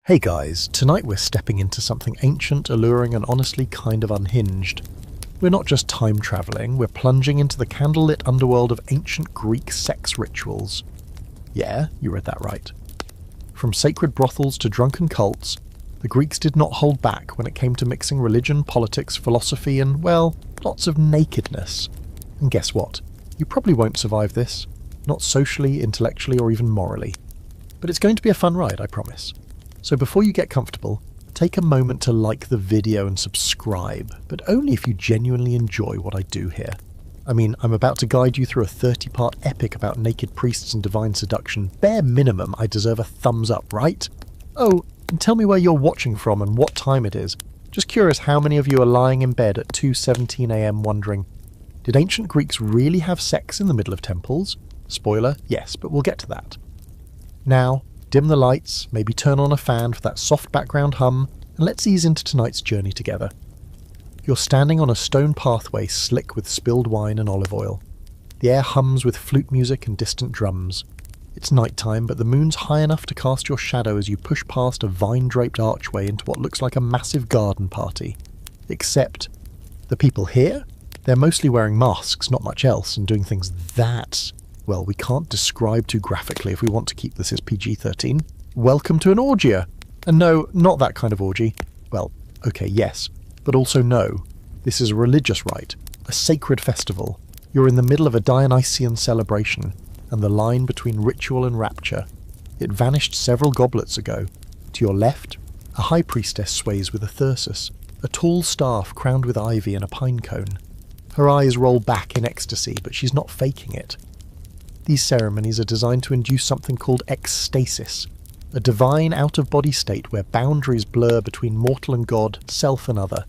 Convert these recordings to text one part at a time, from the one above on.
Hey guys, tonight we're stepping into something ancient, alluring and honestly kind of unhinged. We're not just time travelling, we're plunging into the candlelit underworld of ancient Greek sex rituals. Yeah, you read that right. From sacred brothels to drunken cults, the Greeks did not hold back when it came to mixing religion, politics, philosophy and, well, lots of nakedness. And guess what? You probably won't survive this. Not socially, intellectually or even morally. But it's going to be a fun ride, I promise. So before you get comfortable, take a moment to like the video and subscribe, but only if you genuinely enjoy what I do here. I mean, I'm about to guide you through a 30-part epic about naked priests and divine seduction. Bare minimum, I deserve a thumbs up, right? Oh, and tell me where you're watching from and what time it is. Just curious how many of you are lying in bed at 2:17 AM wondering, did ancient Greeks really have sex in the middle of temples? Spoiler, yes, but we'll get to that. Now, dim the lights, maybe turn on a fan for that soft background hum, and let's ease into tonight's journey together. You're standing on a stone pathway slick with spilled wine and olive oil. The air hums with flute music and distant drums. It's nighttime, but the moon's high enough to cast your shadow as you push past a vine-draped archway into what looks like a massive garden party. Except, the people here? They're mostly wearing masks, not much else, and doing things that... well, we can't describe too graphically if we want to keep this as PG-13. Welcome to an orgia! And no, not that kind of orgy. Well, okay, yes, but also no. This is a religious rite, a sacred festival. You're in the middle of a Dionysian celebration, and the line between ritual and rapture. It vanished several goblets ago. To your left, a high priestess sways with a thyrsus, a tall staff crowned with ivy and a pine cone. Her eyes roll back in ecstasy, but she's not faking it. These ceremonies are designed to induce something called ecstasis, a divine out-of-body state where boundaries blur between mortal and God, self and other.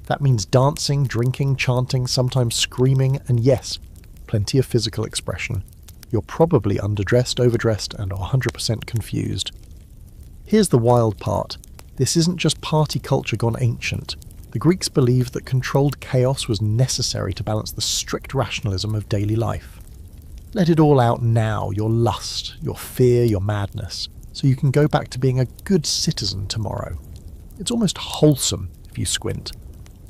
That means dancing, drinking, chanting, sometimes screaming, and yes, plenty of physical expression. You're probably underdressed, overdressed, and 100% confused. Here's the wild part. This isn't just party culture gone ancient. The Greeks believed that controlled chaos was necessary to balance the strict rationalism of daily life. Let it all out now, your lust, your fear, your madness, so you can go back to being a good citizen tomorrow. It's almost wholesome if you squint.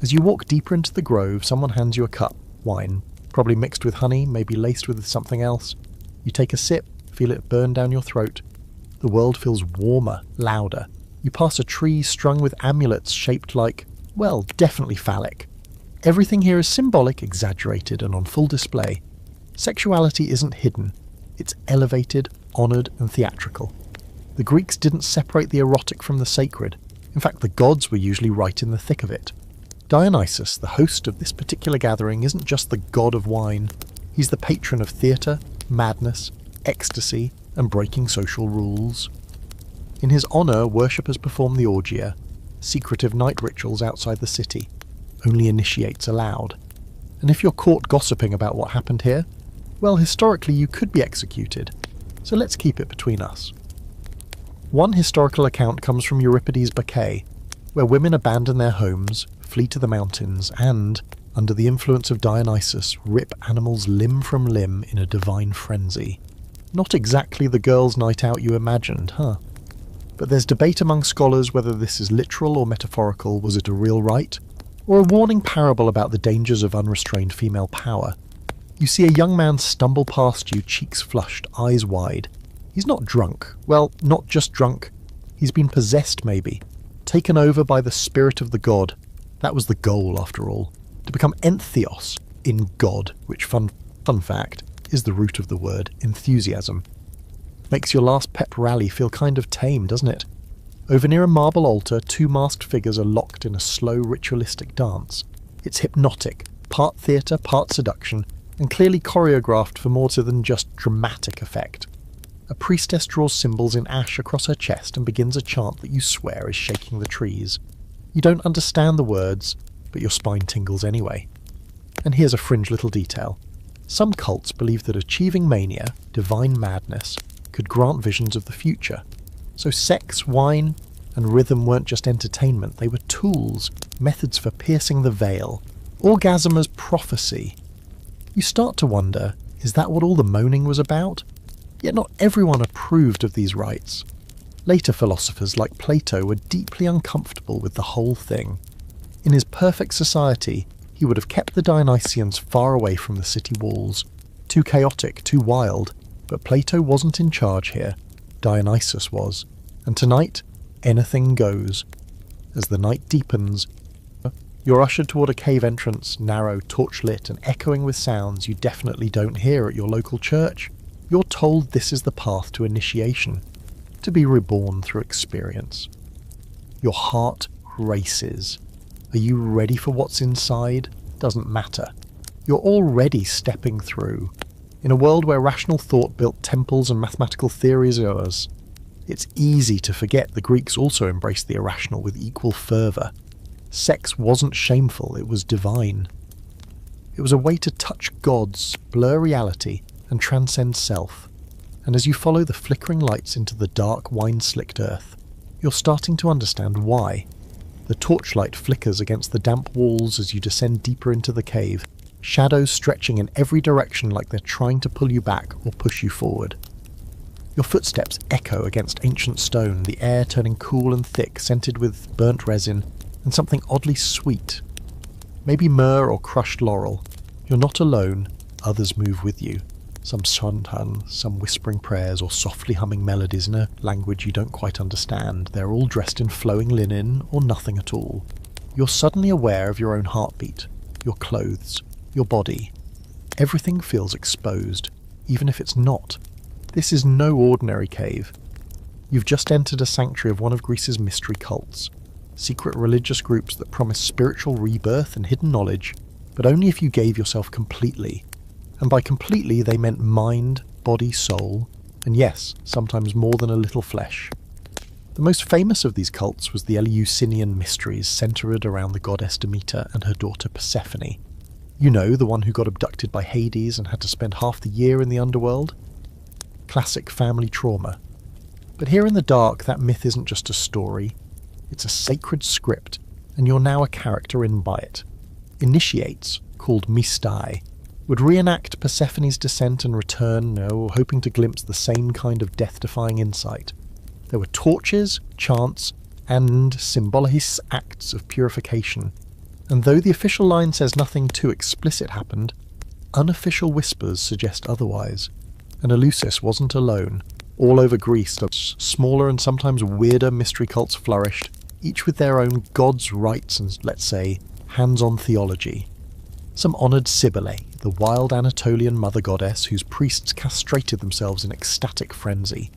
As you walk deeper into the grove, someone hands you a cup, wine, probably mixed with honey, maybe laced with something else. You take a sip, feel it burn down your throat. The world feels warmer, louder. You pass a tree strung with amulets shaped like, well, definitely phallic. Everything here is symbolic, exaggerated, and on full display. Sexuality isn't hidden, it's elevated, honoured and theatrical. The Greeks didn't separate the erotic from the sacred. In fact, the gods were usually right in the thick of it. Dionysus, the host of this particular gathering, isn't just the god of wine. He's the patron of theatre, madness, ecstasy and breaking social rules. In his honour, worshippers perform the orgia, secretive night rituals outside the city. Only initiates allowed. And if you're caught gossiping about what happened here, well, historically you could be executed, so let's keep it between us. One historical account comes from Euripides' Bacchae, where women abandon their homes, flee to the mountains, and, under the influence of Dionysus, rip animals limb from limb in a divine frenzy. Not exactly the girls' night out you imagined, huh? But there's debate among scholars whether this is literal or metaphorical. Was it a real rite? Or a warning parable about the dangers of unrestrained female power? You see a young man stumble past you, cheeks flushed, eyes wide. He's not drunk. Well, not just drunk. He's been possessed, maybe. Taken over by the spirit of the god. That was the goal, after all. To become entheos, in God, which, fun fact, is the root of the word enthusiasm. Makes your last pep rally feel kind of tame, doesn't it? Over near a marble altar, two masked figures are locked in a slow ritualistic dance. It's hypnotic, part theatre, part seduction, and clearly choreographed for more than just dramatic effect. A priestess draws symbols in ash across her chest and begins a chant that you swear is shaking the trees. You don't understand the words, but your spine tingles anyway. And here's a fringe little detail. Some cults believe that achieving mania, divine madness, could grant visions of the future. So sex, wine, and rhythm weren't just entertainment, they were tools, methods for piercing the veil. Orgasm as prophecy. You start to wonder, is that what all the moaning was about? Yet not everyone approved of these rites. Later philosophers like Plato were deeply uncomfortable with the whole thing. In his perfect society, he would have kept the Dionysians far away from the city walls. Too chaotic, too wild, but Plato wasn't in charge here. Dionysus was. And tonight, anything goes. As the night deepens, you're ushered toward a cave entrance, narrow, torchlit, and echoing with sounds you definitely don't hear at your local church. You're told this is the path to initiation, to be reborn through experience. Your heart races. Are you ready for what's inside? Doesn't matter. You're already stepping through. In a world where rational thought built temples and mathematical theories are yours, it's easy to forget the Greeks also embraced the irrational with equal fervour. Sex wasn't shameful, it was divine. It was a way to touch gods, blur reality, and transcend self. And as you follow the flickering lights into the dark, wine-slicked earth, you're starting to understand why. The torchlight flickers against the damp walls as you descend deeper into the cave, shadows stretching in every direction like they're trying to pull you back or push you forward. Your footsteps echo against ancient stone, the air turning cool and thick, scented with burnt resin, and something oddly sweet. Maybe myrrh or crushed laurel. You're not alone, others move with you. Some chantan, some whispering prayers or softly humming melodies in a language you don't quite understand. They're all dressed in flowing linen or nothing at all. You're suddenly aware of your own heartbeat, your clothes, your body. Everything feels exposed, even if it's not. This is no ordinary cave. You've just entered a sanctuary of one of Greece's mystery cults. Secret religious groups that promise spiritual rebirth and hidden knowledge, but only if you gave yourself completely. And by completely they meant mind, body, soul, and yes, sometimes more than a little flesh. The most famous of these cults was the Eleusinian mysteries, centred around the goddess Demeter and her daughter Persephone. You know, the one who got abducted by Hades and had to spend half the year in the underworld? Classic family trauma. But here in the dark, that myth isn't just a story. It's a sacred script, and you're now a character in by it. Initiates, called Mistai, would reenact Persephone's descent and return, hoping to glimpse the same kind of death-defying insight. There were torches, chants, and symbolis acts of purification. And though the official line says nothing too explicit happened, unofficial whispers suggest otherwise. And Eleusis wasn't alone. All over Greece, smaller and sometimes weirder mystery cults flourished, each with their own gods' rites and, let's say, hands-on theology. Some honoured Cybele, the wild Anatolian mother goddess whose priests castrated themselves in ecstatic frenzy.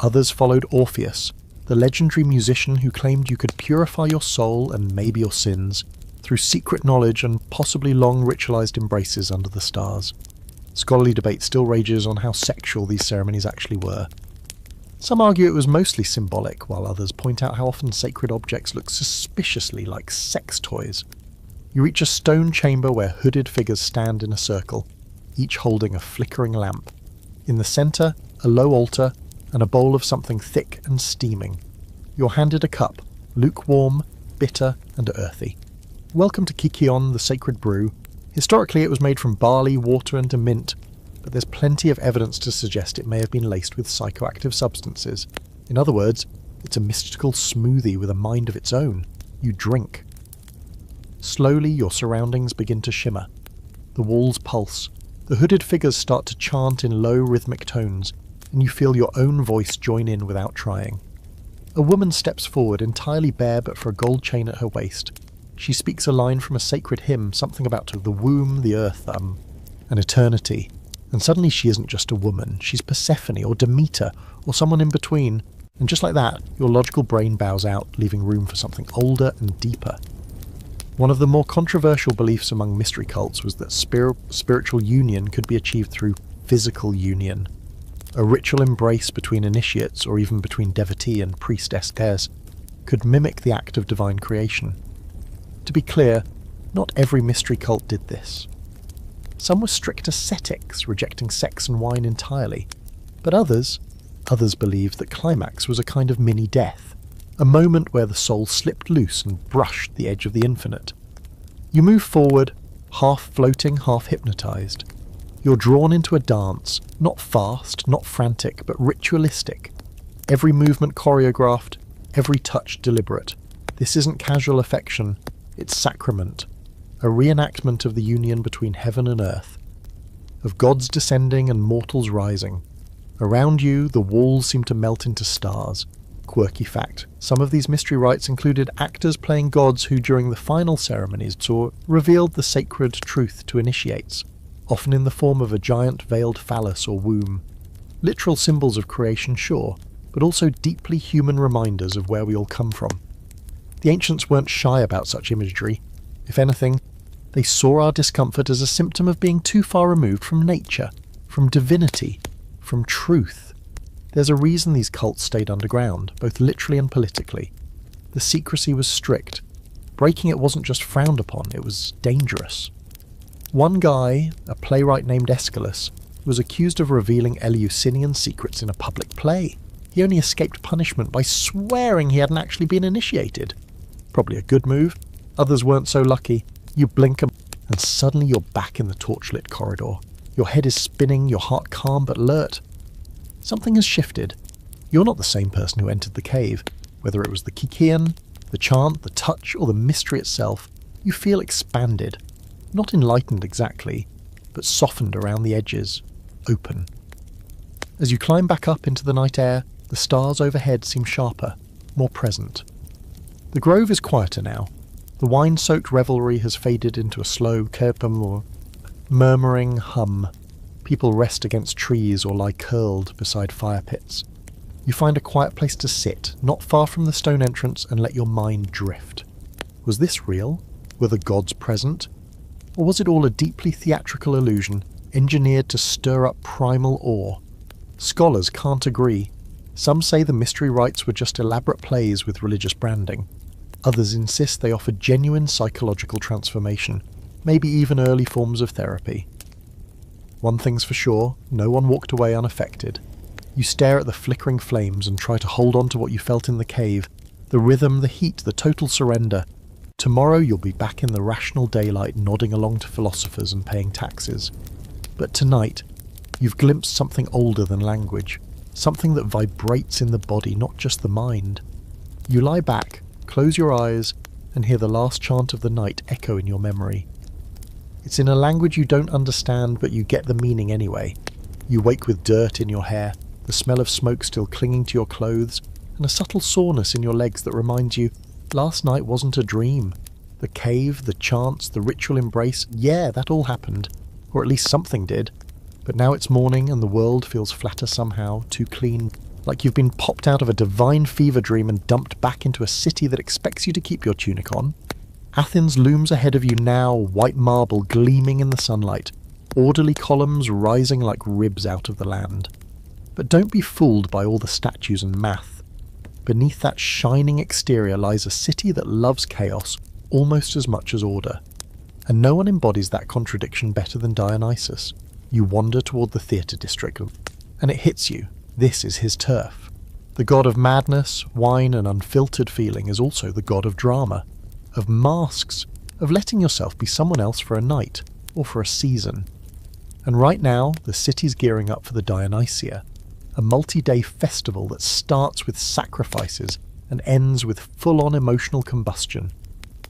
Others followed Orpheus, the legendary musician who claimed you could purify your soul and maybe your sins through secret knowledge and possibly long ritualized embraces under the stars. Scholarly debate still rages on how sexual these ceremonies actually were. Some argue it was mostly symbolic, while others point out how often sacred objects look suspiciously like sex toys. You reach a stone chamber where hooded figures stand in a circle, each holding a flickering lamp. In the centre, a low altar, and a bowl of something thick and steaming. You're handed a cup, lukewarm, bitter, and earthy. Welcome to Kikion, the sacred brew. Historically it was made from barley, water, and a mint, but there's plenty of evidence to suggest it may have been laced with psychoactive substances. In other words, it's a mystical smoothie with a mind of its own. You drink. Slowly your surroundings begin to shimmer. The walls pulse. The hooded figures start to chant in low rhythmic tones, and you feel your own voice join in without trying. A woman steps forward, entirely bare but for a gold chain at her waist. She speaks a line from a sacred hymn, something about the womb, the earth, an eternity. And suddenly she isn't just a woman, she's Persephone or Demeter or someone in between, and just like that, your logical brain bows out, leaving room for something older and deeper. One of the more controversial beliefs among mystery cults was that spiritual union could be achieved through physical union. A ritual embrace between initiates, or even between devotee and priestess, could mimic the act of divine creation. To be clear, not every mystery cult did this. Some were strict ascetics, rejecting sex and wine entirely, but others believed that climax was a kind of mini-death, a moment where the soul slipped loose and brushed the edge of the infinite. You move forward, half floating, half hypnotized. You're drawn into a dance, not fast, not frantic, but ritualistic. Every movement choreographed, every touch deliberate. This isn't casual affection, it's sacrament, a reenactment of the union between heaven and earth, of gods descending and mortals rising. Around you, the walls seem to melt into stars. Quirky fact, some of these mystery rites included actors playing gods who during the final ceremonies revealed the sacred truth to initiates, often in the form of a giant veiled phallus or womb. Literal symbols of creation, sure, but also deeply human reminders of where we all come from. The ancients weren't shy about such imagery. If anything, they saw our discomfort as a symptom of being too far removed from nature, from divinity, from truth. There's a reason these cults stayed underground, both literally and politically. The secrecy was strict. Breaking it wasn't just frowned upon, it was dangerous. One guy, a playwright named Aeschylus, was accused of revealing Eleusinian secrets in a public play. He only escaped punishment by swearing he hadn't actually been initiated. Probably a good move. Others weren't so lucky. You blink and suddenly you're back in the torchlit corridor. Your head is spinning, your heart calm but alert. Something has shifted. You're not the same person who entered the cave. Whether it was the Kikian, the chant, the touch, or the mystery itself, you feel expanded. Not enlightened exactly, but softened around the edges, open. As you climb back up into the night air, the stars overhead seem sharper, more present. The grove is quieter now. The wine-soaked revelry has faded into a slow, murmuring hum. People rest against trees or lie curled beside fire pits. You find a quiet place to sit, not far from the stone entrance, and let your mind drift. Was this real? Were the gods present? Or was it all a deeply theatrical illusion, engineered to stir up primal awe? Scholars can't agree. Some say the mystery rites were just elaborate plays with religious branding. Others insist they offered genuine psychological transformation, maybe even early forms of therapy. One thing's for sure, no one walked away unaffected. You stare at the flickering flames and try to hold on to what you felt in the cave, the rhythm, the heat, the total surrender. Tomorrow you'll be back in the rational daylight nodding along to philosophers and paying taxes. But tonight, you've glimpsed something older than language, something that vibrates in the body, not just the mind. You lie back, close your eyes, and hear the last chant of the night echo in your memory. It's in a language you don't understand, but you get the meaning anyway. You wake with dirt in your hair, the smell of smoke still clinging to your clothes, and a subtle soreness in your legs that reminds you, last night wasn't a dream. The cave, the chants, the ritual embrace, yeah, that all happened. Or at least something did. But now it's morning and the world feels flatter somehow, too clean, like you've been popped out of a divine fever dream and dumped back into a city that expects you to keep your tunic on. Athens looms ahead of you now, white marble gleaming in the sunlight, orderly columns rising like ribs out of the land. But don't be fooled by all the statues and math. Beneath that shining exterior lies a city that loves chaos almost as much as order. And no one embodies that contradiction better than Dionysus. You wander toward the theatre district, and it hits you. This is his turf. The god of madness, wine, and unfiltered feeling is also the god of drama, of masks, of letting yourself be someone else for a night, or for a season. And right now, the city's gearing up for the Dionysia, a multi-day festival that starts with sacrifices and ends with full-on emotional combustion.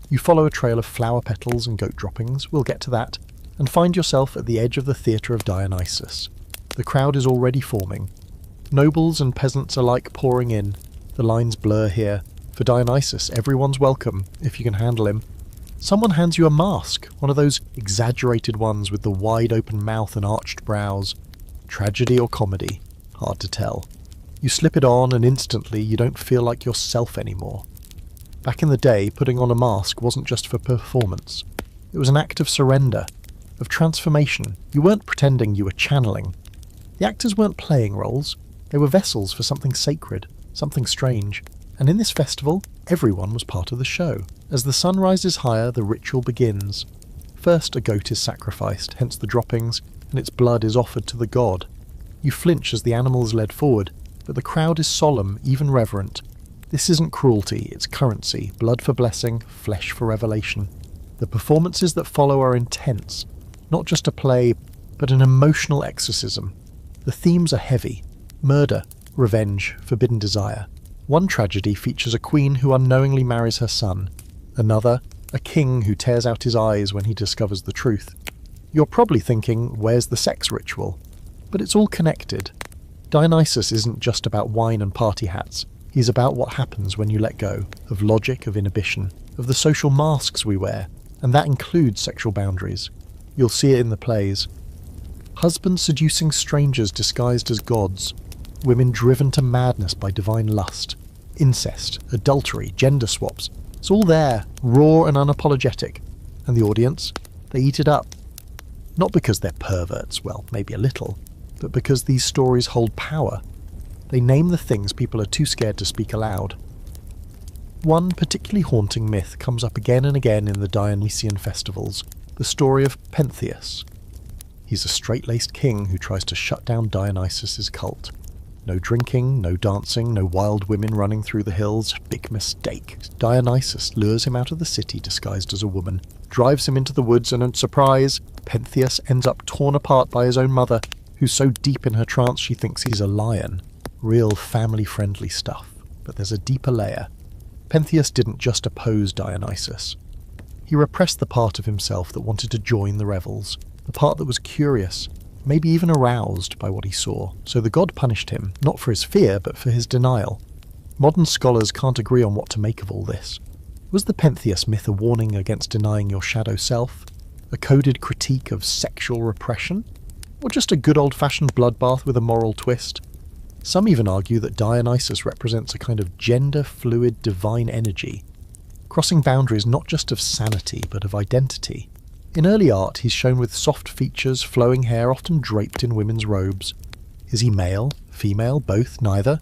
You follow a trail of flower petals and goat droppings, we'll get to that, and find yourself at the edge of the theatre of Dionysus. The crowd is already forming. Nobles and peasants alike pouring in. The lines blur here. For Dionysus, everyone's welcome, if you can handle him. Someone hands you a mask, one of those exaggerated ones with the wide-open mouth and arched brows. Tragedy or comedy? Hard to tell. You slip it on and instantly you don't feel like yourself anymore. Back in the day, putting on a mask wasn't just for performance. It was an act of surrender, of transformation. You weren't pretending, you were channeling. The actors weren't playing roles. They were vessels for something sacred, something strange. And in this festival, everyone was part of the show. As the sun rises higher, the ritual begins. First, a goat is sacrificed, hence the droppings, and its blood is offered to the god. You flinch as the animal is led forward, but the crowd is solemn, even reverent. This isn't cruelty, it's currency, blood for blessing, flesh for revelation. The performances that follow are intense, not just a play, but an emotional exorcism. The themes are heavy. Murder, Revenge, forbidden desire. One tragedy features a queen who unknowingly marries her son. Another, a king who tears out his eyes when he discovers the truth. You're probably thinking, where's the sex ritual? But it's all connected. Dionysus isn't just about wine and party hats. He's about what happens when you let go, of logic, of inhibition, of the social masks we wear, and that includes sexual boundaries. You'll see it in the plays. Husbands seducing strangers disguised as gods, women driven to madness by divine lust, incest, adultery, gender swaps. It's all there, raw and unapologetic. And the audience, they eat it up. Not because they're perverts, well, maybe a little, but because these stories hold power. They name the things people are too scared to speak aloud. One particularly haunting myth comes up again and again in the Dionysian festivals, the story of Pentheus. He's a straight-laced king who tries to shut down Dionysus's cult. No drinking, no dancing, no wild women running through the hills. Big mistake. Dionysus lures him out of the city disguised as a woman, drives him into the woods, and surprise, Pentheus ends up torn apart by his own mother, who's so deep in her trance she thinks he's a lion. Real family-friendly stuff. But there's a deeper layer. Pentheus didn't just oppose Dionysus. He repressed the part of himself that wanted to join the revels, the part that was curious, maybe even aroused by what he saw. So the god punished him, not for his fear, but for his denial. Modern scholars can't agree on what to make of all this. Was the Pentheus myth a warning against denying your shadow self? A coded critique of sexual repression? Or just a good old-fashioned bloodbath with a moral twist? Some even argue that Dionysus represents a kind of gender-fluid divine energy, crossing boundaries not just of sanity, but of identity. In early art, he's shown with soft features, flowing hair, often draped in women's robes. Is he male, female, both, neither?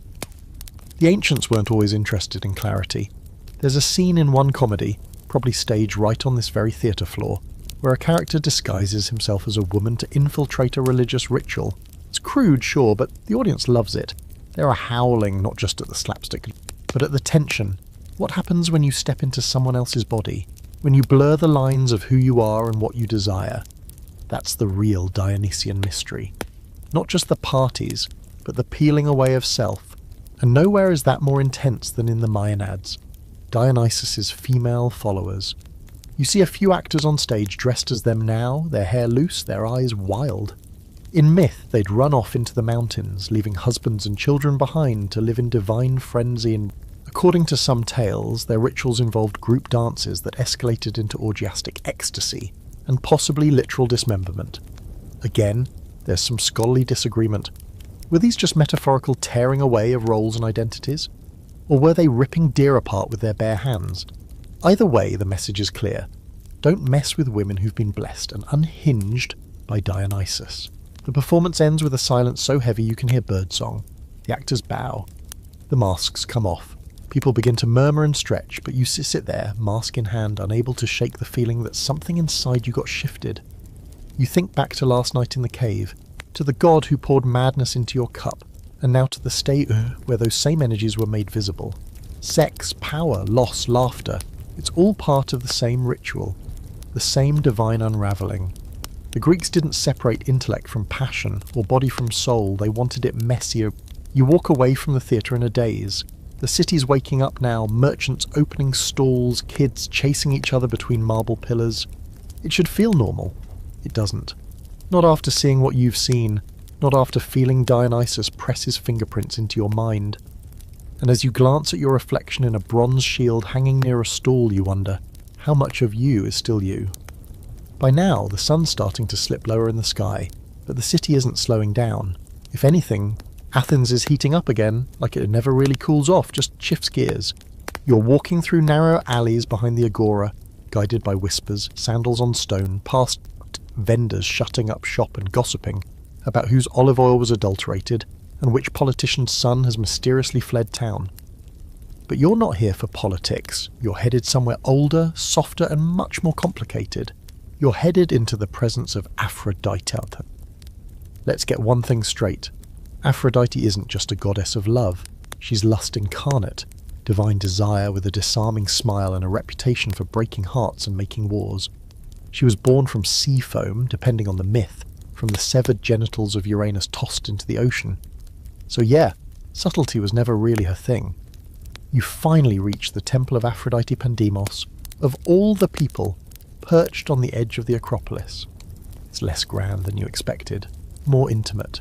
The ancients weren't always interested in clarity. There's a scene in one comedy, probably staged right on this very theatre floor, where a character disguises himself as a woman to infiltrate a religious ritual. It's crude, sure, but the audience loves it. They are howling not just at the slapstick, but at the tension. What happens when you step into someone else's body? When you blur the lines of who you are and what you desire? That's the real Dionysian mystery. Not just the parties, but the peeling away of self. And nowhere is that more intense than in the Maenads, Dionysus's female followers. You see a few actors on stage dressed as them now, their hair loose, their eyes wild. In myth, they'd run off into the mountains, leaving husbands and children behind to live in divine frenzy. And according to some tales, their rituals involved group dances that escalated into orgiastic ecstasy, and possibly literal dismemberment. Again, there's some scholarly disagreement. Were these just metaphorical tearing away of roles and identities? Or were they ripping deer apart with their bare hands? Either way, the message is clear. Don't mess with women who've been blessed and unhinged by Dionysus. The performance ends with a silence so heavy you can hear birdsong. The actors bow. The masks come off. People begin to murmur and stretch, but you sit there, mask in hand, unable to shake the feeling that something inside you got shifted. You think back to last night in the cave, to the god who poured madness into your cup, and now to the state where those same energies were made visible. Sex, power, loss, laughter, it's all part of the same ritual, the same divine unravelling. The Greeks didn't separate intellect from passion, or body from soul, they wanted it messier. You walk away from the theatre in a daze. The city's waking up now, merchants opening stalls, kids chasing each other between marble pillars. It should feel normal. It doesn't. Not after seeing what you've seen, not after feeling Dionysus press his fingerprints into your mind. And as you glance at your reflection in a bronze shield hanging near a stall, you wonder, how much of you is still you? By now, the sun's starting to slip lower in the sky, but the city isn't slowing down. If anything, Athens is heating up again, like it never really cools off, just shifts gears. You're walking through narrow alleys behind the agora, guided by whispers, sandals on stone, past vendors shutting up shop and gossiping about whose olive oil was adulterated and which politician's son has mysteriously fled town. But you're not here for politics. You're headed somewhere older, softer, and much more complicated. You're headed into the presence of Aphrodite. Let's get one thing straight. Aphrodite isn't just a goddess of love. She's lust incarnate, divine desire with a disarming smile and a reputation for breaking hearts and making wars. She was born from sea foam, depending on the myth, from the severed genitals of Uranus tossed into the ocean. So yeah, Subtlety was never really her thing. You finally reach the Temple of Aphrodite Pandemos, of all the people, perched on the edge of the Acropolis. It's less grand than you expected, more intimate.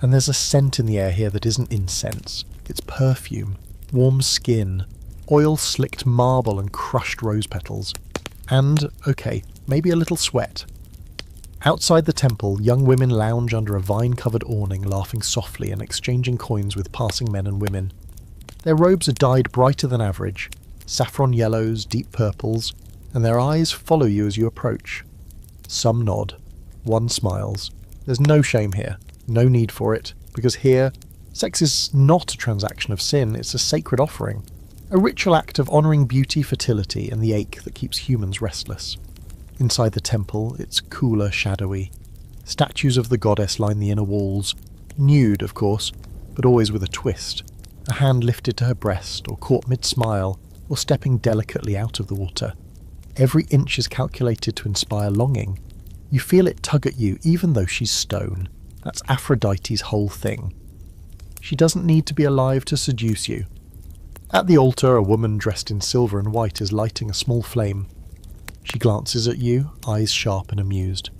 And there's a scent in the air here that isn't incense. It's perfume, warm skin, oil-slicked marble and crushed rose petals. And, okay, maybe a little sweat. Outside the temple, young women lounge under a vine-covered awning, laughing softly and exchanging coins with passing men and women. Their robes are dyed brighter than average, saffron yellows, deep purples, and their eyes follow you as you approach. Some nod, one smiles. There's no shame here, no need for it, because here, sex is not a transaction of sin, it's a sacred offering. A ritual act of honouring beauty, fertility, and the ache that keeps humans restless. Inside the temple, it's cooler, shadowy. Statues of the goddess line the inner walls, nude, of course, but always with a twist. A hand lifted to her breast, or caught mid-smile, or stepping delicately out of the water. Every inch is calculated to inspire longing. You feel it tug at you, even though she's stone. That's Aphrodite's whole thing. She doesn't need to be alive to seduce you. At the altar, a woman dressed in silver and white is lighting a small flame. She glances at you, eyes sharp and amused.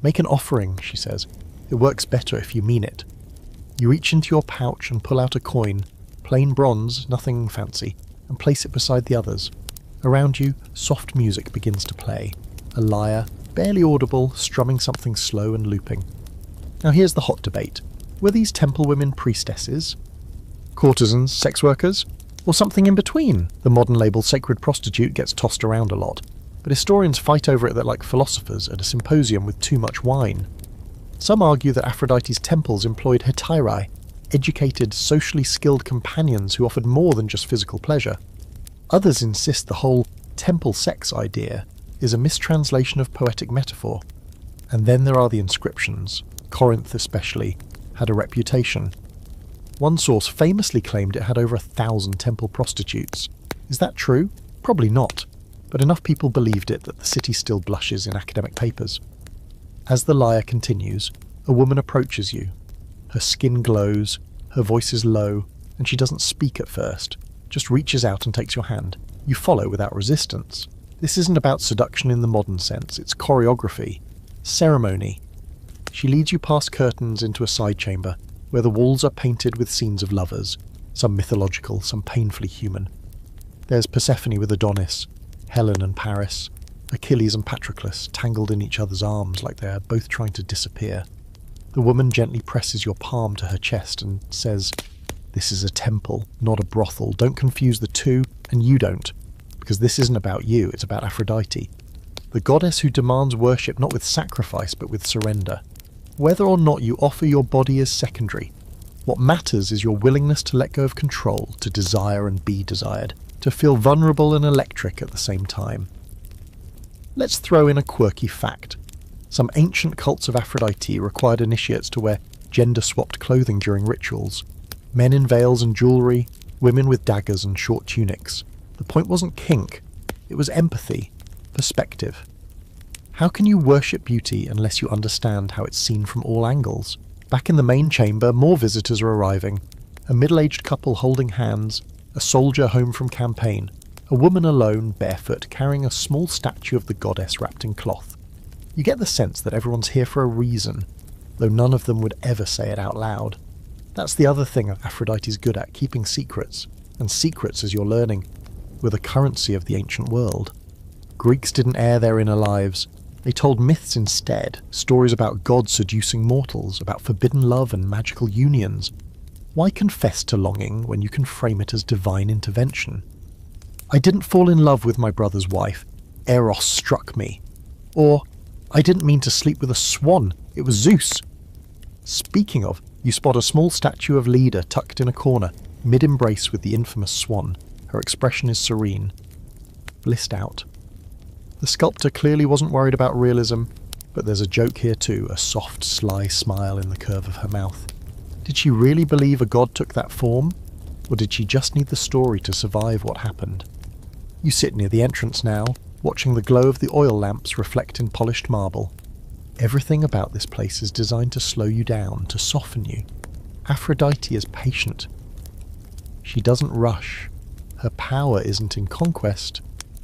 "Make an offering," she says. "It works better if you mean it." You reach into your pouch and pull out a coin, plain bronze, nothing fancy, and place it beside the others. Around you, soft music begins to play. A lyre, barely audible, strumming something slow and looping. Now here's the hot debate. Were these temple women priestesses? Courtesans, sex workers? Or something in between? The modern label sacred prostitute gets tossed around a lot, but historians fight over it like philosophers at a symposium with too much wine. Some argue that Aphrodite's temples employed hetairai, educated, socially skilled companions who offered more than just physical pleasure. Others insist the whole temple sex idea is a mistranslation of poetic metaphor. And then there are the inscriptions. Corinth especially had a reputation. One source famously claimed it had over 1,000 temple prostitutes. Is that true? Probably not, but enough people believed it that the city still blushes in academic papers. As the lyre continues, a woman approaches you. Her skin glows, her voice is low, and she doesn't speak at first, just reaches out and takes your hand. You follow without resistance. This isn't about seduction in the modern sense, it's choreography, ceremony. She leads you past curtains into a side chamber, where the walls are painted with scenes of lovers, some mythological, some painfully human. There's Persephone with Adonis, Helen and Paris, Achilles and Patroclus tangled in each other's arms like they're both trying to disappear. The woman gently presses your palm to her chest and says, "This is a temple, not a brothel. Don't confuse the two, and you don't, because this isn't about you, it's about Aphrodite, the goddess who demands worship not with sacrifice but with surrender. Whether or not you offer your body is secondary. What matters is your willingness to let go of control, to desire and be desired, to feel vulnerable and electric at the same time." Let's throw in a quirky fact. Some ancient cults of Aphrodite required initiates to wear gender-swapped clothing during rituals. Men in veils and jewellery, women with daggers and short tunics. The point wasn't kink, it was empathy, perspective. How can you worship beauty unless you understand how it's seen from all angles? Back in the main chamber, more visitors are arriving. A middle-aged couple holding hands, a soldier home from campaign, a woman alone, barefoot, carrying a small statue of the goddess wrapped in cloth. You get the sense that everyone's here for a reason, though none of them would ever say it out loud. That's the other thing Aphrodite's good at, keeping secrets, and secrets, as you're learning, were the currency of the ancient world. Greeks didn't air their inner lives. They told myths instead, stories about gods seducing mortals, about forbidden love and magical unions. Why confess to longing when you can frame it as divine intervention? "I didn't fall in love with my brother's wife. Eros struck me." Or, "I didn't mean to sleep with a swan. It was Zeus." Speaking of, you spot a small statue of Leda tucked in a corner, mid-embrace with the infamous swan. Her expression is serene. Blissed out. The sculptor clearly wasn't worried about realism, but there's a joke here too, a soft, sly smile in the curve of her mouth. Did she really believe a god took that form? Or did she just need the story to survive what happened? You sit near the entrance now, watching the glow of the oil lamps reflect in polished marble. Everything about this place is designed to slow you down, to soften you. Aphrodite is patient. She doesn't rush. Her power isn't in conquest,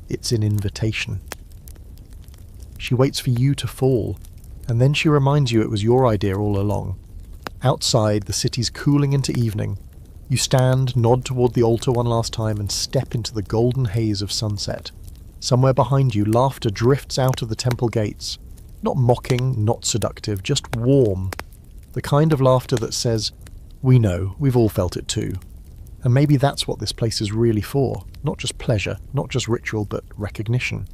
it's in invitation. She waits for you to fall, and then she reminds you it was your idea all along. Outside, the city's cooling into evening. You stand, nod toward the altar one last time, and step into the golden haze of sunset. Somewhere behind you, laughter drifts out of the temple gates. Not mocking, not seductive, just warm. The kind of laughter that says, "We know, we've all felt it too." And maybe that's what this place is really for. Not just pleasure, not just ritual, but recognition.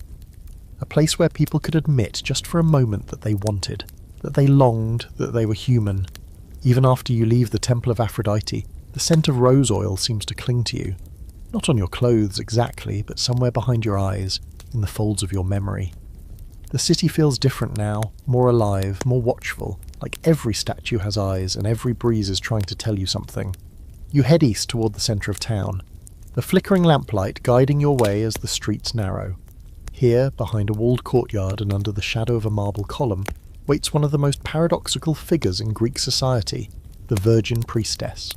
A place where people could admit just for a moment that they wanted, that they longed, that they were human. Even after you leave the Temple of Aphrodite, the scent of rose oil seems to cling to you. Not on your clothes exactly, but somewhere behind your eyes, in the folds of your memory. The city feels different now, more alive, more watchful, like every statue has eyes and every breeze is trying to tell you something. You head east toward the centre of town, the flickering lamplight guiding your way as the streets narrow. Here, behind a walled courtyard and under the shadow of a marble column, waits one of the most paradoxical figures in Greek society, the Virgin Priestess.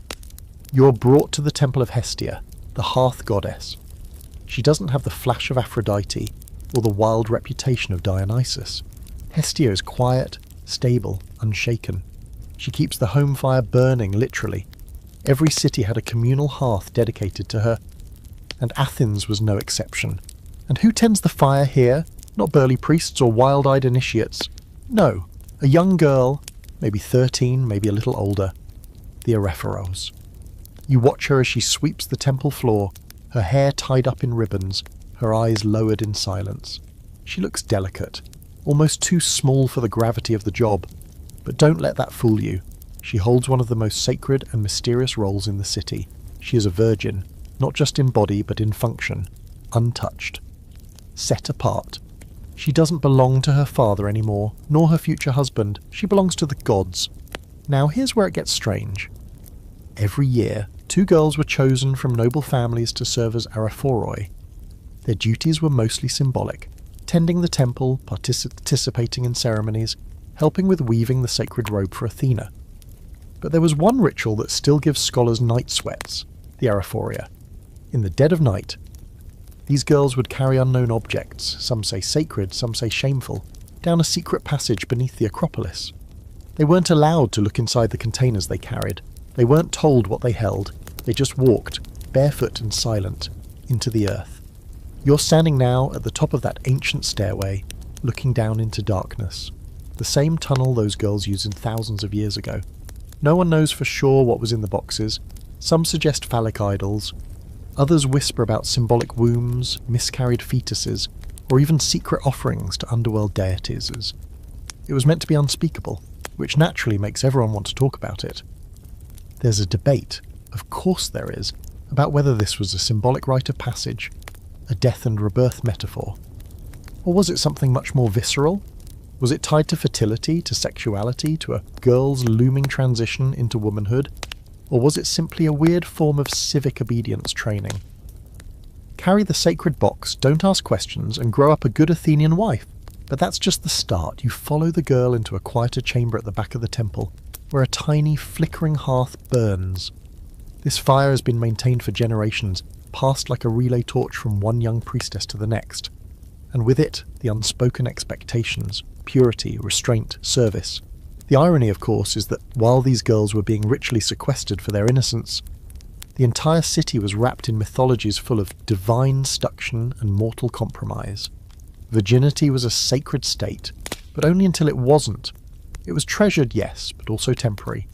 You're brought to the Temple of Hestia, the hearth goddess. She doesn't have the flash of Aphrodite or the wild reputation of Dionysus. Hestia is quiet, stable, unshaken. She keeps the home fire burning, literally. Every city had a communal hearth dedicated to her, and Athens was no exception. And who tends the fire here? Not burly priests or wild-eyed initiates. No, a young girl, maybe 13, maybe a little older, the Arephoros. You watch her as she sweeps the temple floor, her hair tied up in ribbons, her eyes lowered in silence. She looks delicate, almost too small for the gravity of the job. But don't let that fool you. She holds one of the most sacred and mysterious roles in the city. She is a virgin, not just in body but in function, untouched, set apart. She doesn't belong to her father anymore, nor her future husband. She belongs to the gods. Now here's where it gets strange. Every year, 2 girls were chosen from noble families to serve as Araphoroi. Their duties were mostly symbolic, tending the temple, participating in ceremonies, helping with weaving the sacred robe for Athena. But there was one ritual that still gives scholars night sweats, the Araphoria. In the dead of night, these girls would carry unknown objects, some say sacred, some say shameful, down a secret passage beneath the Acropolis. They weren't allowed to look inside the containers they carried. They weren't told what they held. They just walked, barefoot and silent, into the earth. You're standing now at the top of that ancient stairway, looking down into darkness. The same tunnel those girls used thousands of years ago. No one knows for sure what was in the boxes. Some suggest phallic idols. Others whisper about symbolic wombs, miscarried fetuses, or even secret offerings to underworld deities. It was meant to be unspeakable, which naturally makes everyone want to talk about it. There's a debate, of course there is, about whether this was a symbolic rite of passage, a death and rebirth metaphor. Or was it something much more visceral? Was it tied to fertility, to sexuality, to a girl's looming transition into womanhood? Or was it simply a weird form of civic obedience training? Carry the sacred box, don't ask questions, and grow up a good Athenian wife. But that's just the start. You follow the girl into a quieter chamber at the back of the temple, where a tiny, flickering hearth burns. This fire has been maintained for generations, passed like a relay torch from one young priestess to the next. And with it, the unspoken expectations, purity, restraint, service. The irony, of course, is that while these girls were being ritually sequestered for their innocence, the entire city was wrapped in mythologies full of divine seduction and mortal compromise. Virginity was a sacred state, but only until it wasn't. It was treasured, yes, but also temporary.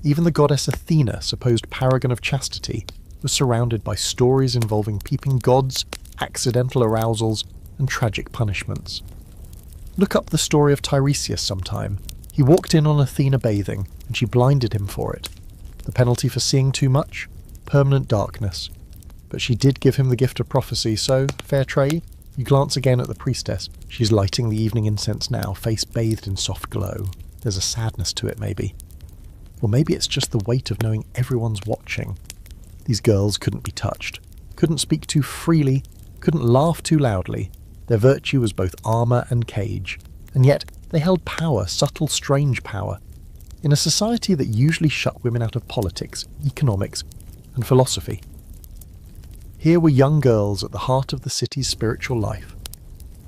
Even the goddess Athena, supposed paragon of chastity, was surrounded by stories involving peeping gods, accidental arousals, and tragic punishments. Look up the story of Tiresias sometime. He walked in on Athena bathing, and she blinded him for it. The penalty for seeing too much? Permanent darkness. But she did give him the gift of prophecy, so, fair trade. You glance again at the priestess. She's lighting the evening incense now, face bathed in soft glow. There's a sadness to it, maybe. Or maybe it's just the weight of knowing everyone's watching. These girls couldn't be touched, couldn't speak too freely, couldn't laugh too loudly. Their virtue was both armour and cage. And yet, they held power, subtle, strange power. in a society that usually shut women out of politics, economics, and philosophy. Here were young girls at the heart of the city's spiritual life.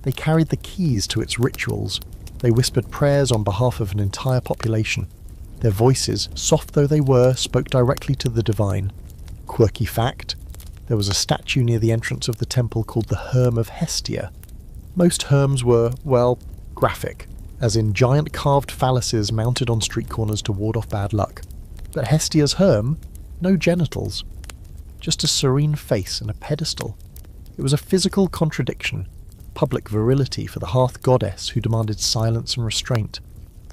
They carried the keys to its rituals. They whispered prayers on behalf of an entire population. Their voices, soft though they were, spoke directly to the divine. Quirky fact: there was a statue near the entrance of the temple called the Herm of Hestia. Most herms were, well, graphic, as in giant carved phalluses mounted on street corners to ward off bad luck. But Hestia's Herm? No genitals. Just a serene face and a pedestal. It was a physical contradiction, public virility for the hearth goddess who demanded silence and restraint.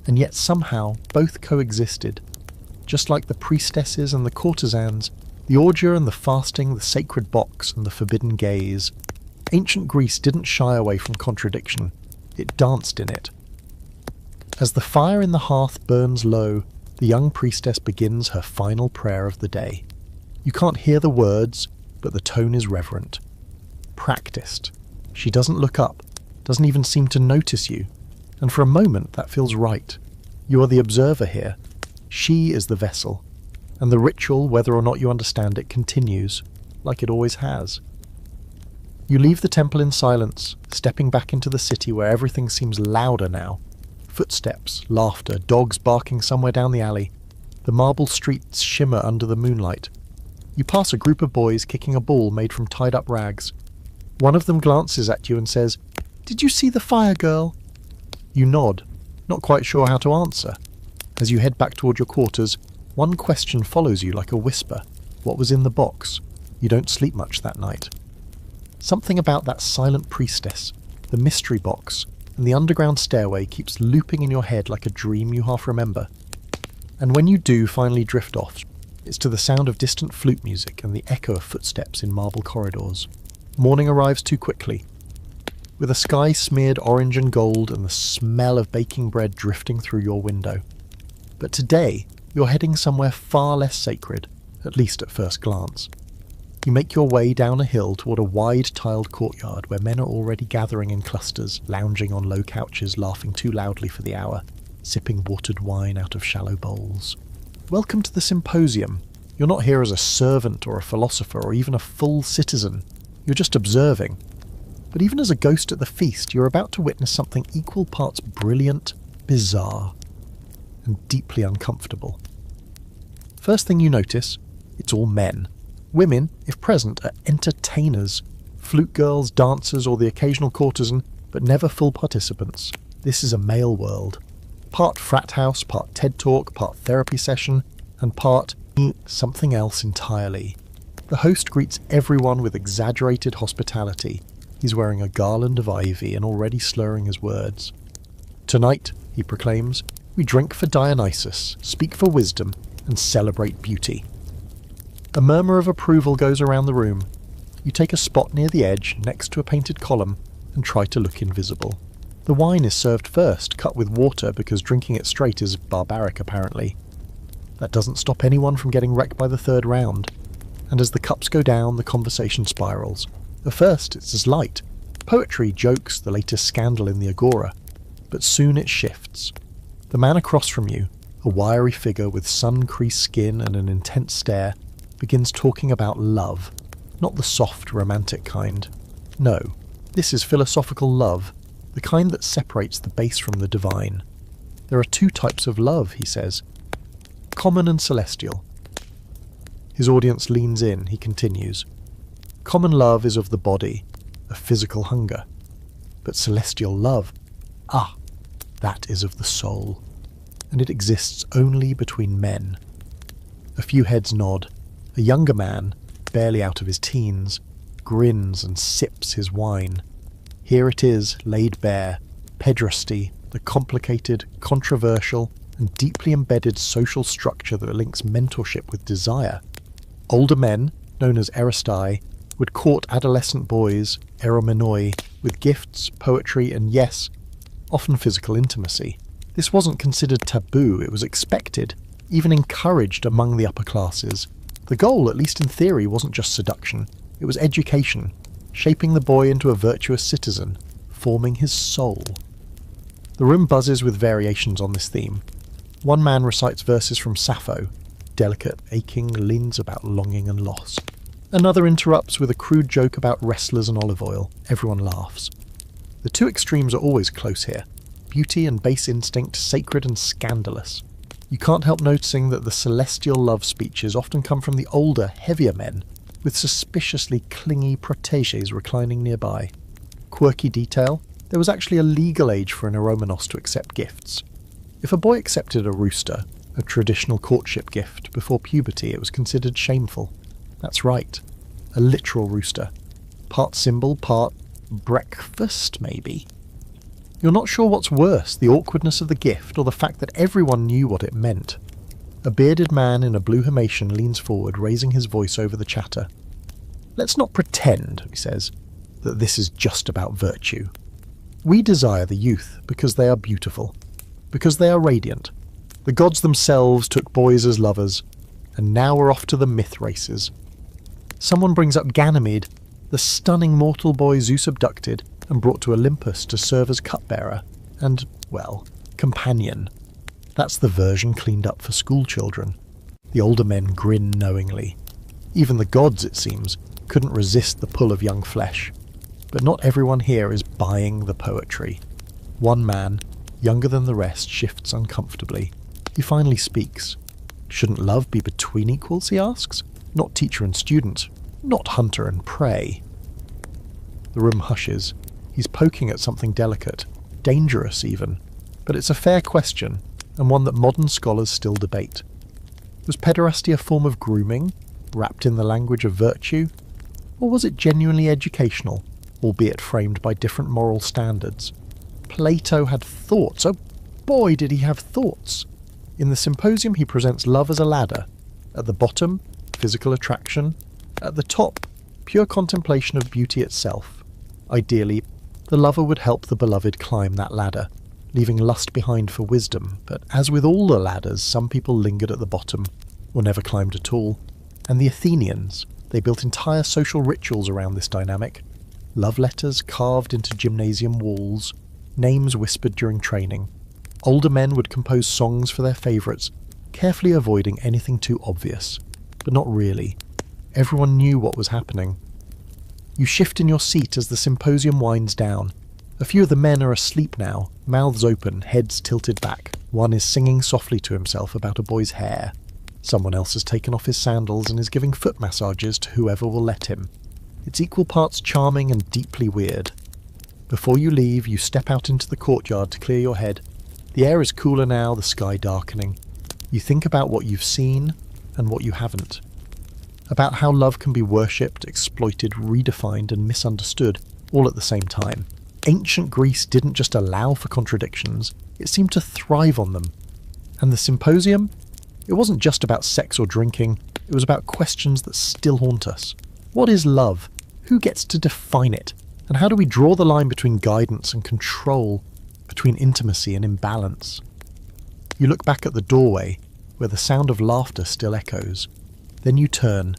And yet somehow both coexisted. Just like the priestesses and the courtesans, the ordure and the fasting, the sacred box and the forbidden gaze. Ancient Greece didn't shy away from contradiction. It danced in it. As the fire in the hearth burns low, the young priestess begins her final prayer of the day. You can't hear the words, but the tone is reverent. Practiced. She doesn't look up, doesn't even seem to notice you. And for a moment that feels right. You are the observer here. She is the vessel. And the ritual, whether or not you understand it, continues, like it always has. You leave the temple in silence, stepping back into the city where everything seems louder now. Footsteps, laughter, dogs barking somewhere down the alley. The marble streets shimmer under the moonlight. You pass a group of boys kicking a ball made from tied-up rags. One of them glances at you and says, "Did you see the fire girl?" You nod, not quite sure how to answer. As you head back toward your quarters, one question follows you like a whisper. What was in the box? You don't sleep much that night. Something about that silent priestess, the mystery box, and the underground stairway keeps looping in your head like a dream you half remember. And when you do finally drift off, it's to the sound of distant flute music and the echo of footsteps in marble corridors. Morning arrives too quickly. With a sky smeared orange and gold and the smell of baking bread drifting through your window. But today, you're heading somewhere far less sacred, at least at first glance. You make your way down a hill toward a wide tiled courtyard where men are already gathering in clusters, lounging on low couches, laughing too loudly for the hour, sipping watered wine out of shallow bowls. Welcome to the symposium. You're not here as a servant or a philosopher or even a full citizen. You're just observing. But even as a ghost at the feast, you're about to witness something equal parts brilliant, bizarre, and deeply uncomfortable. First thing you notice, it's all men. Women, if present, are entertainers. Flute girls, dancers, or the occasional courtesan, but never full participants. This is a male world. Part frat house, part TED Talk, part therapy session, and part something else entirely. The host greets everyone with exaggerated hospitality. He's wearing a garland of ivy and already slurring his words. Tonight, he proclaims, we drink for Dionysus, speak for wisdom, and celebrate beauty. A murmur of approval goes around the room. You take a spot near the edge, next to a painted column, and try to look invisible. The wine is served first, cut with water because drinking it straight is barbaric apparently. That doesn't stop anyone from getting wrecked by the third round. And as the cups go down, the conversation spirals. At first, it's as light. Poetry, jokes, the latest scandal in the agora. But soon it shifts. The man across from you, a wiry figure with sun-creased skin and an intense stare, begins talking about love. Not the soft, romantic kind. No, this is philosophical love, the kind that separates the base from the divine. There are two types of love, he says. Common and celestial. His audience leans in, he continues. Common love is of the body, a physical hunger. But celestial love, that is of the soul. And it exists only between men. A few heads nod. A younger man, barely out of his teens, grins and sips his wine. Here it is, laid bare, pederasty, the complicated, controversial, and deeply embedded social structure that links mentorship with desire. Older men, known as erastai, would court adolescent boys, eromenoi, with gifts, poetry, and yes, often physical intimacy. This wasn't considered taboo, it was expected, even encouraged among the upper classes. The goal, at least in theory, wasn't just seduction, it was education, shaping the boy into a virtuous citizen, forming his soul. The room buzzes with variations on this theme. One man recites verses from Sappho, delicate, aching leans about longing and loss. Another interrupts with a crude joke about wrestlers and olive oil. Everyone laughs. The two extremes are always close here. Beauty and base instinct, sacred and scandalous. You can't help noticing that the celestial love speeches often come from the older, heavier men, with suspiciously clingy protégés reclining nearby. Quirky detail, there was actually a legal age for an Eromenos to accept gifts. If a boy accepted a rooster, a traditional courtship gift, before puberty, it was considered shameful. That's right, a literal rooster. Part symbol, part breakfast, maybe? You're not sure what's worse, the awkwardness of the gift or the fact that everyone knew what it meant. A bearded man in a blue Hermatian leans forward, raising his voice over the chatter. Let's not pretend, he says, that this is just about virtue. We desire the youth because they are beautiful, because they are radiant. The gods themselves took boys as lovers, and now we're off to the myth races. Someone brings up Ganymede, the stunning mortal boy Zeus abducted and brought to Olympus to serve as cupbearer and, well, companion. That's the version cleaned up for school children. The older men grin knowingly. Even the gods, it seems, couldn't resist the pull of young flesh. But not everyone here is buying the poetry. One man, younger than the rest, shifts uncomfortably. He finally speaks. Shouldn't love be between equals, he asks? Not teacher and student, not hunter and prey. The room hushes. He's poking at something delicate, dangerous even, but it's a fair question, and one that modern scholars still debate. Was pederasty a form of grooming, wrapped in the language of virtue? Or was it genuinely educational, albeit framed by different moral standards? Plato had thoughts. Oh boy, did he have thoughts! In the Symposium he presents love as a ladder. At the bottom, physical attraction. At the top, pure contemplation of beauty itself. Ideally, the lover would help the beloved climb that ladder, leaving lust behind for wisdom, but as with all the ladders, some people lingered at the bottom, or never climbed at all. And the Athenians, they built entire social rituals around this dynamic. Love letters carved into gymnasium walls, names whispered during training. Older men would compose songs for their favourites, carefully avoiding anything too obvious. But not really. Everyone knew what was happening. You shift in your seat as the symposium winds down. A few of the men are asleep now, mouths open, heads tilted back. One is singing softly to himself about a boy's hair. Someone else has taken off his sandals and is giving foot massages to whoever will let him. It's equal parts charming and deeply weird. Before you leave, you step out into the courtyard to clear your head. The air is cooler now, the sky darkening. You think about what you've seen and what you haven't. About how love can be worshipped, exploited, redefined and misunderstood, all at the same time. Ancient Greece didn't just allow for contradictions, it seemed to thrive on them. And the Symposium? It wasn't just about sex or drinking, it was about questions that still haunt us. What is love? Who gets to define it? And how do we draw the line between guidance and control, between intimacy and imbalance? You look back at the doorway, where the sound of laughter still echoes. Then you turn,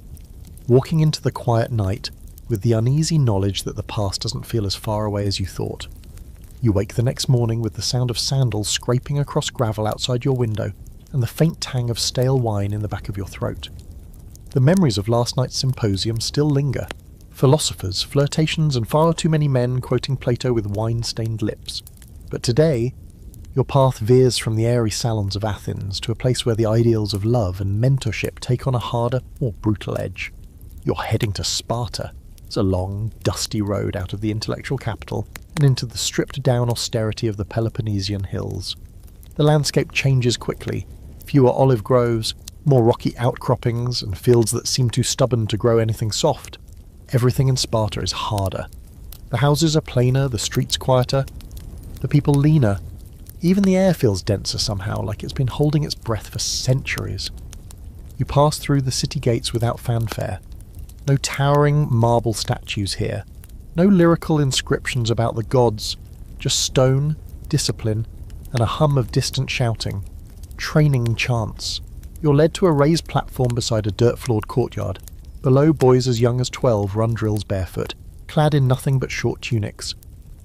walking into the quiet night with the uneasy knowledge that the past doesn't feel as far away as you thought. You wake the next morning with the sound of sandals scraping across gravel outside your window and the faint tang of stale wine in the back of your throat. The memories of last night's symposium still linger. Philosophers, flirtations, and far too many men quoting Plato with wine-stained lips. But today, your path veers from the airy salons of Athens to a place where the ideals of love and mentorship take on a harder, more brutal edge. You're heading to Sparta. It's a long, dusty road out of the intellectual capital and into the stripped-down austerity of the Peloponnesian hills. The landscape changes quickly. Fewer olive groves, more rocky outcroppings, and fields that seem too stubborn to grow anything soft. Everything in Sparta is harder. The houses are plainer, the streets quieter, the people leaner. Even the air feels denser somehow, like it's been holding its breath for centuries. You pass through the city gates without fanfare. No towering marble statues here. No lyrical inscriptions about the gods. Just stone, discipline, and a hum of distant shouting. Training chants. You're led to a raised platform beside a dirt-floored courtyard. Below, boys as young as 12 run drills barefoot, clad in nothing but short tunics.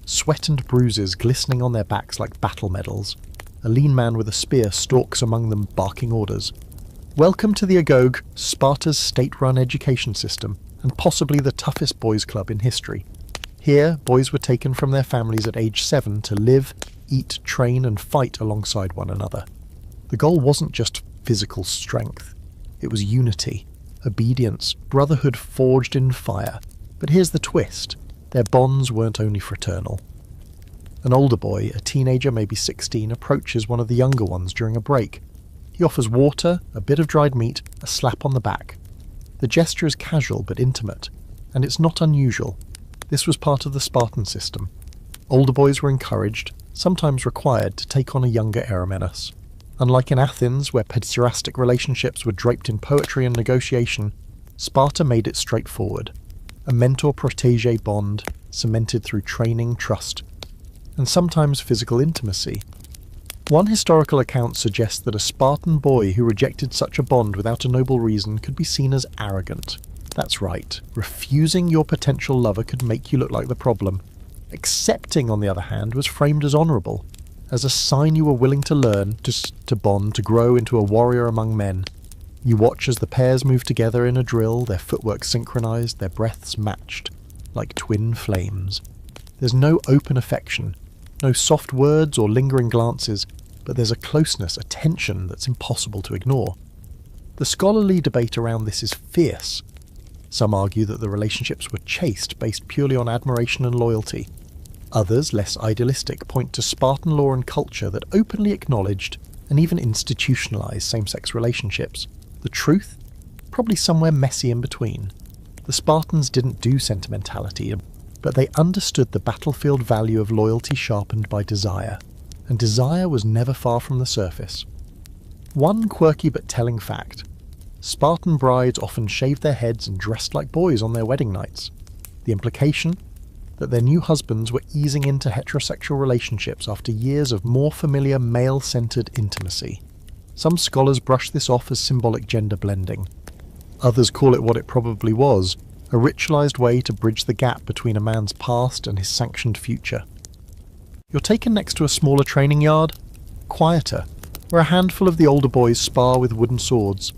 Sweat and bruises glistening on their backs like battle medals. A lean man with a spear stalks among them, barking orders. Welcome to the Agog, Sparta's state-run education system, and possibly the toughest boys' club in history. Here, boys were taken from their families at age 7 to live, eat, train, and fight alongside one another. The goal wasn't just physical strength. It was unity, obedience, brotherhood forged in fire. But here's the twist. Their bonds weren't only fraternal. An older boy, a teenager maybe 16, approaches one of the younger ones during a break. He offers water, a bit of dried meat, a slap on the back. The gesture is casual but intimate, and it's not unusual. This was part of the Spartan system. Older boys were encouraged, sometimes required, to take on a younger Eromenos. Unlike in Athens, where pederastic relationships were draped in poetry and negotiation, Sparta made it straightforward. A mentor-protégé bond, cemented through training, trust, and sometimes physical intimacy. One historical account suggests that a Spartan boy who rejected such a bond without a noble reason could be seen as arrogant. That's right, refusing your potential lover could make you look like the problem. Accepting, on the other hand, was framed as honourable, as a sign you were willing to learn, to bond, to grow into a warrior among men. You watch as the pairs move together in a drill, their footwork synchronised, their breaths matched, like twin flames. There's no open affection, no soft words or lingering glances, but there's a closeness, a tension that's impossible to ignore. The scholarly debate around this is fierce. Some argue that the relationships were chaste, based purely on admiration and loyalty. Others, less idealistic, point to Spartan law and culture that openly acknowledged and even institutionalised same-sex relationships. The truth? Probably somewhere messy in between. The Spartans didn't do sentimentality, but they understood the battlefield value of loyalty sharpened by desire, and desire was never far from the surface. One quirky but telling fact: Spartan brides often shaved their heads and dressed like boys on their wedding nights. The implication? That their new husbands were easing into heterosexual relationships after years of more familiar male-centered intimacy. Some scholars brush this off as symbolic gender blending. Others call it what it probably was, a ritualized way to bridge the gap between a man's past and his sanctioned future. You're taken next to a smaller training yard, quieter, where a handful of the older boys spar with wooden swords.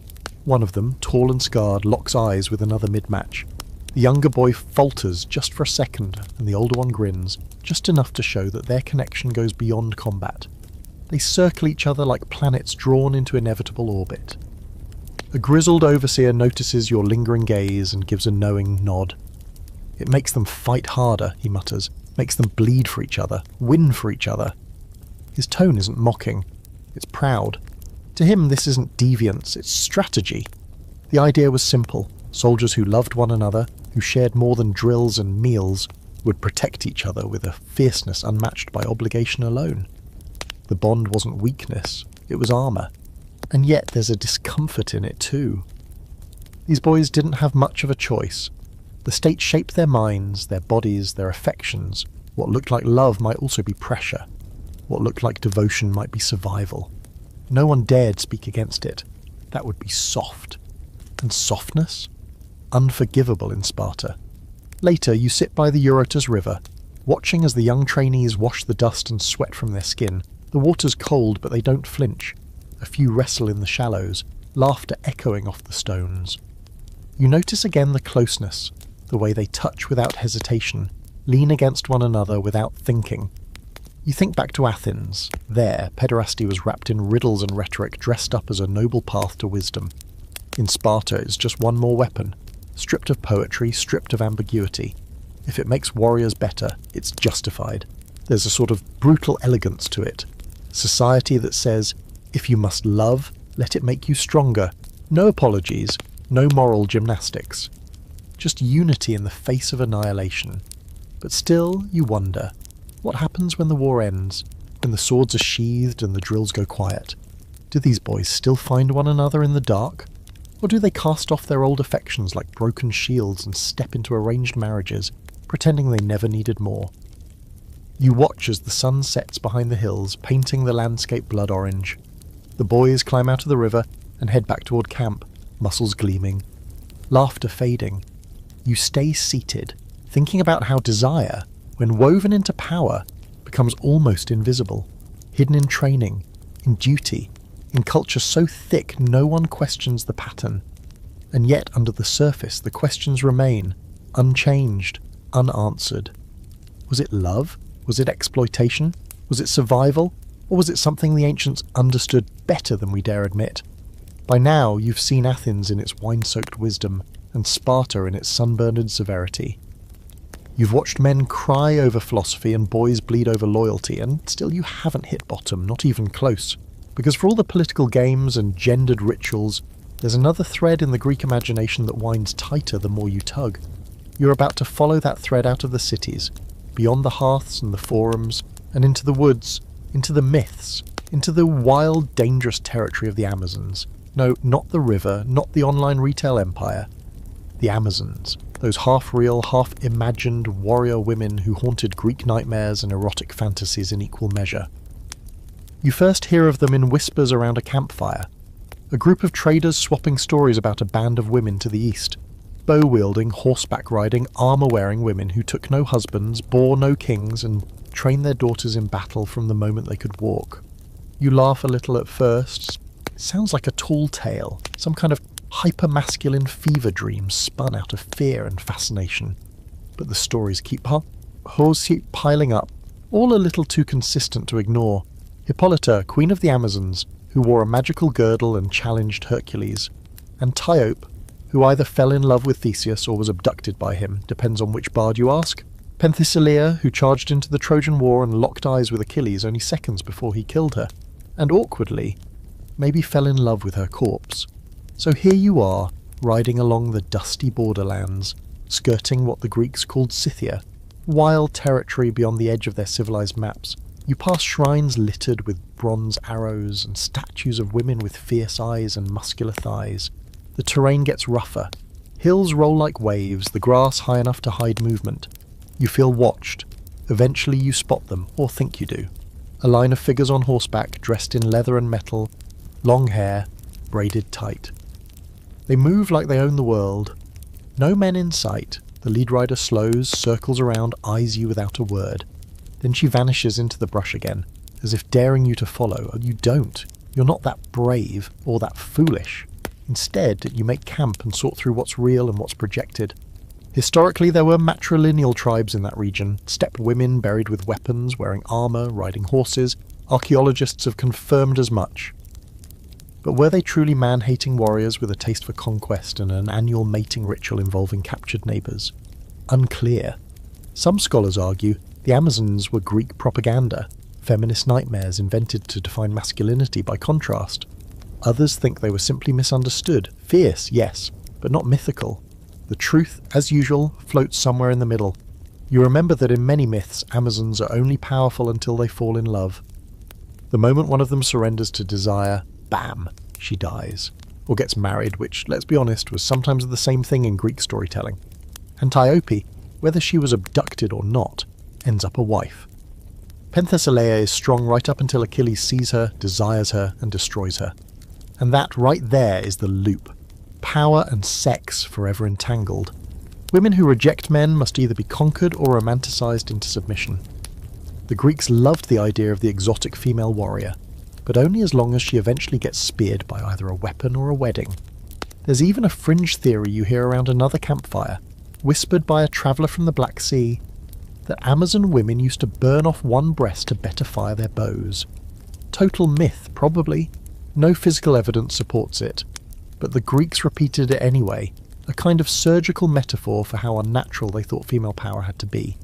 One of them, tall and scarred, locks eyes with another mid-match. The younger boy falters just for a second, and the older one grins, just enough to show that their connection goes beyond combat. They circle each other like planets drawn into inevitable orbit. A grizzled overseer notices your lingering gaze and gives a knowing nod. It makes them fight harder, he mutters, makes them bleed for each other, win for each other. His tone isn't mocking, it's proud. To him, this isn't deviance, it's strategy. The idea was simple. Soldiers who loved one another, who shared more than drills and meals, would protect each other with a fierceness unmatched by obligation alone. The bond wasn't weakness, it was armour. And yet there's a discomfort in it too. These boys didn't have much of a choice. The state shaped their minds, their bodies, their affections. What looked like love might also be pressure. What looked like devotion might be survival. No one dared speak against it. That would be soft. And softness? Unforgivable in Sparta. Later, you sit by the Eurotas River, watching as the young trainees wash the dust and sweat from their skin. The water's cold, but they don't flinch. A few wrestle in the shallows, laughter echoing off the stones. You notice again the closeness, the way they touch without hesitation, lean against one another without thinking. You think back to Athens. There, pederasty was wrapped in riddles and rhetoric, dressed up as a noble path to wisdom. In Sparta, it's just one more weapon, stripped of poetry, stripped of ambiguity. If it makes warriors better, it's justified. There's a sort of brutal elegance to it. Society that says, if you must love, let it make you stronger. No apologies, no moral gymnastics. Just unity in the face of annihilation. But still, you wonder, what happens when the war ends, when the swords are sheathed and the drills go quiet? Do these boys still find one another in the dark? Or do they cast off their old affections like broken shields and step into arranged marriages, pretending they never needed more? You watch as the sun sets behind the hills, painting the landscape blood orange. The boys climb out of the river and head back toward camp, muscles gleaming, laughter fading. You stay seated, thinking about how desire, when woven into power, becomes almost invisible, hidden in training, in duty, in culture so thick no one questions the pattern. And yet under the surface the questions remain, unchanged, unanswered. Was it love? Was it exploitation? Was it survival? Or was it something the ancients understood better than we dare admit? By now you've seen Athens in its wine-soaked wisdom, and Sparta in its sunburned severity. You've watched men cry over philosophy and boys bleed over loyalty, and still you haven't hit bottom, not even close. Because for all the political games and gendered rituals, there's another thread in the Greek imagination that winds tighter the more you tug. You're about to follow that thread out of the cities, beyond the hearths and the forums, and into the woods, into the myths, into the wild, dangerous territory of the Amazons. No, not the river, not the online retail empire. The Amazons, those half-real, half-imagined warrior women who haunted Greek nightmares and erotic fantasies in equal measure. You first hear of them in whispers around a campfire, a group of traders swapping stories about a band of women to the east, bow-wielding, horseback-riding, armour-wearing women who took no husbands, bore no kings, and trained their daughters in battle from the moment they could walk. You laugh a little at first. It sounds like a tall tale, some kind of hyper-masculine fever dream spun out of fear and fascination. But the stories keep piling up, all a little too consistent to ignore. Hippolyta, queen of the Amazons, who wore a magical girdle and challenged Hercules, and Tiope, who either fell in love with Theseus or was abducted by him, depends on which bard you ask. Penthesilea, who charged into the Trojan War and locked eyes with Achilles only seconds before he killed her, and awkwardly, maybe fell in love with her corpse. So here you are, riding along the dusty borderlands, skirting what the Greeks called Scythia, wild territory beyond the edge of their civilized maps. You pass shrines littered with bronze arrows and statues of women with fierce eyes and muscular thighs. The terrain gets rougher. Hills roll like waves, the grass high enough to hide movement. You feel watched. Eventually you spot them, or think you do. A line of figures on horseback, dressed in leather and metal, long hair, braided tight. They move like they own the world. No men in sight. The lead rider slows, circles around, eyes you without a word. Then she vanishes into the brush again, as if daring you to follow. You don't. You're not that brave, or that foolish. Instead, you make camp and sort through what's real and what's projected. Historically, there were matrilineal tribes in that region, steppe women buried with weapons, wearing armour, riding horses. Archaeologists have confirmed as much. But were they truly man-hating warriors with a taste for conquest and an annual mating ritual involving captured neighbours? Unclear. Some scholars argue the Amazons were Greek propaganda, feminist nightmares invented to define masculinity by contrast. Others think they were simply misunderstood. Fierce, yes, but not mythical. The truth, as usual, floats somewhere in the middle. You remember that in many myths, Amazons are only powerful until they fall in love. The moment one of them surrenders to desire, bam, she dies. Or gets married, which, let's be honest, was sometimes the same thing in Greek storytelling. And Tiope, whether she was abducted or not, ends up a wife. Penthesilea is strong right up until Achilles sees her, desires her, and destroys her. And that right there is the loop. Power and sex forever entangled. Women who reject men must either be conquered or romanticized into submission. The Greeks loved the idea of the exotic female warrior, but only as long as she eventually gets speared by either a weapon or a wedding. There's even a fringe theory you hear around another campfire, whispered by a traveller from the Black Sea, that Amazon women used to burn off one breast to better fire their bows. Total myth, probably. No physical evidence supports it, but the Greeks repeated it anyway, a kind of surgical metaphor for how unnatural they thought female power had to be.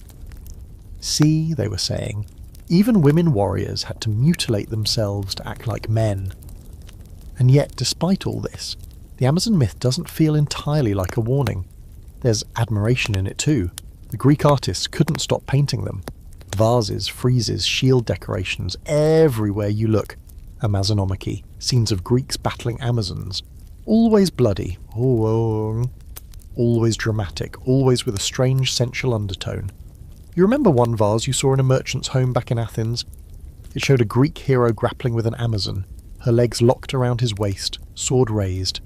See, they were saying, even women warriors had to mutilate themselves to act like men. And yet, despite all this, the Amazon myth doesn't feel entirely like a warning. There's admiration in it too. The Greek artists couldn't stop painting them. Vases, friezes, shield decorations, everywhere you look. Amazonomachy, scenes of Greeks battling Amazons. Always bloody, always dramatic, always with a strange sensual undertone. You remember one vase you saw in a merchant's home back in Athens? It showed a Greek hero grappling with an Amazon, her legs locked around his waist, sword raised.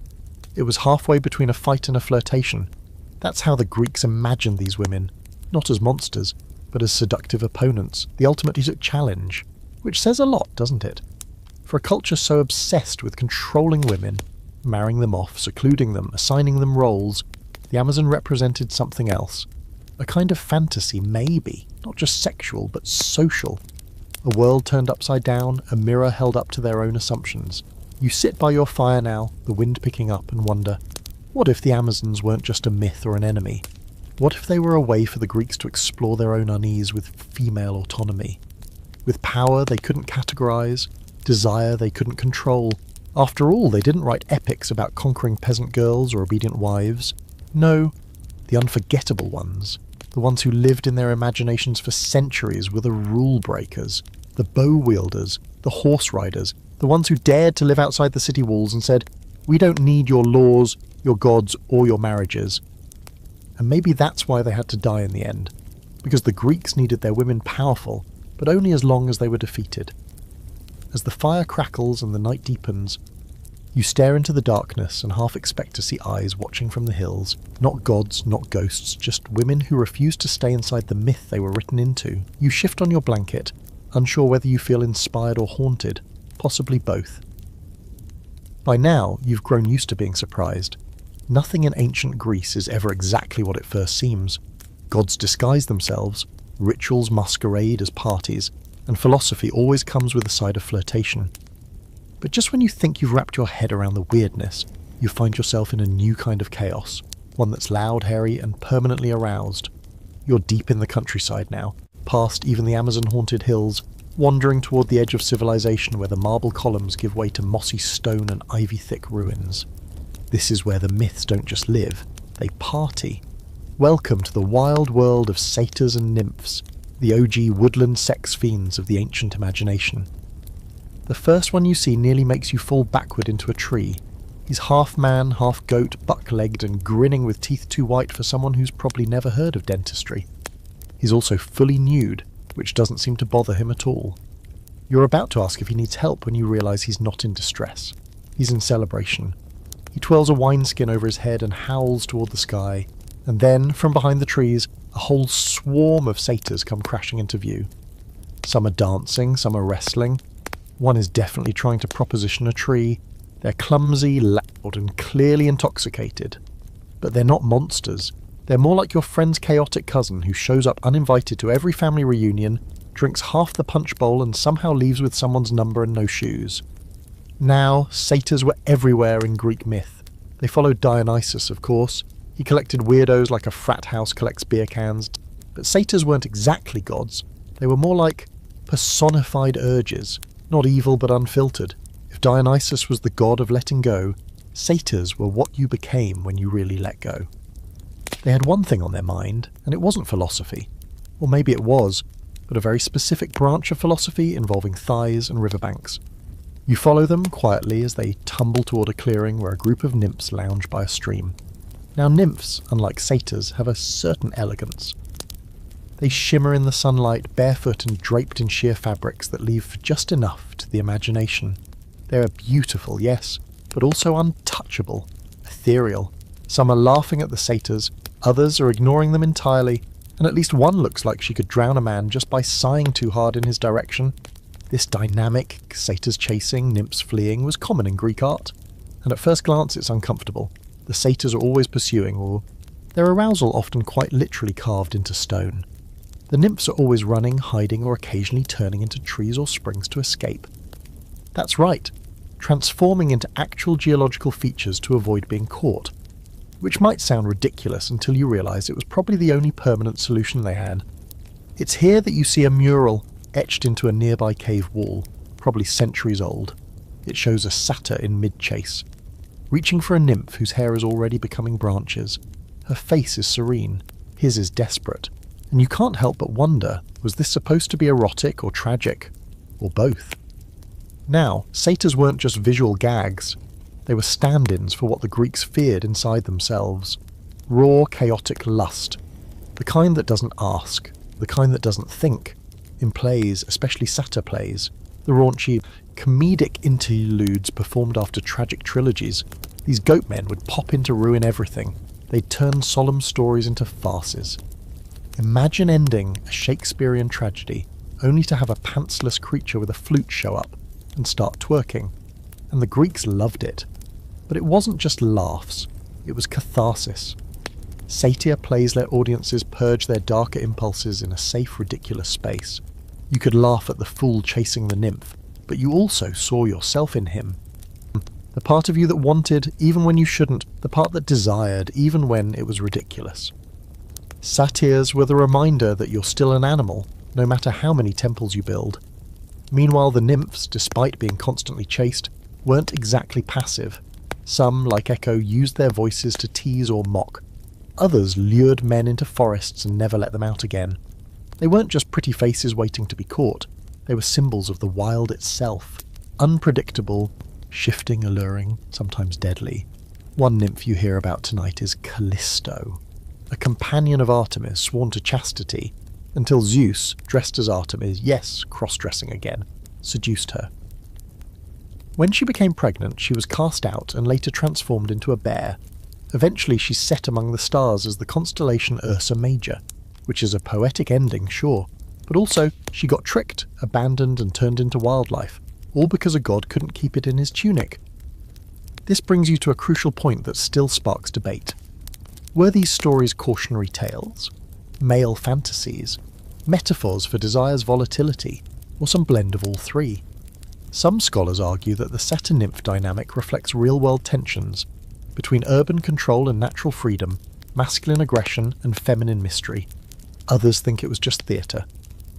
It was halfway between a fight and a flirtation. That's how the Greeks imagined these women, not as monsters, but as seductive opponents, the ultimate challenge, which says a lot, doesn't it? For a culture so obsessed with controlling women, marrying them off, secluding them, assigning them roles, the Amazon represented something else. A kind of fantasy, maybe, not just sexual, but social. A world turned upside down, a mirror held up to their own assumptions. You sit by your fire now, the wind picking up, and wonder, what if the Amazons weren't just a myth or an enemy? What if they were a way for the Greeks to explore their own unease with female autonomy? With power they couldn't categorize, desire they couldn't control. After all, they didn't write epics about conquering peasant girls or obedient wives. No, the unforgettable ones, the ones who lived in their imaginations for centuries, were the rule breakers, the bow wielders, the horse riders, the ones who dared to live outside the city walls and said, "We don't need your laws, your gods, or your marriages." And maybe that's why they had to die in the end, because the Greeks needed their women powerful, but only as long as they were defeated. As the fire crackles and the night deepens, you stare into the darkness and half expect to see eyes watching from the hills. Not gods, not ghosts, just women who refuse to stay inside the myth they were written into. You shift on your blanket, unsure whether you feel inspired or haunted, possibly both. By now, you've grown used to being surprised. Nothing in ancient Greece is ever exactly what it first seems. Gods disguise themselves, rituals masquerade as parties, and philosophy always comes with a side of flirtation. But just when you think you've wrapped your head around the weirdness, you find yourself in a new kind of chaos, one that's loud, hairy, and permanently aroused. You're deep in the countryside now, past even the Amazon-haunted hills, wandering toward the edge of civilization where the marble columns give way to mossy stone and ivy-thick ruins. This is where the myths don't just live, they party. Welcome to the wild world of satyrs and nymphs, the OG woodland sex fiends of the ancient imagination. The first one you see nearly makes you fall backward into a tree. He's half man, half goat, buck-legged and grinning with teeth too white for someone who's probably never heard of dentistry. He's also fully nude, which doesn't seem to bother him at all. You're about to ask if he needs help when you realise he's not in distress. He's in celebration. He twirls a wineskin over his head and howls toward the sky, and then, from behind the trees, a whole swarm of satyrs come crashing into view. Some are dancing, some are wrestling. One is definitely trying to proposition a tree. They're clumsy, loud, and clearly intoxicated. But they're not monsters. They're more like your friend's chaotic cousin who shows up uninvited to every family reunion, drinks half the punch bowl and somehow leaves with someone's number and no shoes. Now, satyrs were everywhere in Greek myth. They followed Dionysus, of course. He collected weirdos like a frat house collects beer cans. But satyrs weren't exactly gods. They were more like personified urges, not evil but unfiltered. If Dionysus was the god of letting go, satyrs were what you became when you really let go. They had one thing on their mind, and it wasn't philosophy. Or maybe it was, but a very specific branch of philosophy involving thighs and riverbanks. You follow them quietly as they tumble toward a clearing where a group of nymphs lounge by a stream. Now nymphs, unlike satyrs, have a certain elegance. They shimmer in the sunlight, barefoot and draped in sheer fabrics that leave just enough to the imagination. They are beautiful, yes, but also untouchable, ethereal. Some are laughing at the satyrs, others are ignoring them entirely, and at least one looks like she could drown a man just by sighing too hard in his direction. This dynamic, satyrs chasing, nymphs fleeing, was common in Greek art, and at first glance it's uncomfortable. The satyrs are always pursuing, or their arousal often quite literally carved into stone. The nymphs are always running, hiding, or occasionally turning into trees or springs to escape. That's right, transforming into actual geological features to avoid being caught. Which might sound ridiculous until you realise it was probably the only permanent solution they had. It's here that you see a mural etched into a nearby cave wall, probably centuries old. It shows a satyr in mid-chase, reaching for a nymph whose hair is already becoming branches. Her face is serene, his is desperate, and you can't help but wonder, was this supposed to be erotic or tragic, or both? Now, satyrs weren't just visual gags. They were stand-ins for what the Greeks feared inside themselves. Raw, chaotic lust. The kind that doesn't ask. The kind that doesn't think. In plays, especially satyr plays, the raunchy, comedic interludes performed after tragic trilogies, these goat men would pop in to ruin everything. They'd turn solemn stories into farces. Imagine ending a Shakespearean tragedy only to have a pantsless creature with a flute show up, and start twerking, and the Greeks loved it. But it wasn't just laughs, it was catharsis. Satyr plays let audiences purge their darker impulses in a safe, ridiculous space. You could laugh at the fool chasing the nymph, but you also saw yourself in him. The part of you that wanted, even when you shouldn't, the part that desired, even when it was ridiculous. Satyrs were the reminder that you're still an animal, no matter how many temples you build. Meanwhile, the nymphs, despite being constantly chased, weren't exactly passive. Some, like Echo, used their voices to tease or mock. Others lured men into forests and never let them out again. They weren't just pretty faces waiting to be caught, they were symbols of the wild itself, unpredictable, shifting, alluring, sometimes deadly. One nymph you hear about tonight is Callisto, a companion of Artemis sworn to chastity, until Zeus, dressed as Artemis, yes, cross-dressing again, seduced her. When she became pregnant, she was cast out and later transformed into a bear. Eventually she's set among the stars as the constellation Ursa Major, which is a poetic ending, sure, but also she got tricked, abandoned and turned into wildlife, all because a god couldn't keep it in his tunic. This brings you to a crucial point that still sparks debate. Were these stories cautionary tales? Male fantasies? Metaphors for desire's volatility? Or some blend of all three? Some scholars argue that the satyr-nymph dynamic reflects real-world tensions between urban control and natural freedom, masculine aggression and feminine mystery. Others think it was just theatre,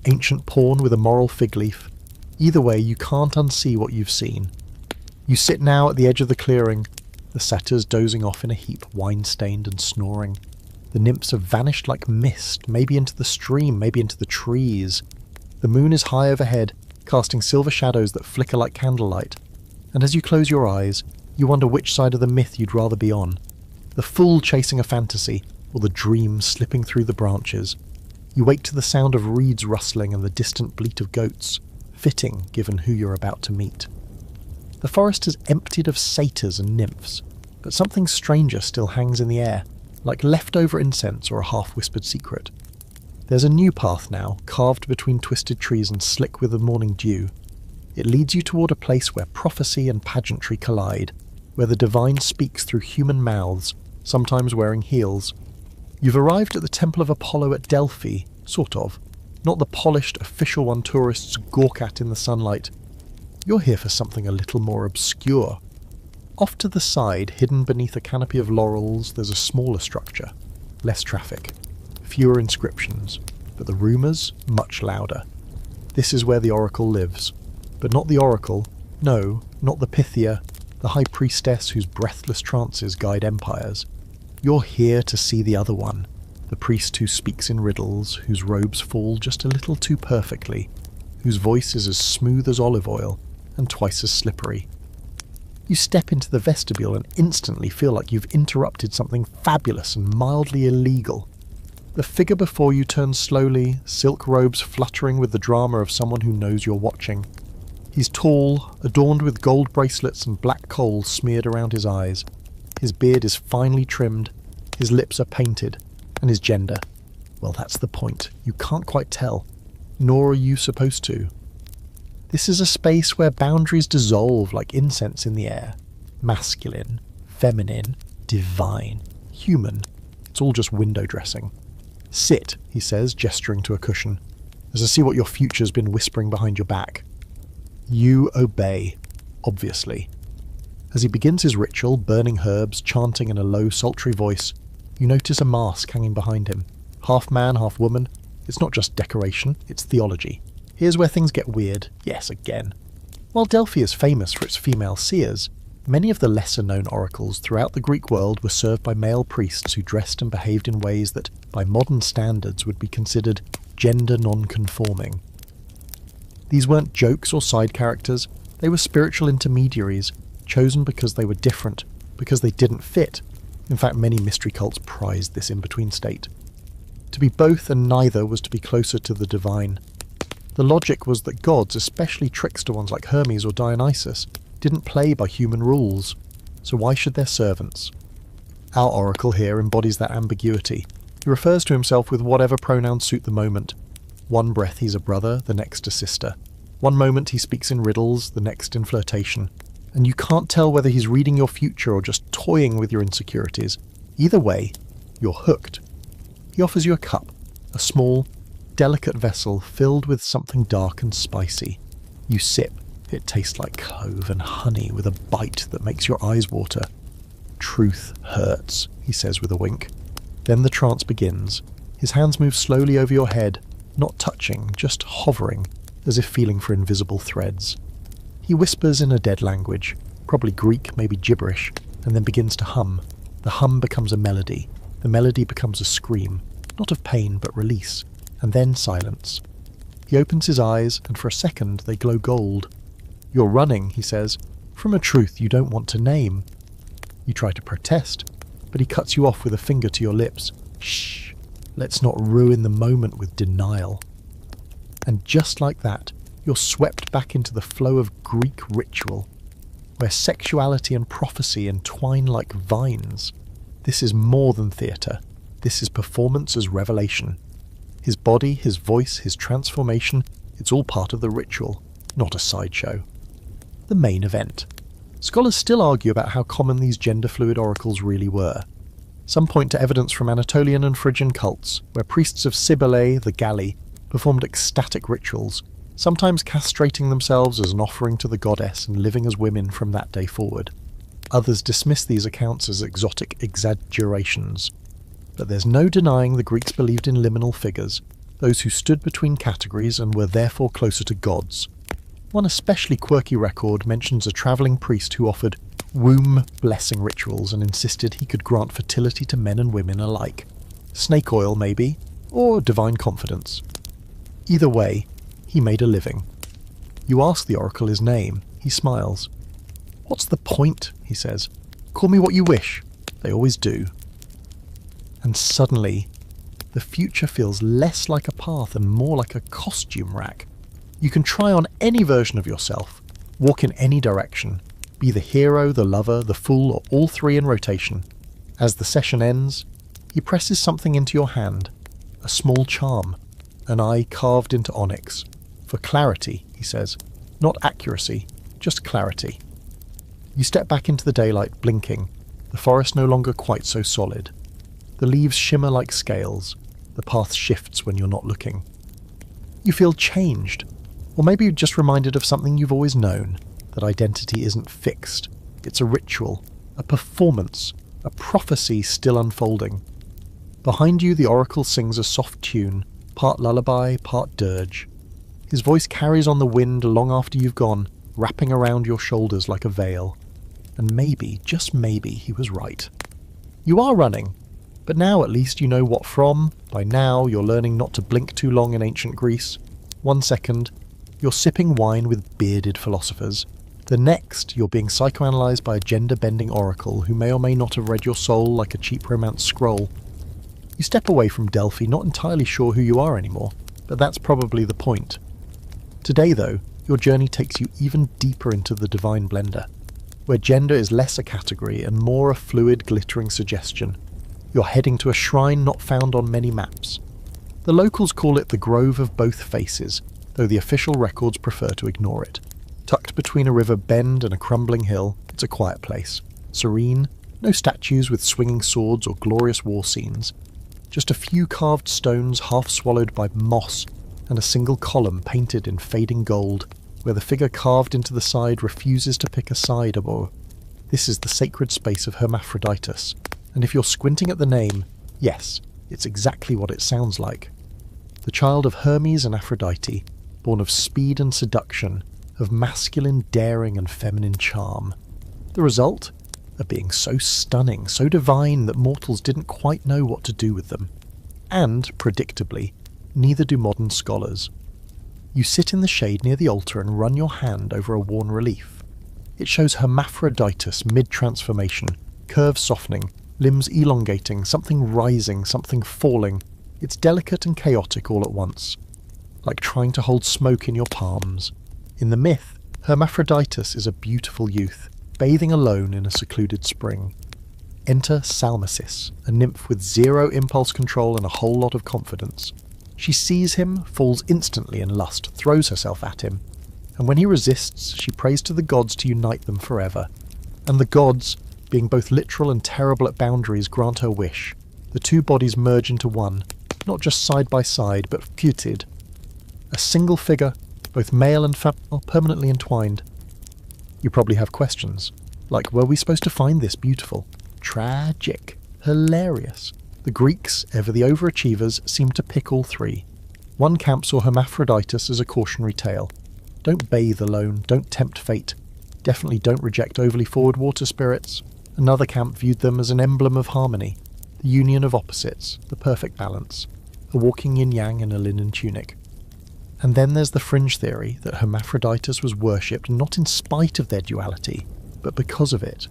ancient porn with a moral fig leaf. Either way, you can't unsee what you've seen. You sit now at the edge of the clearing, the satyrs dozing off in a heap, wine-stained and snoring. The nymphs have vanished like mist, maybe into the stream, maybe into the trees. The moon is high overhead, casting silver shadows that flicker like candlelight. And as you close your eyes, you wonder which side of the myth you'd rather be on. The fool chasing a fantasy, or the dream slipping through the branches. You wake to the sound of reeds rustling and the distant bleat of goats, fitting given who you're about to meet. The forest is emptied of satyrs and nymphs, but something stranger still hangs in the air, like leftover incense or a half-whispered secret. There's a new path now, carved between twisted trees and slick with the morning dew. It leads you toward a place where prophecy and pageantry collide, where the divine speaks through human mouths, sometimes wearing heels. You've arrived at the Temple of Apollo at Delphi, sort of. Not the polished, official one tourists gawk at in the sunlight. You're here for something a little more obscure. Off to the side, hidden beneath a canopy of laurels, there's a smaller structure. Less traffic. Fewer inscriptions. But the rumours, much louder. This is where the Oracle lives. But not the Oracle. No, not the Pythia, the high priestess whose breathless trances guide empires. You're here to see the other one. The priest who speaks in riddles, whose robes fall just a little too perfectly, whose voice is as smooth as olive oil, and twice as slippery. You step into the vestibule and instantly feel like you've interrupted something fabulous and mildly illegal. The figure before you turns slowly, silk robes fluttering with the drama of someone who knows you're watching. He's tall, adorned with gold bracelets and black coals smeared around his eyes. His beard is finely trimmed, his lips are painted, and his gender, well, that's the point. You can't quite tell, nor are you supposed to. This is a space where boundaries dissolve like incense in the air. Masculine, feminine, divine, human. It's all just window dressing. Sit, he says, gesturing to a cushion, as I see what your future's been whispering behind your back. You obey, obviously. As he begins his ritual, burning herbs, chanting in a low, sultry voice, you notice a mask hanging behind him. Half man, half woman. It's not just decoration, it's theology. Here's where things get weird, yes, again. While Delphi is famous for its female seers, many of the lesser-known oracles throughout the Greek world were served by male priests who dressed and behaved in ways that, by modern standards, would be considered gender non-conforming. These weren't jokes or side characters, they were spiritual intermediaries, chosen because they were different, because they didn't fit. In fact, many mystery cults prized this in-between state. To be both and neither was to be closer to the divine. The logic was that gods, especially trickster ones like Hermes or Dionysus, didn't play by human rules, so why should their servants? Our oracle here embodies that ambiguity. He refers to himself with whatever pronouns suit the moment. One breath he's a brother, the next a sister. One moment he speaks in riddles, the next in flirtation, and you can't tell whether he's reading your future or just toying with your insecurities. Either way, you're hooked. He offers you a cup, a small, delicate vessel filled with something dark and spicy. You sip. It tastes like clove and honey with a bite that makes your eyes water. Truth hurts, he says with a wink. Then the trance begins. His hands move slowly over your head, not touching, just hovering, as if feeling for invisible threads. He whispers in a dead language, probably Greek, maybe gibberish, and then begins to hum. The hum becomes a melody. The melody becomes a scream, not of pain but release, and then silence. He opens his eyes, and for a second they glow gold. You're running, he says, from a truth you don't want to name. You try to protest, but he cuts you off with a finger to your lips. Shh, let's not ruin the moment with denial. And just like that, you're swept back into the flow of Greek ritual, where sexuality and prophecy entwine like vines. This is more than theatre. This is performance as revelation. His body, his voice, his transformation, it's all part of the ritual, not a sideshow. The main event. Scholars still argue about how common these gender-fluid oracles really were. Some point to evidence from Anatolian and Phrygian cults, where priests of Cybele, the Galli, performed ecstatic rituals, sometimes castrating themselves as an offering to the goddess and living as women from that day forward. Others dismiss these accounts as exotic exaggerations. But there's no denying the Greeks believed in liminal figures, those who stood between categories and were therefore closer to gods. One especially quirky record mentions a travelling priest who offered womb blessing rituals and insisted he could grant fertility to men and women alike. Snake oil, maybe, or divine confidence. Either way, he made a living. You ask the oracle his name. He smiles. "What's the point?" he says. "Call me what you wish." They always do. And suddenly, the future feels less like a path and more like a costume rack. You can try on any version of yourself, walk in any direction, be the hero, the lover, the fool, or all three in rotation. As the session ends, he presses something into your hand, a small charm, an eye carved into onyx. For clarity, he says, not accuracy, just clarity. You step back into the daylight, blinking, the forest no longer quite so solid. The leaves shimmer like scales, the path shifts when you're not looking. You feel changed, or maybe you're just reminded of something you've always known, that identity isn't fixed. It's a ritual, a performance, a prophecy still unfolding. Behind you, the oracle sings a soft tune, part lullaby, part dirge. His voice carries on the wind long after you've gone, wrapping around your shoulders like a veil. And maybe, just maybe, he was right. You are running, but now at least you know what from. By now, you're learning not to blink too long in ancient Greece. 1 second, you're sipping wine with bearded philosophers. The next, you're being psychoanalyzed by a gender-bending oracle who may or may not have read your soul like a cheap romance scroll. You step away from Delphi not entirely sure who you are anymore, but that's probably the point. Today, though, your journey takes you even deeper into the divine blender, where gender is less a category and more a fluid, glittering suggestion. You're heading to a shrine not found on many maps. The locals call it the Grove of Both Faces, though the official records prefer to ignore it. Tucked between a river bend and a crumbling hill, it's a quiet place. Serene, no statues with swinging swords or glorious war scenes. Just a few carved stones half swallowed by moss and a single column painted in fading gold, where the figure carved into the side refuses to pick a side or... This is the sacred space of Hermaphroditus, and if you're squinting at the name, yes, it's exactly what it sounds like. The child of Hermes and Aphrodite, born of speed and seduction, of masculine daring and feminine charm. The result? A being so stunning, so divine that mortals didn't quite know what to do with them. And, predictably, neither do modern scholars. You sit in the shade near the altar and run your hand over a worn relief. It shows Hermaphroditus mid-transformation, curves softening, limbs elongating, something rising, something falling. It's delicate and chaotic all at once, like trying to hold smoke in your palms. In the myth, Hermaphroditus is a beautiful youth, bathing alone in a secluded spring. Enter Salmacis, a nymph with zero impulse control and a whole lot of confidence. She sees him, falls instantly in lust, throws herself at him. and when he resists, she prays to the gods to unite them forever. And the gods, being both literal and terrible at boundaries, grant her wish. The two bodies merge into one, not just side by side, but feuted. A single figure, both male and female, permanently entwined. You probably have questions, like, were we supposed to find this beautiful? Tragic? Hilarious? The Greeks, ever the overachievers, seemed to pick all three. One camp saw hermaphroditus as a cautionary tale. Don't bathe alone, don't tempt fate. Definitely don't reject overly forward water spirits. Another camp viewed them as an emblem of harmony, the union of opposites, the perfect balance, a walking yin-yang in a linen tunic. And then there's the fringe theory that hermaphroditus was worshipped not in spite of their duality, but because of it.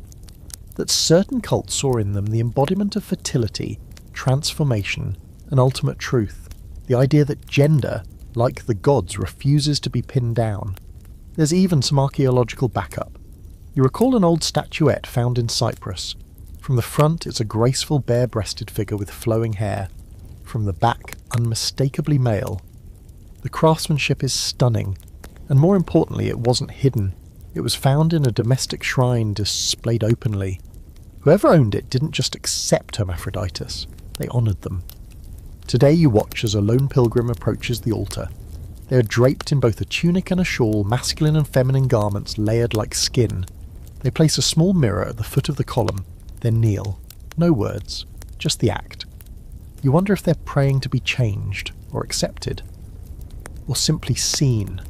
That certain cults saw in them the embodiment of fertility, transformation, and ultimate truth. The idea that gender, like the gods, refuses to be pinned down. There's even some archaeological backup. You recall an old statuette found in Cyprus. From the front, it's a graceful bare-breasted figure with flowing hair. From the back, unmistakably male. The craftsmanship is stunning, and more importantly, it wasn't hidden. It was found in a domestic shrine displayed openly. Whoever owned it didn't just accept hermaphroditus, they honoured them. Today you watch as a lone pilgrim approaches the altar. They are draped in both a tunic and a shawl, masculine and feminine garments layered like skin. They place a small mirror at the foot of the column, then kneel. No words, just the act. You wonder if they're praying to be changed, or accepted, or simply seen.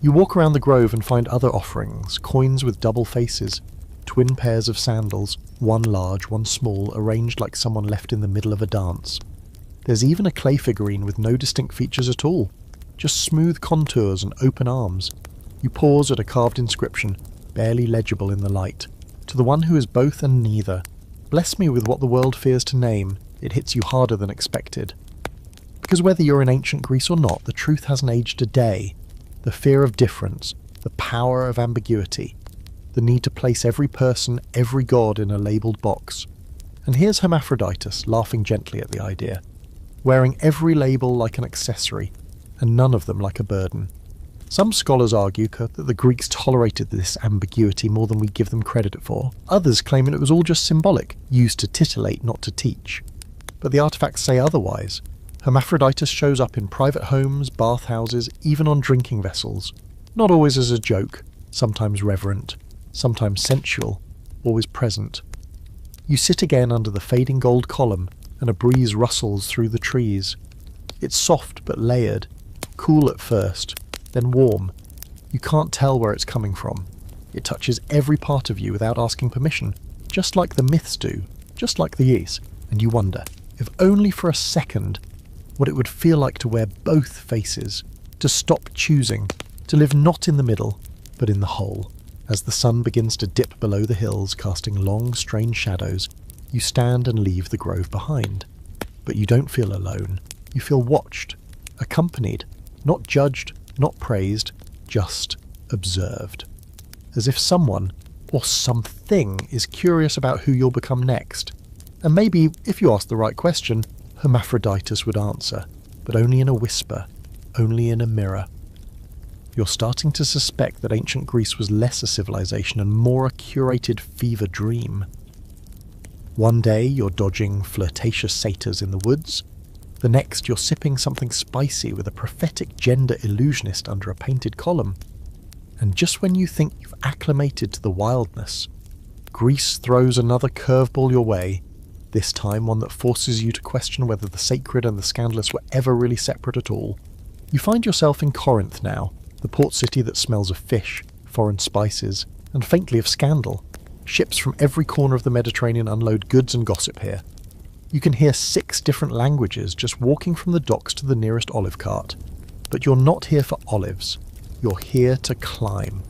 You walk around the grove and find other offerings, coins with double faces, twin pairs of sandals, one large, one small, arranged like someone left in the middle of a dance. There's even a clay figurine with no distinct features at all, just smooth contours and open arms. You pause at a carved inscription, barely legible in the light. To the one who is both and neither, bless me with what the world fears to name, it hits you harder than expected. Because whether you're in ancient Greece or not, the truth hasn't aged a day. The fear of difference, the power of ambiguity, the need to place every person, every god in a labelled box. And here's Hermaphroditus laughing gently at the idea, wearing every label like an accessory, and none of them like a burden. Some scholars argue that the Greeks tolerated this ambiguity more than we give them credit for. Others claim it was all just symbolic, used to titillate, not to teach. But the artifacts say otherwise. Hermaphroditus shows up in private homes, bathhouses, even on drinking vessels. Not always as a joke, sometimes reverent, sometimes sensual, always present. You sit again under the fading gold column, and a breeze rustles through the trees. It's soft but layered, cool at first, then warm. You can't tell where it's coming from. It touches every part of you without asking permission, just like the myths do, just like the Ys, and you wonder, if only for a second, what it would feel like to wear both faces, to stop choosing, to live not in the middle, but in the whole. As the sun begins to dip below the hills, casting long, strange shadows, you stand and leave the grove behind. But you don't feel alone. You feel watched, accompanied, not judged, not praised, just observed. As if someone, or something, is curious about who you'll become next. And maybe, if you ask the right question, Hermaphroditus would answer, but only in a whisper, only in a mirror. You're starting to suspect that ancient Greece was less a civilization and more a curated fever dream. One day you're dodging flirtatious satyrs in the woods, the next you're sipping something spicy with a prophetic gender illusionist under a painted column. And just when you think you've acclimated to the wildness, Greece throws another curveball your way, this time one that forces you to question whether the sacred and the scandalous were ever really separate at all. You find yourself in Corinth now, the port city that smells of fish, foreign spices, and faintly of scandal. Ships from every corner of the Mediterranean unload goods and gossip here. You can hear 6 different languages just walking from the docks to the nearest olive cart. But you're not here for olives. You're here to climb.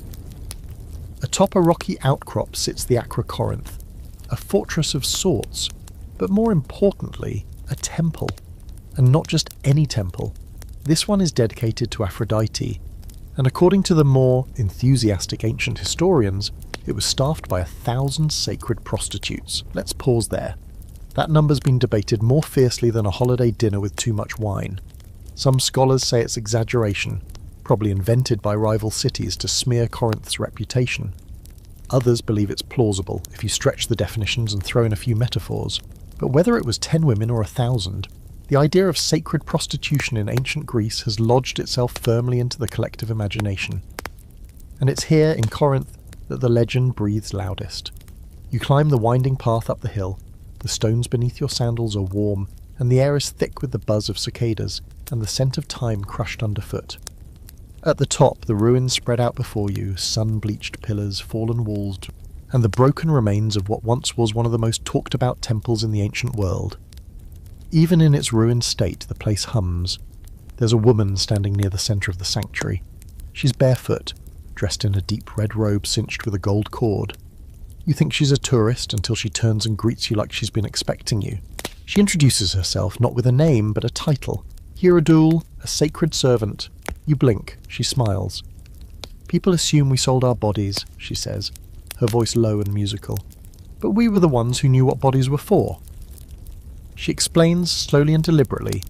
Atop a rocky outcrop sits the Acra Corinth, a fortress of sorts, but more importantly, a temple. And not just any temple. This one is dedicated to Aphrodite, and according to the more enthusiastic ancient historians, it was staffed by 1,000 sacred prostitutes. Let's pause there. That number's been debated more fiercely than a holiday dinner with too much wine. Some scholars say it's exaggeration, probably invented by rival cities to smear Corinth's reputation. Others believe it's plausible if you stretch the definitions and throw in a few metaphors. But whether it was 10 women or 1,000, the idea of sacred prostitution in ancient Greece has lodged itself firmly into the collective imagination. And it's here, in Corinth, that the legend breathes loudest. You climb the winding path up the hill, the stones beneath your sandals are warm, and the air is thick with the buzz of cicadas and the scent of time crushed underfoot. At the top, the ruins spread out before you, sun-bleached pillars, fallen walls, and the broken remains of what once was one of the most talked-about temples in the ancient world. Even in its ruined state, the place hums. There's a woman standing near the centre of the sanctuary. She's barefoot, dressed in a deep red robe cinched with a gold cord. You think she's a tourist until she turns and greets you like she's been expecting you. She introduces herself not with a name, but a title. Hiradul, a sacred servant. You blink. She smiles. People assume we sold our bodies, she says, her voice low and musical. But we were the ones who knew what bodies were for. She explains, slowly and deliberately,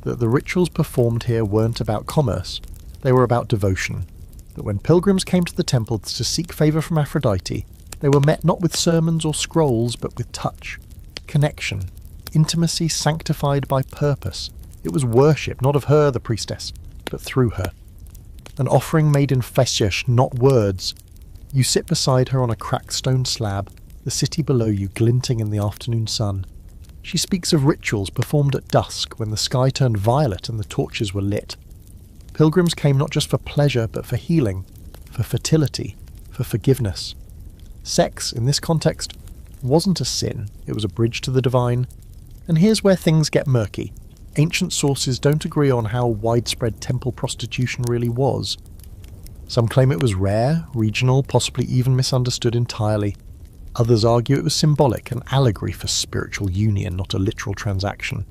that the rituals performed here weren't about commerce, they were about devotion. That when pilgrims came to the temple to seek favour from Aphrodite, they were met not with sermons or scrolls, but with touch, connection, intimacy sanctified by purpose. It was worship, not of her, the priestess, but through her. An offering made in flesh, not words. You sit beside her on a cracked stone slab, the city below you glinting in the afternoon sun. She speaks of rituals performed at dusk when the sky turned violet and the torches were lit. Pilgrims came not just for pleasure, but for healing, for fertility, for forgiveness. Sex, in this context, wasn't a sin, it was a bridge to the divine. And here's where things get murky. Ancient sources don't agree on how widespread temple prostitution really was. Some claim it was rare, regional, possibly even misunderstood entirely. Others argue it was symbolic, an allegory for spiritual union, not a literal transaction.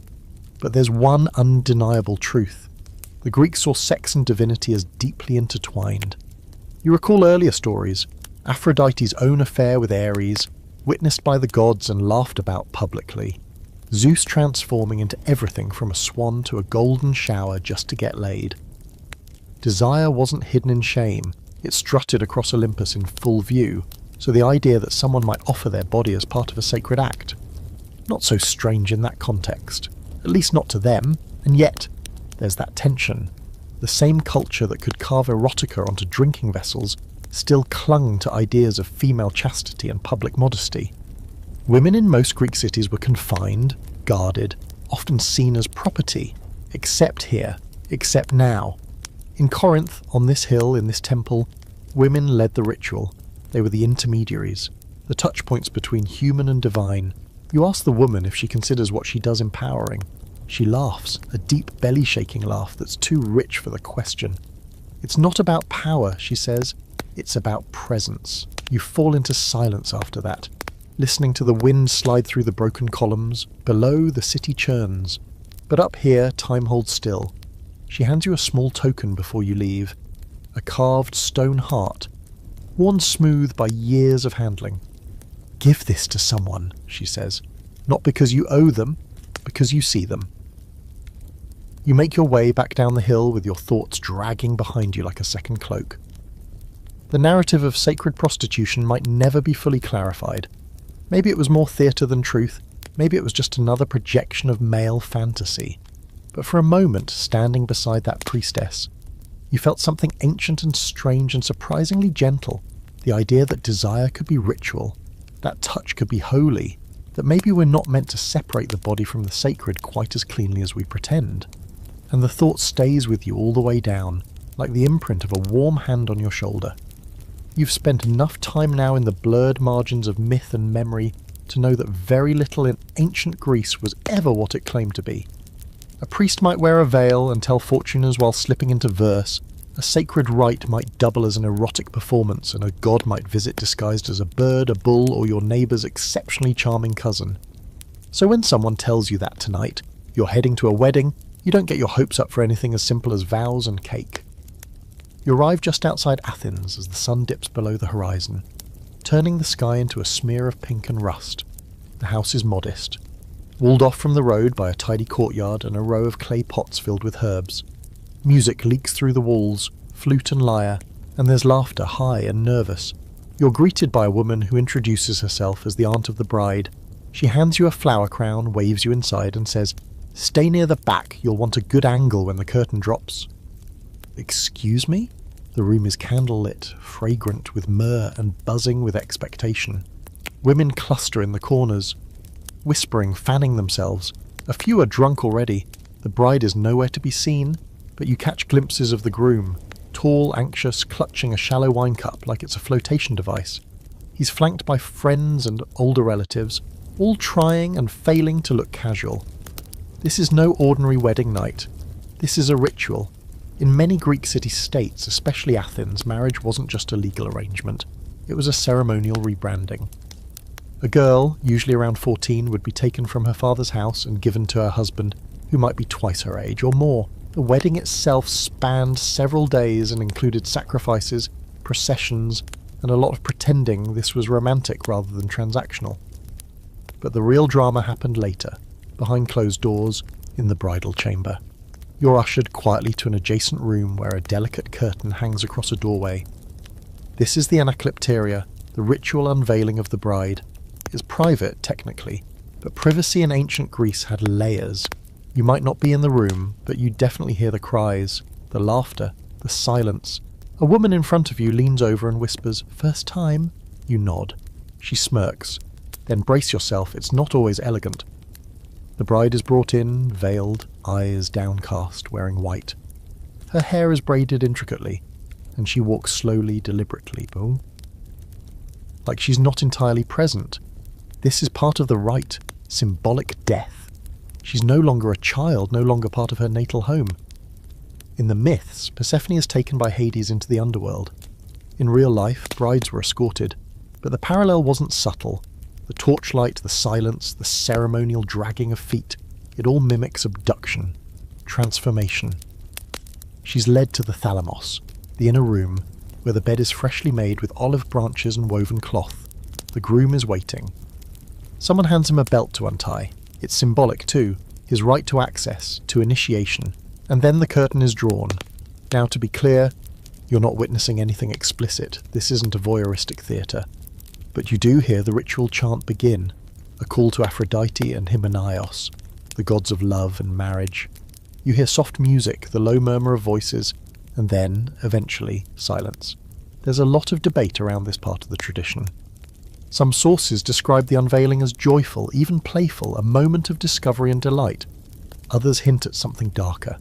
But there's one undeniable truth. The Greeks saw sex and divinity as deeply intertwined. You recall earlier stories, Aphrodite's own affair with Ares, witnessed by the gods and laughed about publicly. Zeus transforming into everything from a swan to a golden shower just to get laid. Desire wasn't hidden in shame, it strutted across Olympus in full view, so the idea that someone might offer their body as part of a sacred act. Not so strange in that context, at least not to them, and yet there's that tension. The same culture that could carve erotica onto drinking vessels still clung to ideas of female chastity and public modesty. Women in most Greek cities were confined, guarded, often seen as property, except here, except now. In Corinth, on this hill, in this temple, women led the ritual. They were the intermediaries, the touch points between human and divine. You ask the woman if she considers what she does empowering. She laughs, a deep belly-shaking laugh that's too rich for the question. It's not about power, she says, it's about presence. You fall into silence after that, listening to the wind slide through the broken columns. Below, the city churns. But up here, time holds still. She hands you a small token before you leave. A carved stone heart, worn smooth by years of handling. Give this to someone, she says. Not because you owe them, because you see them. You make your way back down the hill with your thoughts dragging behind you like a second cloak. The narrative of sacred prostitution might never be fully clarified. Maybe it was more theatre than truth, maybe it was just another projection of male fantasy. But for a moment, standing beside that priestess, you felt something ancient and strange and surprisingly gentle. The idea that desire could be ritual, that touch could be holy, that maybe we're not meant to separate the body from the sacred quite as cleanly as we pretend. And the thought stays with you all the way down, like the imprint of a warm hand on your shoulder. You've spent enough time now in the blurred margins of myth and memory to know that very little in ancient Greece was ever what it claimed to be. A priest might wear a veil and tell fortunes while slipping into verse. A sacred rite might double as an erotic performance, and a god might visit disguised as a bird, a bull, or your neighbour's exceptionally charming cousin. So when someone tells you that tonight, you're heading to a wedding, you don't get your hopes up for anything as simple as vows and cake. You arrive just outside Athens as the sun dips below the horizon, turning the sky into a smear of pink and rust. The house is modest, walled off from the road by a tidy courtyard and a row of clay pots filled with herbs. Music leaks through the walls, flute and lyre, and there's laughter, high and nervous. You're greeted by a woman who introduces herself as the aunt of the bride. She hands you a flower crown, waves you inside, and says, "Stay near the back, you'll want a good angle when the curtain drops." Excuse me? The room is candlelit, fragrant with myrrh and buzzing with expectation. Women cluster in the corners, whispering, fanning themselves. A few are drunk already. The bride is nowhere to be seen, but you catch glimpses of the groom, tall, anxious, clutching a shallow wine cup like it's a flotation device. He's flanked by friends and older relatives, all trying and failing to look casual. This is no ordinary wedding night. This is a ritual. In many Greek city-states, especially Athens, marriage wasn't just a legal arrangement. It was a ceremonial rebranding. A girl, usually around 14, would be taken from her father's house and given to her husband, who might be twice her age or more. The wedding itself spanned several days and included sacrifices, processions, and a lot of pretending this was romantic rather than transactional. But the real drama happened later, behind closed doors, in the bridal chamber. You're ushered quietly to an adjacent room where a delicate curtain hangs across a doorway. This is the anaclypteria, the ritual unveiling of the bride. It's private, technically, but privacy in ancient Greece had layers. You might not be in the room, but you definitely hear the cries, the laughter, the silence. A woman in front of you leans over and whispers, "First time?" You nod. She smirks. Then brace yourself, it's not always elegant. The bride is brought in, veiled, eyes downcast, wearing white. Her hair is braided intricately, and she walks slowly, deliberately, boom. Like she's not entirely present. This is part of the rite, symbolic death. She's no longer a child, no longer part of her natal home. In the myths, Persephone is taken by Hades into the underworld. In real life, brides were escorted, but the parallel wasn't subtle. The torchlight, the silence, the ceremonial dragging of feet, it all mimics abduction, transformation. She's led to the thalamus, the inner room, where the bed is freshly made with olive branches and woven cloth. The groom is waiting. Someone hands him a belt to untie. It's symbolic too, his right to access, to initiation. And then the curtain is drawn. Now, to be clear, you're not witnessing anything explicit. This isn't a voyeuristic theatre. But you do hear the ritual chant begin, a call to Aphrodite and Hymenaios, the gods of love and marriage. You hear soft music, the low murmur of voices, and then, eventually, silence. There's a lot of debate around this part of the tradition. Some sources describe the unveiling as joyful, even playful, a moment of discovery and delight. Others hint at something darker,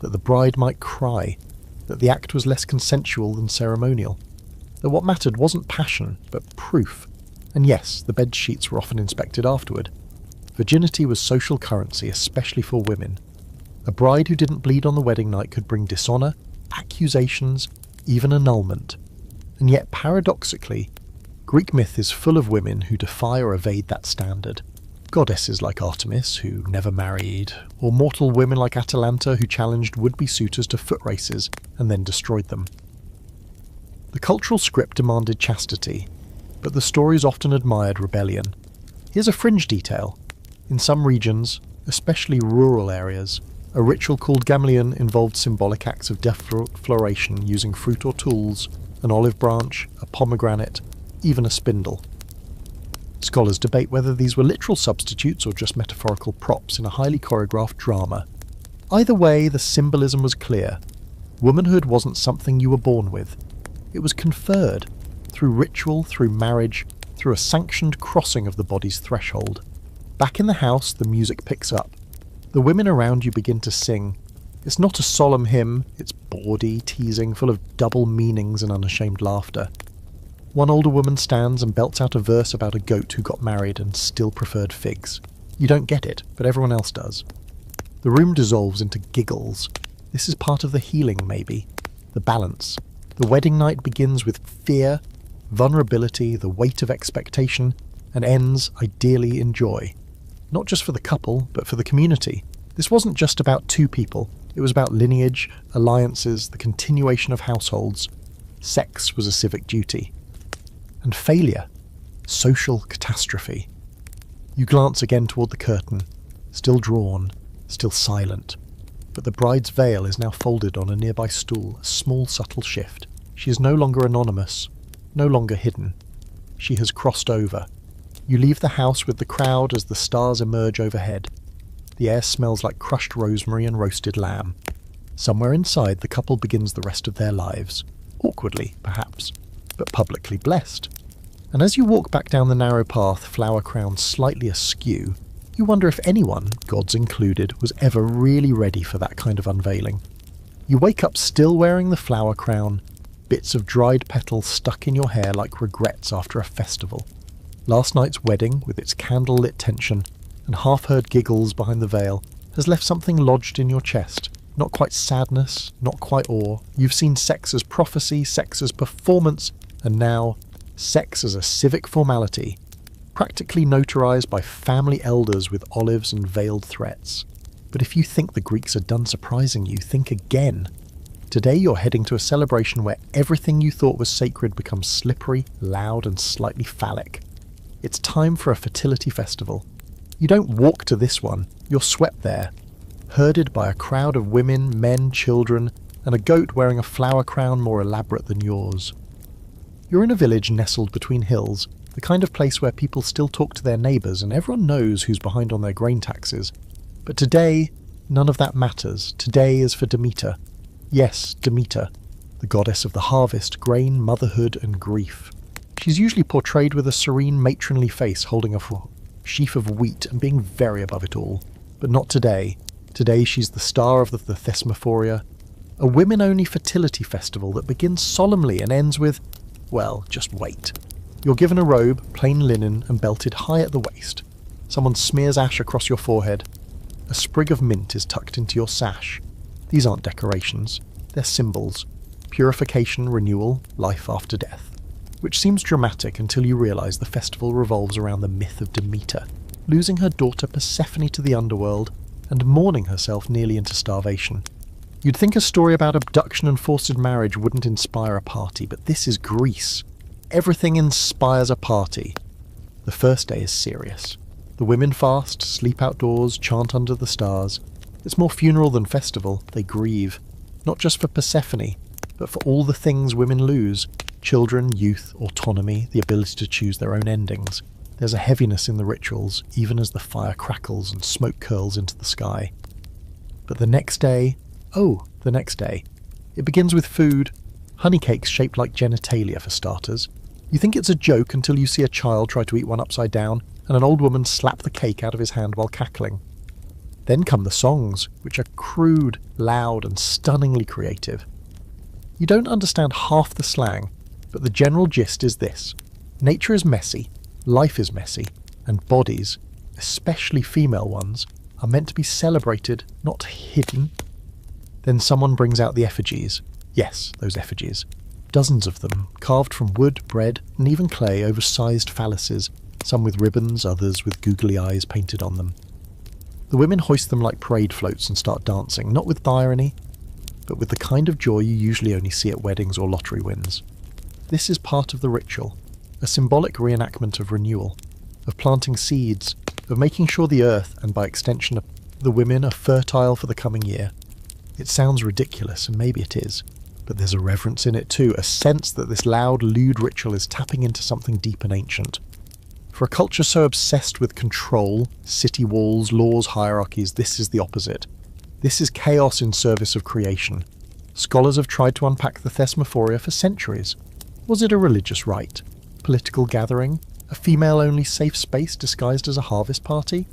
that the bride might cry, that the act was less consensual than ceremonial, that what mattered wasn't passion, but proof. And yes, the bed sheets were often inspected afterward. Virginity was social currency, especially for women. A bride who didn't bleed on the wedding night could bring dishonour, accusations, even annulment. And yet, paradoxically, Greek myth is full of women who defy or evade that standard. Goddesses like Artemis, who never married, or mortal women like Atalanta, who challenged would-be suitors to foot races and then destroyed them. The cultural script demanded chastity, but the stories often admired rebellion. Here's a fringe detail. In some regions, especially rural areas, a ritual called Gamlion involved symbolic acts of defloration using fruit or tools, an olive branch, a pomegranate, even a spindle. Scholars debate whether these were literal substitutes or just metaphorical props in a highly choreographed drama. Either way, the symbolism was clear. Womanhood wasn't something you were born with. It was conferred, through ritual, through marriage, through a sanctioned crossing of the body's threshold. Back in the house, the music picks up. The women around you begin to sing. It's not a solemn hymn, it's bawdy, teasing, full of double meanings and unashamed laughter. One older woman stands and belts out a verse about a goat who got married and still preferred figs. You don't get it, but everyone else does. The room dissolves into giggles. This is part of the healing, maybe. The balance. The wedding night begins with fear, vulnerability, the weight of expectation, and ends, ideally, in joy. Not just for the couple, but for the community. This wasn't just about two people. It was about lineage, alliances, the continuation of households. Sex was a civic duty. And failure. Social catastrophe. You glance again toward the curtain, still drawn, still silent. But the bride's veil is now folded on a nearby stool, a small subtle shift. She is no longer anonymous, no longer hidden. She has crossed over. You leave the house with the crowd as the stars emerge overhead. The air smells like crushed rosemary and roasted lamb. Somewhere inside, the couple begins the rest of their lives. Awkwardly, perhaps, but publicly blessed. And as you walk back down the narrow path, flower crowned slightly askew, you wonder if anyone, gods included, was ever really ready for that kind of unveiling. You wake up still wearing the flower crown, bits of dried petals stuck in your hair like regrets after a festival. Last night's wedding, with its candle-lit tension and half-heard giggles behind the veil, has left something lodged in your chest. Not quite sadness, not quite awe. You've seen sex as prophecy, sex as performance, and now sex as a civic formality, practically notarized by family elders with olives and veiled threats. But if you think the Greeks are done surprising you, think again. Today you're heading to a celebration where everything you thought was sacred becomes slippery, loud, and slightly phallic. It's time for a fertility festival. You don't walk to this one, you're swept there, herded by a crowd of women, men, children, and a goat wearing a flower crown more elaborate than yours. You're in a village nestled between hills, the kind of place where people still talk to their neighbours and everyone knows who's behind on their grain taxes. But today, none of that matters. Today is for Demeter. Yes, Demeter, the goddess of the harvest, grain, motherhood, and grief. She's usually portrayed with a serene, matronly face holding a sheaf of wheat and being very above it all. But not today. Today she's the star of the Thesmophoria, a women-only fertility festival that begins solemnly and ends with, well, just wait. You're given a robe, plain linen, and belted high at the waist. Someone smears ash across your forehead. A sprig of mint is tucked into your sash. These aren't decorations, they're symbols. Purification, renewal, life after death. Which seems dramatic until you realise the festival revolves around the myth of Demeter, losing her daughter Persephone to the underworld and mourning herself nearly into starvation. You'd think a story about abduction and forced marriage wouldn't inspire a party, but this is Greece. Everything inspires a party. The first day is serious. The women fast, sleep outdoors, chant under the stars. It's more funeral than festival. They grieve, not just for Persephone, but for all the things women lose. Children, youth, autonomy, the ability to choose their own endings. There's a heaviness in the rituals, even as the fire crackles and smoke curls into the sky. But the next day, it begins with food. Honey cakes shaped like genitalia for starters. You think it's a joke until you see a child try to eat one upside down and an old woman slap the cake out of his hand while cackling. Then come the songs, which are crude, loud, and stunningly creative. You don't understand half the slang, but the general gist is this. Nature is messy, life is messy, and bodies, especially female ones, are meant to be celebrated, not hidden. Then someone brings out the effigies. Yes, those effigies. Dozens of them, carved from wood, bread, and even clay, oversized phalluses, some with ribbons, others with googly eyes painted on them. The women hoist them like parade floats and start dancing, not with irony, but with the kind of joy you usually only see at weddings or lottery wins. This is part of the ritual, a symbolic reenactment of renewal, of planting seeds, of making sure the earth, and by extension the women, are fertile for the coming year. It sounds ridiculous, and maybe it is, but there's a reverence in it too, a sense that this loud, lewd ritual is tapping into something deep and ancient. For a culture so obsessed with control, city walls, laws, hierarchies, this is the opposite. This is chaos in service of creation. Scholars have tried to unpack the Thesmophoria for centuries. Was it a religious rite? Political gathering? A female-only safe space disguised as a harvest party?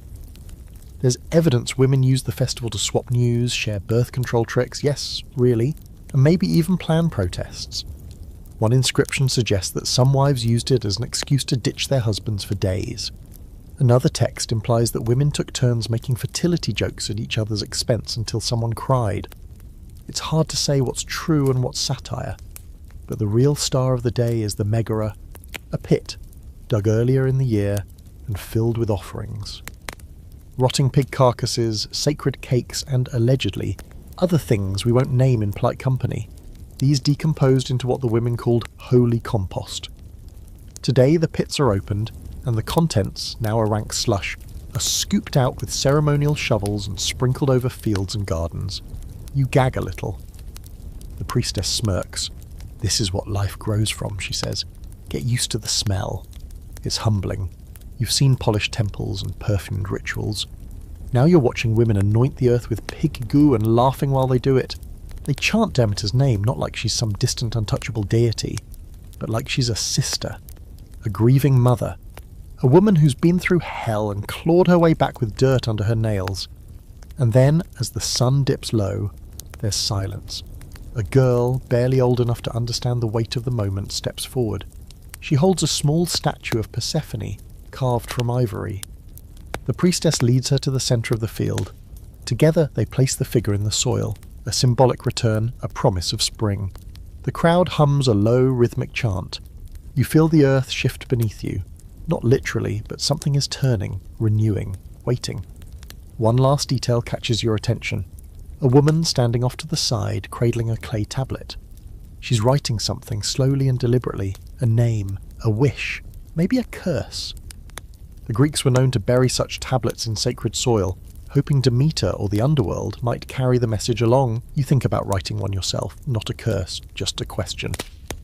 There's evidence women used the festival to swap news, share birth control tricks, yes, really, and maybe even plan protests. One inscription suggests that some wives used it as an excuse to ditch their husbands for days. Another text implies that women took turns making fertility jokes at each other's expense until someone cried. It's hard to say what's true and what's satire, but the real star of the day is the Megara, a pit dug earlier in the year and filled with offerings. Rotting pig carcasses, sacred cakes, and allegedly other things we won't name in polite company. These decomposed into what the women called holy compost. Today the pits are opened, and the contents, now a rank slush, are scooped out with ceremonial shovels and sprinkled over fields and gardens. You gag a little. The priestess smirks. "This is what life grows from," she says. "Get used to the smell. It's humbling. You've seen polished temples and perfumed rituals. Now you're watching women anoint the earth with pig goo and laughing while they do it. They chant Demeter's name, not like she's some distant untouchable deity, but like she's a sister, a grieving mother, a woman who's been through hell and clawed her way back with dirt under her nails. And then, as the sun dips low, there's silence. A girl, barely old enough to understand the weight of the moment, steps forward. She holds a small statue of Persephone, carved from ivory. The priestess leads her to the centre of the field. Together they place the figure in the soil, a symbolic return, a promise of spring. The crowd hums a low, rhythmic chant. You feel the earth shift beneath you. Not literally, but something is turning, renewing, waiting. One last detail catches your attention. A woman standing off to the side, cradling a clay tablet. She's writing something slowly and deliberately, a name, a wish, maybe a curse. The Greeks were known to bury such tablets in sacred soil, hoping Demeter or the underworld might carry the message along. You think about writing one yourself, not a curse, just a question.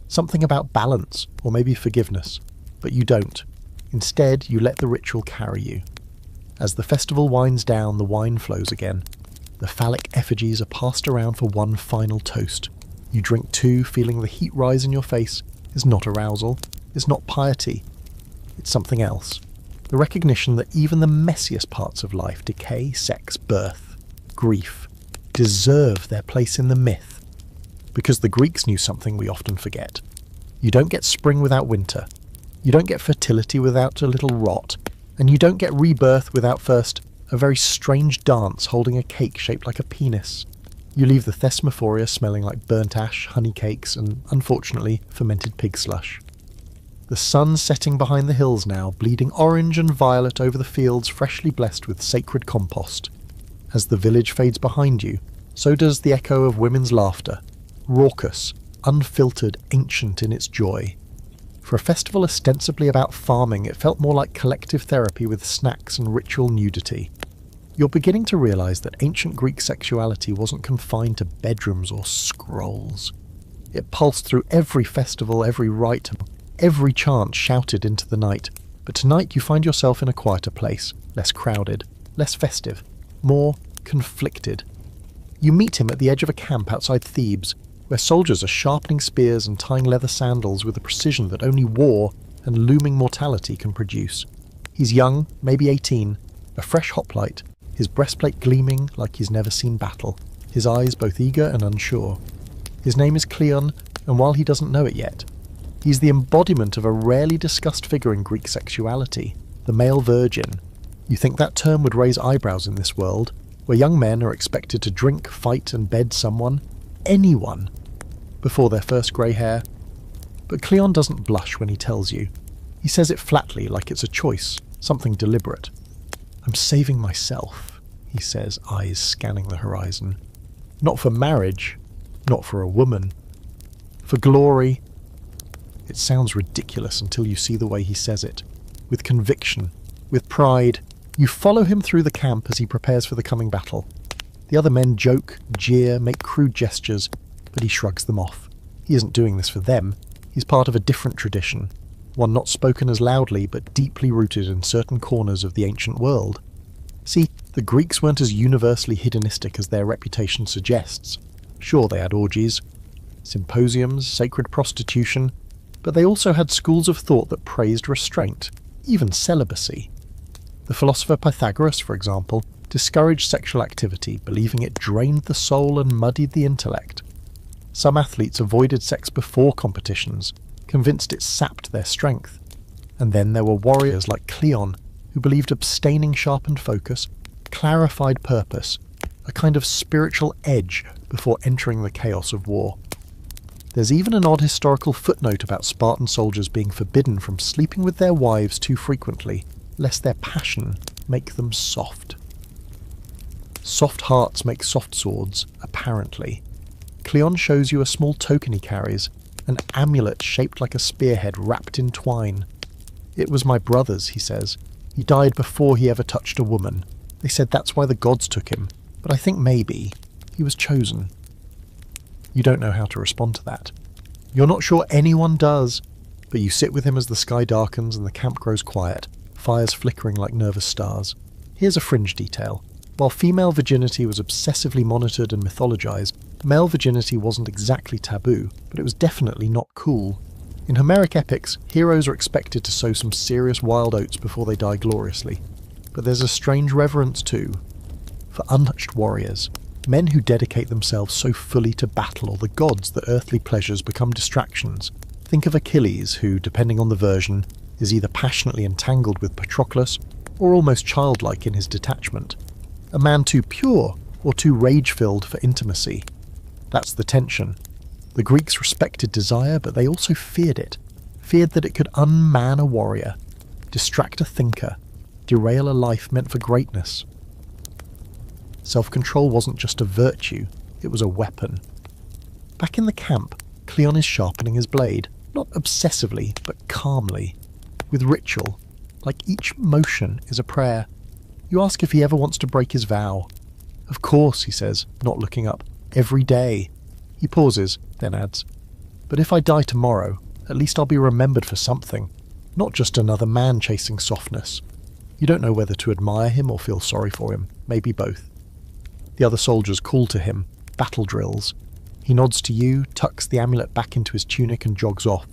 Something about balance, or maybe forgiveness. But you don't. Instead, you let the ritual carry you. As the festival winds down, the wine flows again. The phallic effigies are passed around for one final toast. You drink too, feeling the heat rise in your face. Is not arousal. It's not piety. It's something else. The recognition that even the messiest parts of life, decay, sex, birth, grief, deserve their place in the myth. Because the Greeks knew something we often forget. You don't get spring without winter. You don't get fertility without a little rot. And you don't get rebirth without first a very strange dance holding a cake shaped like a penis. You leave the Thesmophoria smelling like burnt ash, honey cakes, and, unfortunately, fermented pig slush. The sun's setting behind the hills now, bleeding orange and violet over the fields freshly blessed with sacred compost. As the village fades behind you, so does the echo of women's laughter, raucous, unfiltered, ancient in its joy. For a festival ostensibly about farming, it felt more like collective therapy with snacks and ritual nudity. You're beginning to realise that ancient Greek sexuality wasn't confined to bedrooms or scrolls. It pulsed through every festival, every rite, every chant shouted into the night. But tonight you find yourself in a quieter place, less crowded, less festive, more conflicted. You meet him at the edge of a camp outside Thebes, where soldiers are sharpening spears and tying leather sandals with a precision that only war and looming mortality can produce. He's young, maybe 18, a fresh hoplite, his breastplate gleaming like he's never seen battle, his eyes both eager and unsure. His name is Cleon, and while he doesn't know it yet, he's the embodiment of a rarely discussed figure in Greek sexuality, the male virgin. You think that term would raise eyebrows in this world, where young men are expected to drink, fight and bed someone, anyone, before their first grey hair. But Cleon doesn't blush when he tells you. He says it flatly, like it's a choice, something deliberate. "I'm saving myself," he says, eyes scanning the horizon. Not for marriage, not for a woman. For glory. It sounds ridiculous until you see the way he says it. With conviction, with pride. You follow him through the camp as he prepares for the coming battle. The other men joke, jeer, make crude gestures, but he shrugs them off. He isn't doing this for them. He's part of a different tradition, one not spoken as loudly but deeply rooted in certain corners of the ancient world. See, the Greeks weren't as universally hedonistic as their reputation suggests. Sure, they had orgies, symposiums, sacred prostitution, but they also had schools of thought that praised restraint, even celibacy. The philosopher Pythagoras, for example, discouraged sexual activity, believing it drained the soul and muddied the intellect. Some athletes avoided sex before competitions, convinced it sapped their strength. And then there were warriors like Cleon, who believed abstaining sharpened focus, clarified purpose, a kind of spiritual edge before entering the chaos of war. There's even an odd historical footnote about Spartan soldiers being forbidden from sleeping with their wives too frequently, lest their passion make them soft. Soft hearts make soft swords, apparently. Cleon shows you a small token he carries, an amulet shaped like a spearhead wrapped in twine. "It was my brother's," he says. He died before he ever touched a woman. They said that's why the gods took him, but I think maybe he was chosen. You don't know how to respond to that. You're not sure anyone does, but you sit with him as the sky darkens and the camp grows quiet, fires flickering like nervous stars. Here's a fringe detail. While female virginity was obsessively monitored and mythologized, male virginity wasn't exactly taboo, but it was definitely not cool. In Homeric epics, heroes are expected to sow some serious wild oats before they die gloriously. But there's a strange reverence too, for untouched warriors, men who dedicate themselves so fully to battle or the gods that earthly pleasures become distractions. Think of Achilles, who, depending on the version, is either passionately entangled with Patroclus or almost childlike in his detachment. A man too pure or too rage-filled for intimacy. That's the tension. The Greeks respected desire, but they also feared it. Feared that it could unman a warrior, distract a thinker, derail a life meant for greatness. Self-control wasn't just a virtue, it was a weapon. Back in the camp, Cleon is sharpening his blade, not obsessively, but calmly, with ritual, like each motion is a prayer. You ask if he ever wants to break his vow. Of course, he says, not looking up. Every day. He pauses, then adds, but if I die tomorrow, at least I'll be remembered for something, not just another man chasing softness. You don't know whether to admire him or feel sorry for him, maybe both. The other soldiers call to him, battle drills. He nods to you, tucks the amulet back into his tunic and jogs off.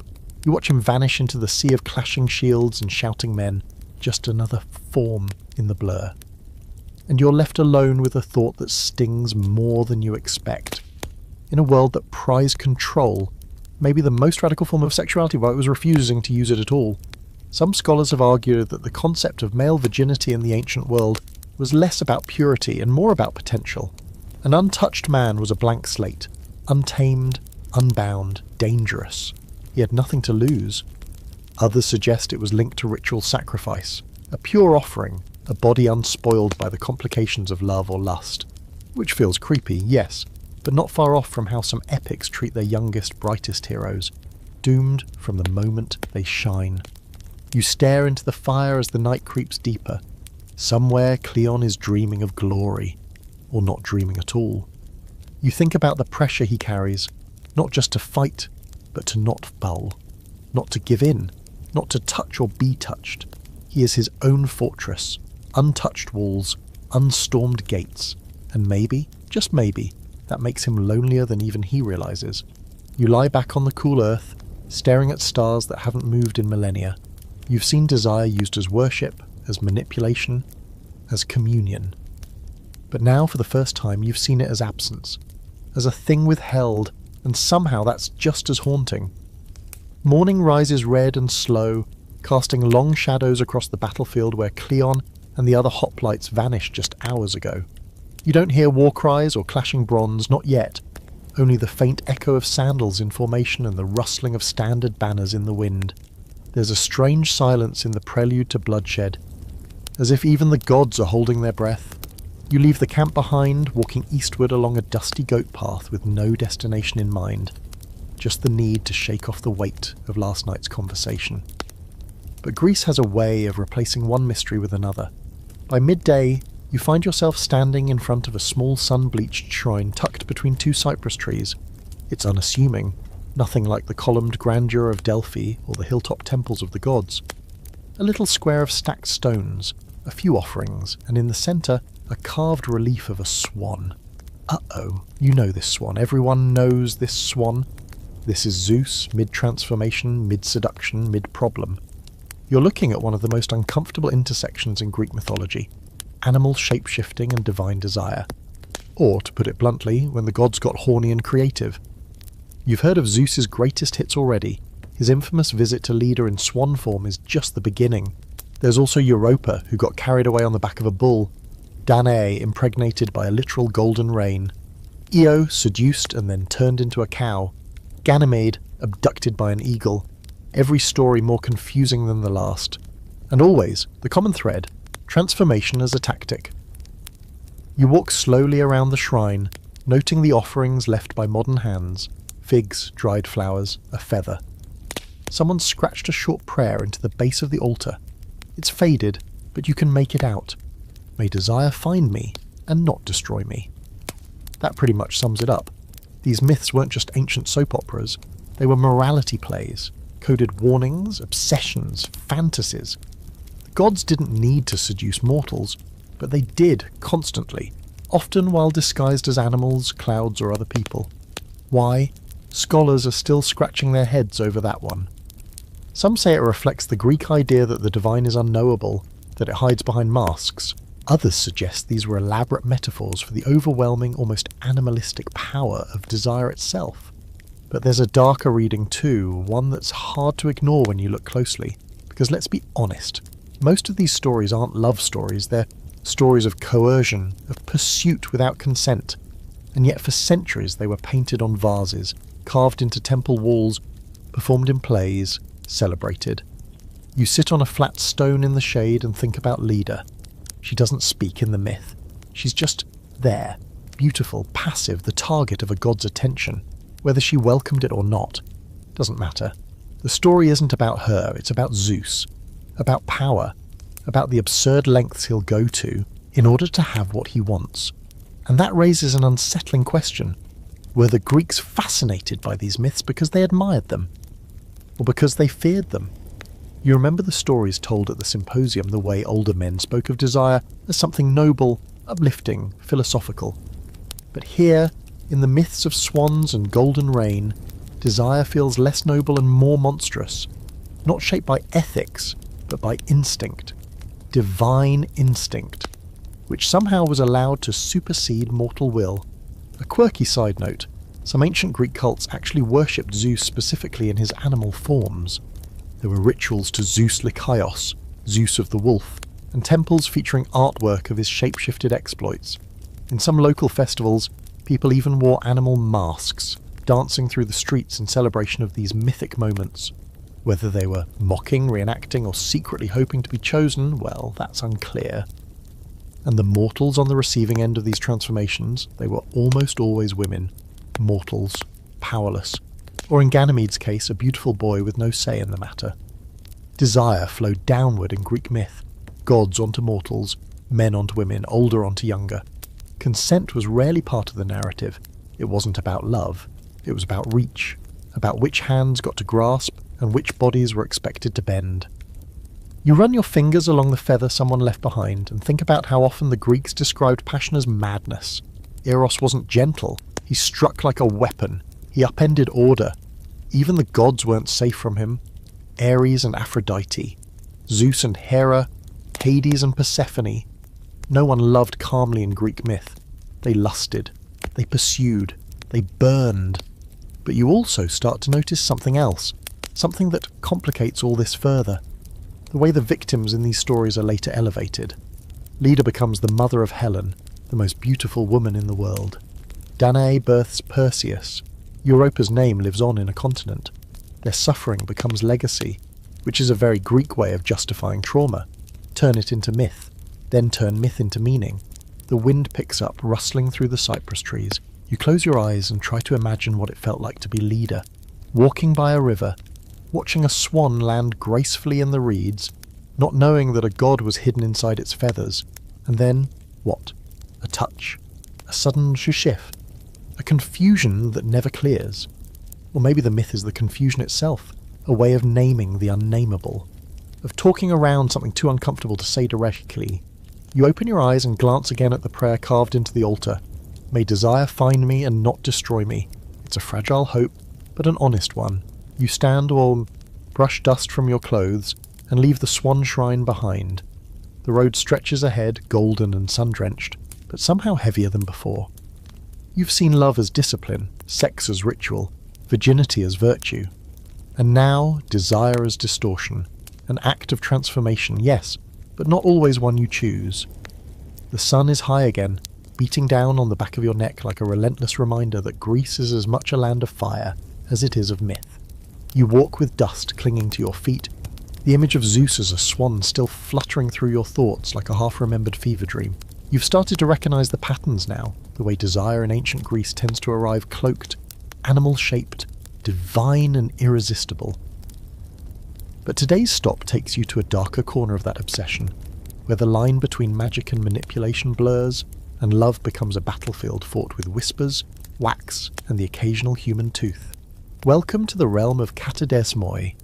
You watch him vanish into the sea of clashing shields and shouting men, just another form in the blur. And you're left alone with a thought that stings more than you expect. In a world that prized control, maybe the most radical form of sexuality while it was refusing to use it at all, some scholars have argued that the concept of male virginity in the ancient world was less about purity and more about potential. An untouched man was a blank slate, untamed, unbound, dangerous. He had nothing to lose. Others suggest it was linked to ritual sacrifice, a pure offering, a body unspoiled by the complications of love or lust. Which feels creepy, yes, but not far off from how some epics treat their youngest, brightest heroes, doomed from the moment they shine. You stare into the fire as the night creeps deeper. Somewhere Cleon is dreaming of glory, or not dreaming at all. You think about the pressure he carries, not just to fight, but to not fall, not to give in, not to touch or be touched. He is his own fortress, untouched walls, unstormed gates, and maybe, just maybe, that makes him lonelier than even he realizes. You lie back on the cool earth, staring at stars that haven't moved in millennia. You've seen desire used as worship, as manipulation, as communion. But now, for the first time, you've seen it as absence, as a thing withheld, and somehow that's just as haunting. Morning rises red and slow, casting long shadows across the battlefield where Cleon and the other hoplites vanished just hours ago. You don't hear war cries or clashing bronze, not yet, only the faint echo of sandals in formation and the rustling of standard banners in the wind. There's a strange silence in the prelude to bloodshed, as if even the gods are holding their breath. You leave the camp behind, walking eastward along a dusty goat path with no destination in mind, just the need to shake off the weight of last night's conversation. But Greece has a way of replacing one mystery with another. By midday, you find yourself standing in front of a small sun-bleached shrine tucked between two cypress trees. It's unassuming, nothing like the columned grandeur of Delphi or the hilltop temples of the gods. A little square of stacked stones, a few offerings, and in the centre, a carved relief of a swan. Uh-oh, you know this swan. Everyone knows this swan. This is Zeus, mid-transformation, mid-seduction, mid-problem. You're looking at one of the most uncomfortable intersections in Greek mythology. Animal shape-shifting and divine desire. Or, to put it bluntly, when the gods got horny and creative. You've heard of Zeus's greatest hits already. His infamous visit to Leda in swan form is just the beginning. There's also Europa, who got carried away on the back of a bull. Danae, impregnated by a literal golden rain. Io, seduced and then turned into a cow. Ganymede, abducted by an eagle. Every story more confusing than the last. And always, the common thread, transformation as a tactic. You walk slowly around the shrine, noting the offerings left by modern hands. Figs, dried flowers, a feather. Someone scratched a short prayer into the base of the altar. It's faded, but you can make it out. May desire find me and not destroy me. That pretty much sums it up. These myths weren't just ancient soap operas, they were morality plays, coded warnings, obsessions, fantasies. The gods didn't need to seduce mortals, but they did constantly, often while disguised as animals, clouds, or other people. Why? Scholars are still scratching their heads over that one. Some say it reflects the Greek idea that the divine is unknowable, that it hides behind masks. Others suggest these were elaborate metaphors for the overwhelming, almost animalistic power of desire itself. But there's a darker reading too, one that's hard to ignore when you look closely. Because let's be honest, most of these stories aren't love stories, they're stories of coercion, of pursuit without consent. And yet for centuries they were painted on vases, carved into temple walls, performed in plays, celebrated. You sit on a flat stone in the shade and think about Leda. She doesn't speak in the myth. She's just there, beautiful, passive, the target of a god's attention. Whether she welcomed it or not, doesn't matter. The story isn't about her, it's about Zeus, about power, about the absurd lengths he'll go to in order to have what he wants. And that raises an unsettling question. Were the Greeks fascinated by these myths because they admired them? Or because they feared them? You remember the stories told at the symposium, the way older men spoke of desire as something noble, uplifting, philosophical. But here, in the myths of swans and golden rain, desire feels less noble and more monstrous, not shaped by ethics, but by instinct. Divine instinct, which somehow was allowed to supersede mortal will. A quirky side note, some ancient Greek cults actually worshipped Zeus specifically in his animal forms. There were rituals to Zeus Lycaios, Zeus of the wolf, and temples featuring artwork of his shape-shifted exploits. In some local festivals, people even wore animal masks, dancing through the streets in celebration of these mythic moments. Whether they were mocking, reenacting, or secretly hoping to be chosen, well, that's unclear. And the mortals on the receiving end of these transformations, they were almost always women. Mortals, powerless. Or in Ganymede's case, a beautiful boy with no say in the matter. Desire flowed downward in Greek myth. Gods onto mortals, men onto women, older onto younger. Consent was rarely part of the narrative. It wasn't about love. It was about reach, about which hands got to grasp and which bodies were expected to bend. You run your fingers along the feather someone left behind and think about how often the Greeks described passion as madness. Eros wasn't gentle. He struck like a weapon. He upended order. Even the gods weren't safe from him. Ares and Aphrodite, Zeus and Hera, Hades and Persephone. No one loved calmly in Greek myth. They lusted, they pursued, they burned. But you also start to notice something else, something that complicates all this further. The way the victims in these stories are later elevated. Leda becomes the mother of Helen, the most beautiful woman in the world. Danae births Perseus. Europa's name lives on in a continent. Their suffering becomes legacy, which is a very Greek way of justifying trauma. Turn it into myth, then turn myth into meaning. The wind picks up, rustling through the cypress trees. You close your eyes and try to imagine what it felt like to be Leda, walking by a river, watching a swan land gracefully in the reeds, not knowing that a god was hidden inside its feathers. And then, what? A touch. A sudden shushift. A confusion that never clears. Or maybe the myth is the confusion itself, a way of naming the unnameable, of talking around something too uncomfortable to say directly. You open your eyes and glance again at the prayer carved into the altar. May desire find me and not destroy me. It's a fragile hope, but an honest one. You stand or brush dust from your clothes and leave the swan shrine behind. The road stretches ahead, golden and sun-drenched, but somehow heavier than before. You've seen love as discipline, sex as ritual, virginity as virtue. And now, desire as distortion. An act of transformation, yes, but not always one you choose. The sun is high again, beating down on the back of your neck like a relentless reminder that Greece is as much a land of fire as it is of myth. You walk with dust clinging to your feet, the image of Zeus as a swan still fluttering through your thoughts like a half-remembered fever dream. You've started to recognise the patterns now, the way desire in ancient Greece tends to arrive cloaked, animal-shaped, divine and irresistible. But today's stop takes you to a darker corner of that obsession. where the line between magic and manipulation blurs, and love becomes a battlefield fought with whispers, wax, and the occasional human tooth. Welcome to the realm of katadesmoi,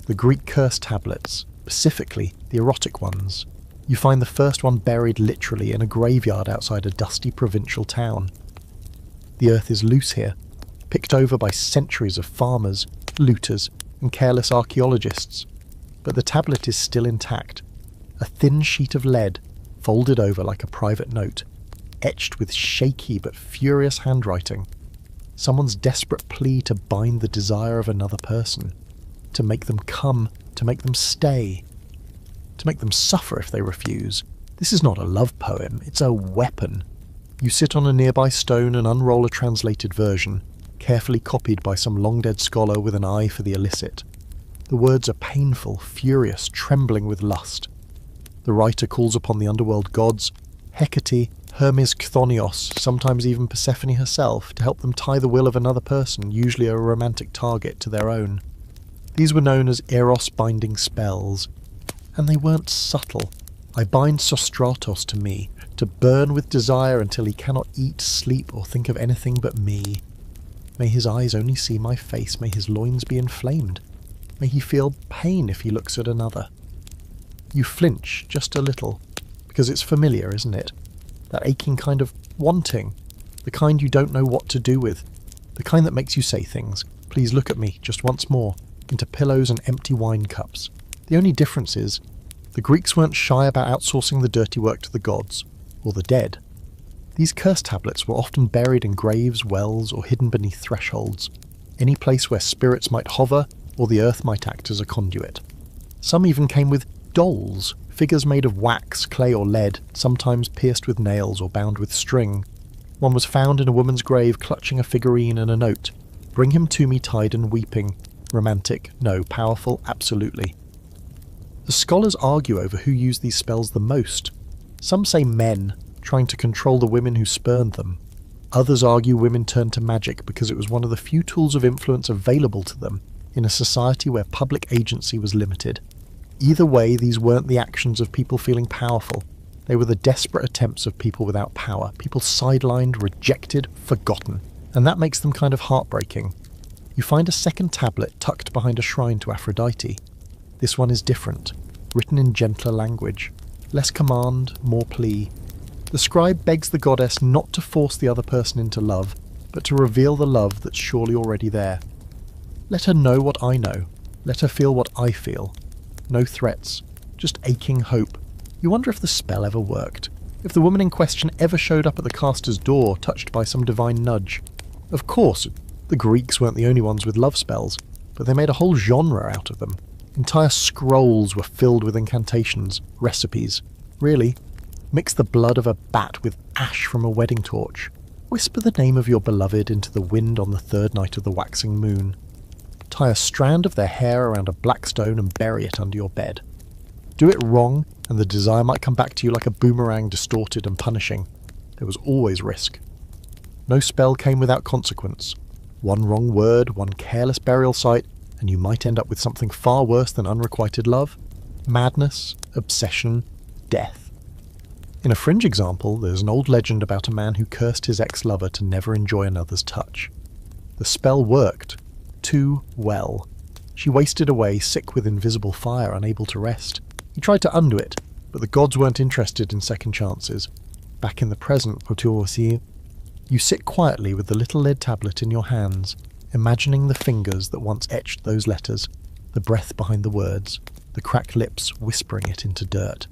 the Greek curse tablets, specifically the erotic ones. You find the first one buried literally in a graveyard outside a dusty provincial town. The earth is loose here, picked over by centuries of farmers, looters, and careless archaeologists. But the tablet is still intact, a thin sheet of lead folded over like a private note, etched with shaky but furious handwriting. Someone's desperate plea to bind the desire of another person, to make them come, to make them stay, to make them suffer if they refuse. This is not a love poem, it's a weapon. You sit on a nearby stone and unroll a translated version, carefully copied by some long-dead scholar with an eye for the illicit. The words are painful, furious, trembling with lust. The writer calls upon the underworld gods, Hecate, Hermes Chthonios, sometimes even Persephone herself, to help them tie the will of another person, usually a romantic target, to their own. These were known as Eros-binding spells, and they weren't subtle. I bind Sostratos to me, to burn with desire until he cannot eat, sleep, or think of anything but me. May his eyes only see my face, may his loins be inflamed. May he feel pain if he looks at another. You flinch just a little, because it's familiar, isn't it? That aching kind of wanting, the kind you don't know what to do with, the kind that makes you say things, please look at me just once more, into pillows and empty wine cups. The only difference is, the Greeks weren't shy about outsourcing the dirty work to the gods, or the dead. These curse tablets were often buried in graves, wells, or hidden beneath thresholds, any place where spirits might hover, or the earth might act as a conduit. Some even came with dolls, figures made of wax, clay, or lead, sometimes pierced with nails or bound with string. One was found in a woman's grave clutching a figurine and a note. Bring him to me tied and weeping. Romantic, no. Powerful, absolutely. The scholars argue over who used these spells the most. Some say men, trying to control the women who spurned them. Others argue women turned to magic because it was one of the few tools of influence available to them in a society where public agency was limited. Either way, these weren't the actions of people feeling powerful. They were the desperate attempts of people without power, people sidelined, rejected, forgotten. And that makes them kind of heartbreaking. You find a second tablet tucked behind a shrine to Aphrodite. This one is different, written in gentler language. Less command, more plea. The scribe begs the goddess not to force the other person into love, but to reveal the love that's surely already there. Let her know what I know. Let her feel what I feel. No threats, just aching hope. You wonder if the spell ever worked. If the woman in question ever showed up at the caster's door, touched by some divine nudge. Of course, the Greeks weren't the only ones with love spells, but they made a whole genre out of them. Entire scrolls were filled with incantations, recipes. Really, mix the blood of a bat with ash from a wedding torch. Whisper the name of your beloved into the wind on the third night of the waxing moon. Tie a strand of their hair around a black stone and bury it under your bed. Do it wrong, and the desire might come back to you like a boomerang, distorted and punishing. There was always risk. No spell came without consequence. One wrong word, one careless burial site, and you might end up with something far worse than unrequited love. Madness, obsession, death. In a fringe example, there's an old legend about a man who cursed his ex-lover to never enjoy another's touch. The spell worked. Too well. She wasted away, sick with invisible fire, unable to rest. He tried to undo it, but the gods weren't interested in second chances. Back in the present, you sit quietly with the little lead tablet in your hands, imagining the fingers that once etched those letters, the breath behind the words, the cracked lips whispering it into dirt.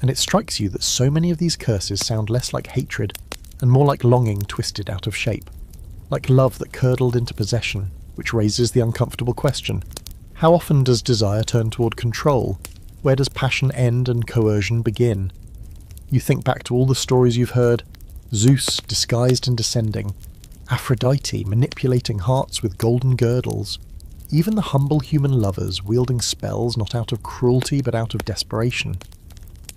And it strikes you that so many of these curses sound less like hatred and more like longing twisted out of shape. Like love that curdled into possession, which raises the uncomfortable question. How often does desire turn toward control? Where does passion end and coercion begin? You think back to all the stories you've heard. Zeus disguised and descending. Aphrodite manipulating hearts with golden girdles. Even the humble human lovers wielding spells not out of cruelty but out of desperation.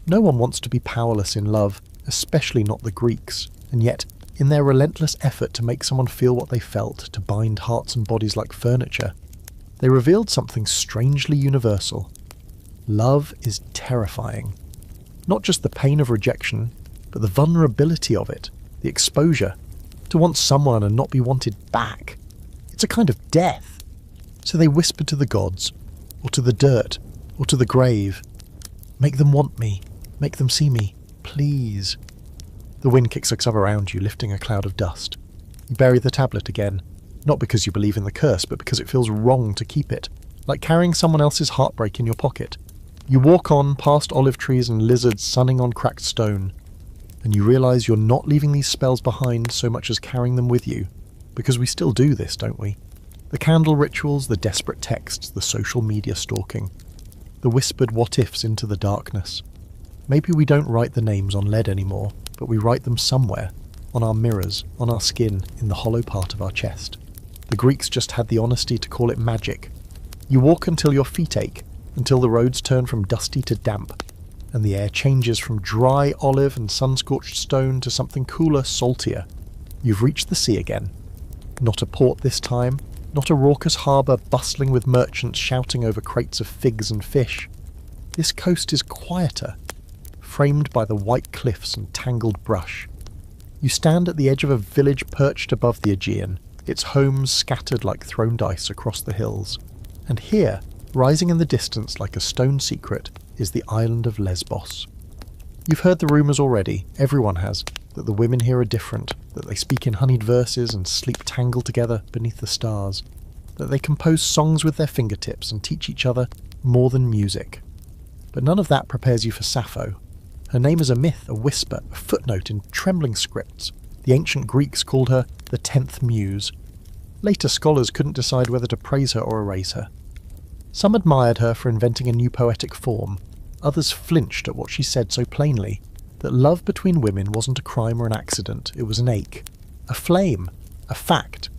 No one wants to be powerless in love, especially not the Greeks, and yet, in their relentless effort to make someone feel what they felt, to bind hearts and bodies like furniture, they revealed something strangely universal. Love is terrifying. Not just the pain of rejection, but the vulnerability of it, the exposure, to want someone and not be wanted back. It's a kind of death. So they whispered to the gods, or to the dirt, or to the grave, "Make them want me, make them see me, please." The wind kicks up around you, lifting a cloud of dust. You bury the tablet again, not because you believe in the curse, but because it feels wrong to keep it, like carrying someone else's heartbreak in your pocket. You walk on past olive trees and lizards sunning on cracked stone, and you realise you're not leaving these spells behind so much as carrying them with you, because we still do this, don't we? The candle rituals, the desperate texts, the social media stalking, the whispered what-ifs into the darkness. Maybe we don't write the names on lead anymore, but we write them somewhere, on our mirrors, on our skin, in the hollow part of our chest. The Greeks just had the honesty to call it magic. You walk until your feet ache, until the roads turn from dusty to damp, and the air changes from dry olive and sun-scorched stone to something cooler, saltier. You've reached the sea again. Not a port this time, not a raucous harbour bustling with merchants shouting over crates of figs and fish. This coast is quieter, framed by the white cliffs and tangled brush. You stand at the edge of a village perched above the Aegean, its homes scattered like thrown dice across the hills. And here, rising in the distance like a stone secret, is the island of Lesbos. You've heard the rumours already, everyone has, that the women here are different, that they speak in honeyed verses and sleep tangled together beneath the stars, that they compose songs with their fingertips and teach each other more than music. But none of that prepares you for Sappho. Her name is a myth, a whisper, a footnote in trembling scripts. The ancient Greeks called her the 10th Muse. Later scholars couldn't decide whether to praise her or erase her. Some admired her for inventing a new poetic form. Others flinched at what she said so plainly, that love between women wasn't a crime or an accident, it was an ache, a flame, a fact.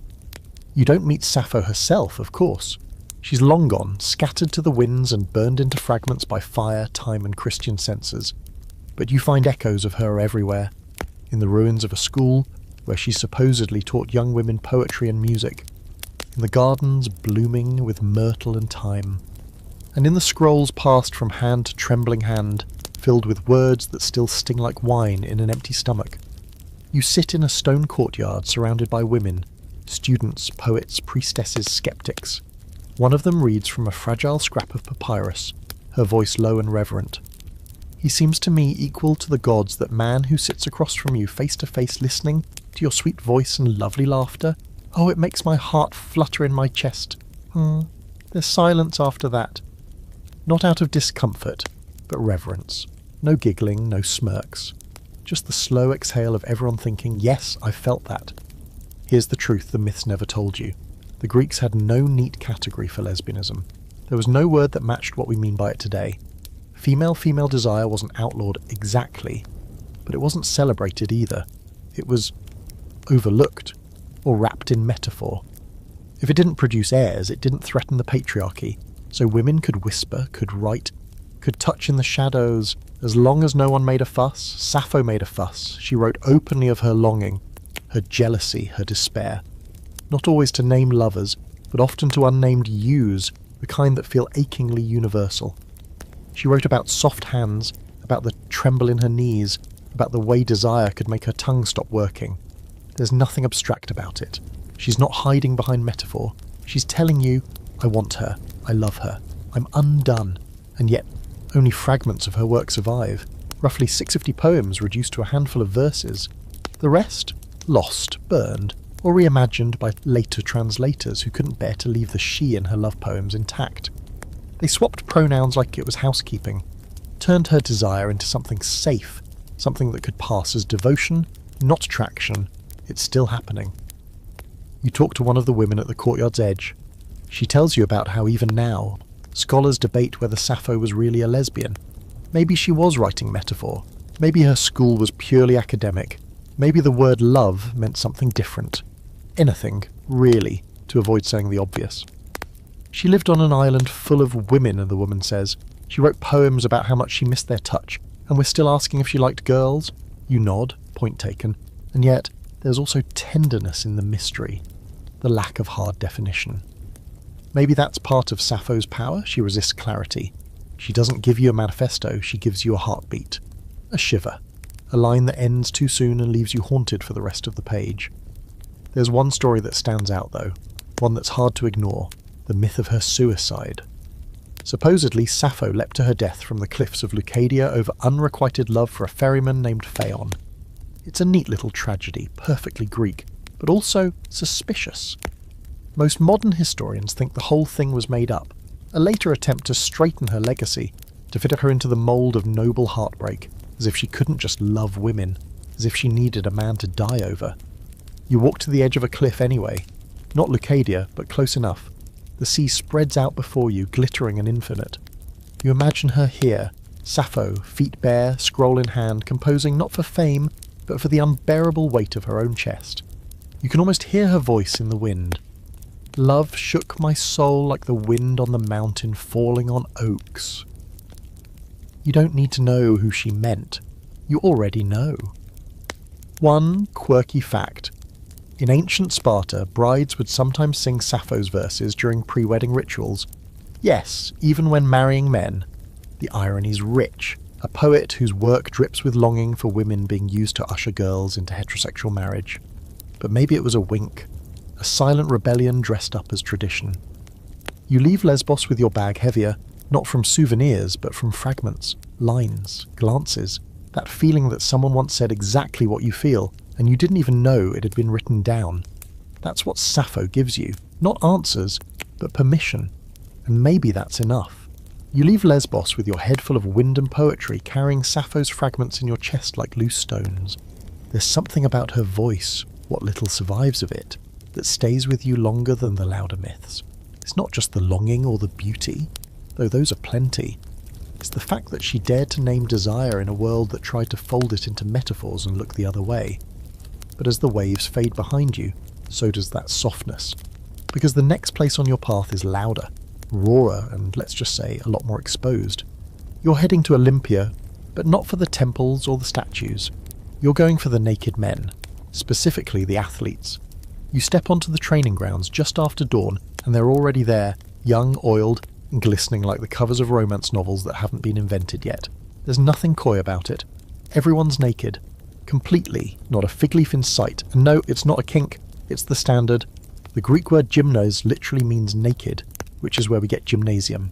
You don't meet Sappho herself, of course. She's long gone, scattered to the winds and burned into fragments by fire, time and Christian censors. But you find echoes of her everywhere, in the ruins of a school where she supposedly taught young women poetry and music, in the gardens blooming with myrtle and thyme, and in the scrolls passed from hand to trembling hand, filled with words that still sting like wine in an empty stomach. You sit in a stone courtyard surrounded by women, students, poets, priestesses, skeptics. One of them reads from a fragile scrap of papyrus, her voice low and reverent. He seems to me equal to the gods, that man who sits across from you face to face listening to your sweet voice and lovely laughter. Oh, it makes my heart flutter in my chest. There's silence after that. Not out of discomfort, but reverence. No giggling, no smirks. Just the slow exhale of everyone thinking, yes, I felt that. Here's the truth the myths never told you. The Greeks had no neat category for lesbianism. There was no word that matched what we mean by it today. Female-female desire wasn't outlawed exactly, but it wasn't celebrated either. It was overlooked, or wrapped in metaphor. If it didn't produce heirs, it didn't threaten the patriarchy, so women could whisper, could write, could touch in the shadows. As long as no one made a fuss, Sappho made a fuss. She wrote openly of her longing, her jealousy, her despair. Not always to named lovers, but often to unnamed yous, the kind that feel achingly universal. She wrote about soft hands, about the tremble in her knees, about the way desire could make her tongue stop working. There's nothing abstract about it. She's not hiding behind metaphor. She's telling you, I want her, I love her, I'm undone, and yet only fragments of her work survive, roughly 650 poems reduced to a handful of verses. The rest, lost, burned, or reimagined by later translators who couldn't bear to leave the she in her love poems intact. They swapped pronouns like it was housekeeping, turned her desire into something safe, something that could pass as devotion, not attraction. It's still happening. You talk to one of the women at the courtyard's edge. She tells you about how even now, scholars debate whether Sappho was really a lesbian. Maybe she was writing metaphor. Maybe her school was purely academic. Maybe the word love meant something different. Anything, really, to avoid saying the obvious. She lived on an island full of women, the woman says. She wrote poems about how much she missed their touch, and we're still asking if she liked girls. You nod, point taken, and yet there's also tenderness in the mystery, the lack of hard definition. Maybe that's part of Sappho's power. She resists clarity. She doesn't give you a manifesto, she gives you a heartbeat. A shiver. A line that ends too soon and leaves you haunted for the rest of the page. There's one story that stands out though, one that's hard to ignore, the myth of her suicide. Supposedly, Sappho leapt to her death from the cliffs of Leucadia over unrequited love for a ferryman named Phaon. It's a neat little tragedy, perfectly Greek, but also suspicious. Most modern historians think the whole thing was made up, a later attempt to straighten her legacy, to fit her into the mould of noble heartbreak, as if she couldn't just love women, as if she needed a man to die over. You walk to the edge of a cliff anyway, not Leucadia, but close enough. The sea spreads out before you, glittering and infinite. You imagine her here, Sappho, feet bare, scroll in hand, composing not for fame, but for the unbearable weight of her own chest. You can almost hear her voice in the wind. Love shook my soul like the wind on the mountain falling on oaks. You don't need to know who she meant. You already know. One quirky fact. In ancient Sparta, brides would sometimes sing Sappho's verses during pre-wedding rituals. Yes, even when marrying men. The irony's rich. A poet whose work drips with longing for women being used to usher girls into heterosexual marriage. But maybe it was a wink. A silent rebellion dressed up as tradition. You leave Lesbos with your bag heavier, not from souvenirs, but from fragments, lines, glances, that feeling that someone once said exactly what you feel, and you didn't even know it had been written down. That's what Sappho gives you. Not answers, but permission. And maybe that's enough. You leave Lesbos with your head full of wind and poetry, carrying Sappho's fragments in your chest like loose stones. There's something about her voice, what little survives of it, that stays with you longer than the louder myths. It's not just the longing or the beauty, though those are plenty. It's the fact that she dared to name desire in a world that tried to fold it into metaphors and look the other way. But as the waves fade behind you, so does that softness. Because the next place on your path is louder, rawer, and let's just say a lot more exposed. You're heading to Olympia, but not for the temples or the statues. You're going for the naked men, specifically the athletes. You step onto the training grounds just after dawn, and they're already there, young, oiled, and glistening like the covers of romance novels that haven't been invented yet. There's nothing coy about it. Everyone's naked. Completely, not a fig leaf in sight. And no, it's not a kink, it's the standard. The Greek word gymnos literally means naked, which is where we get gymnasium.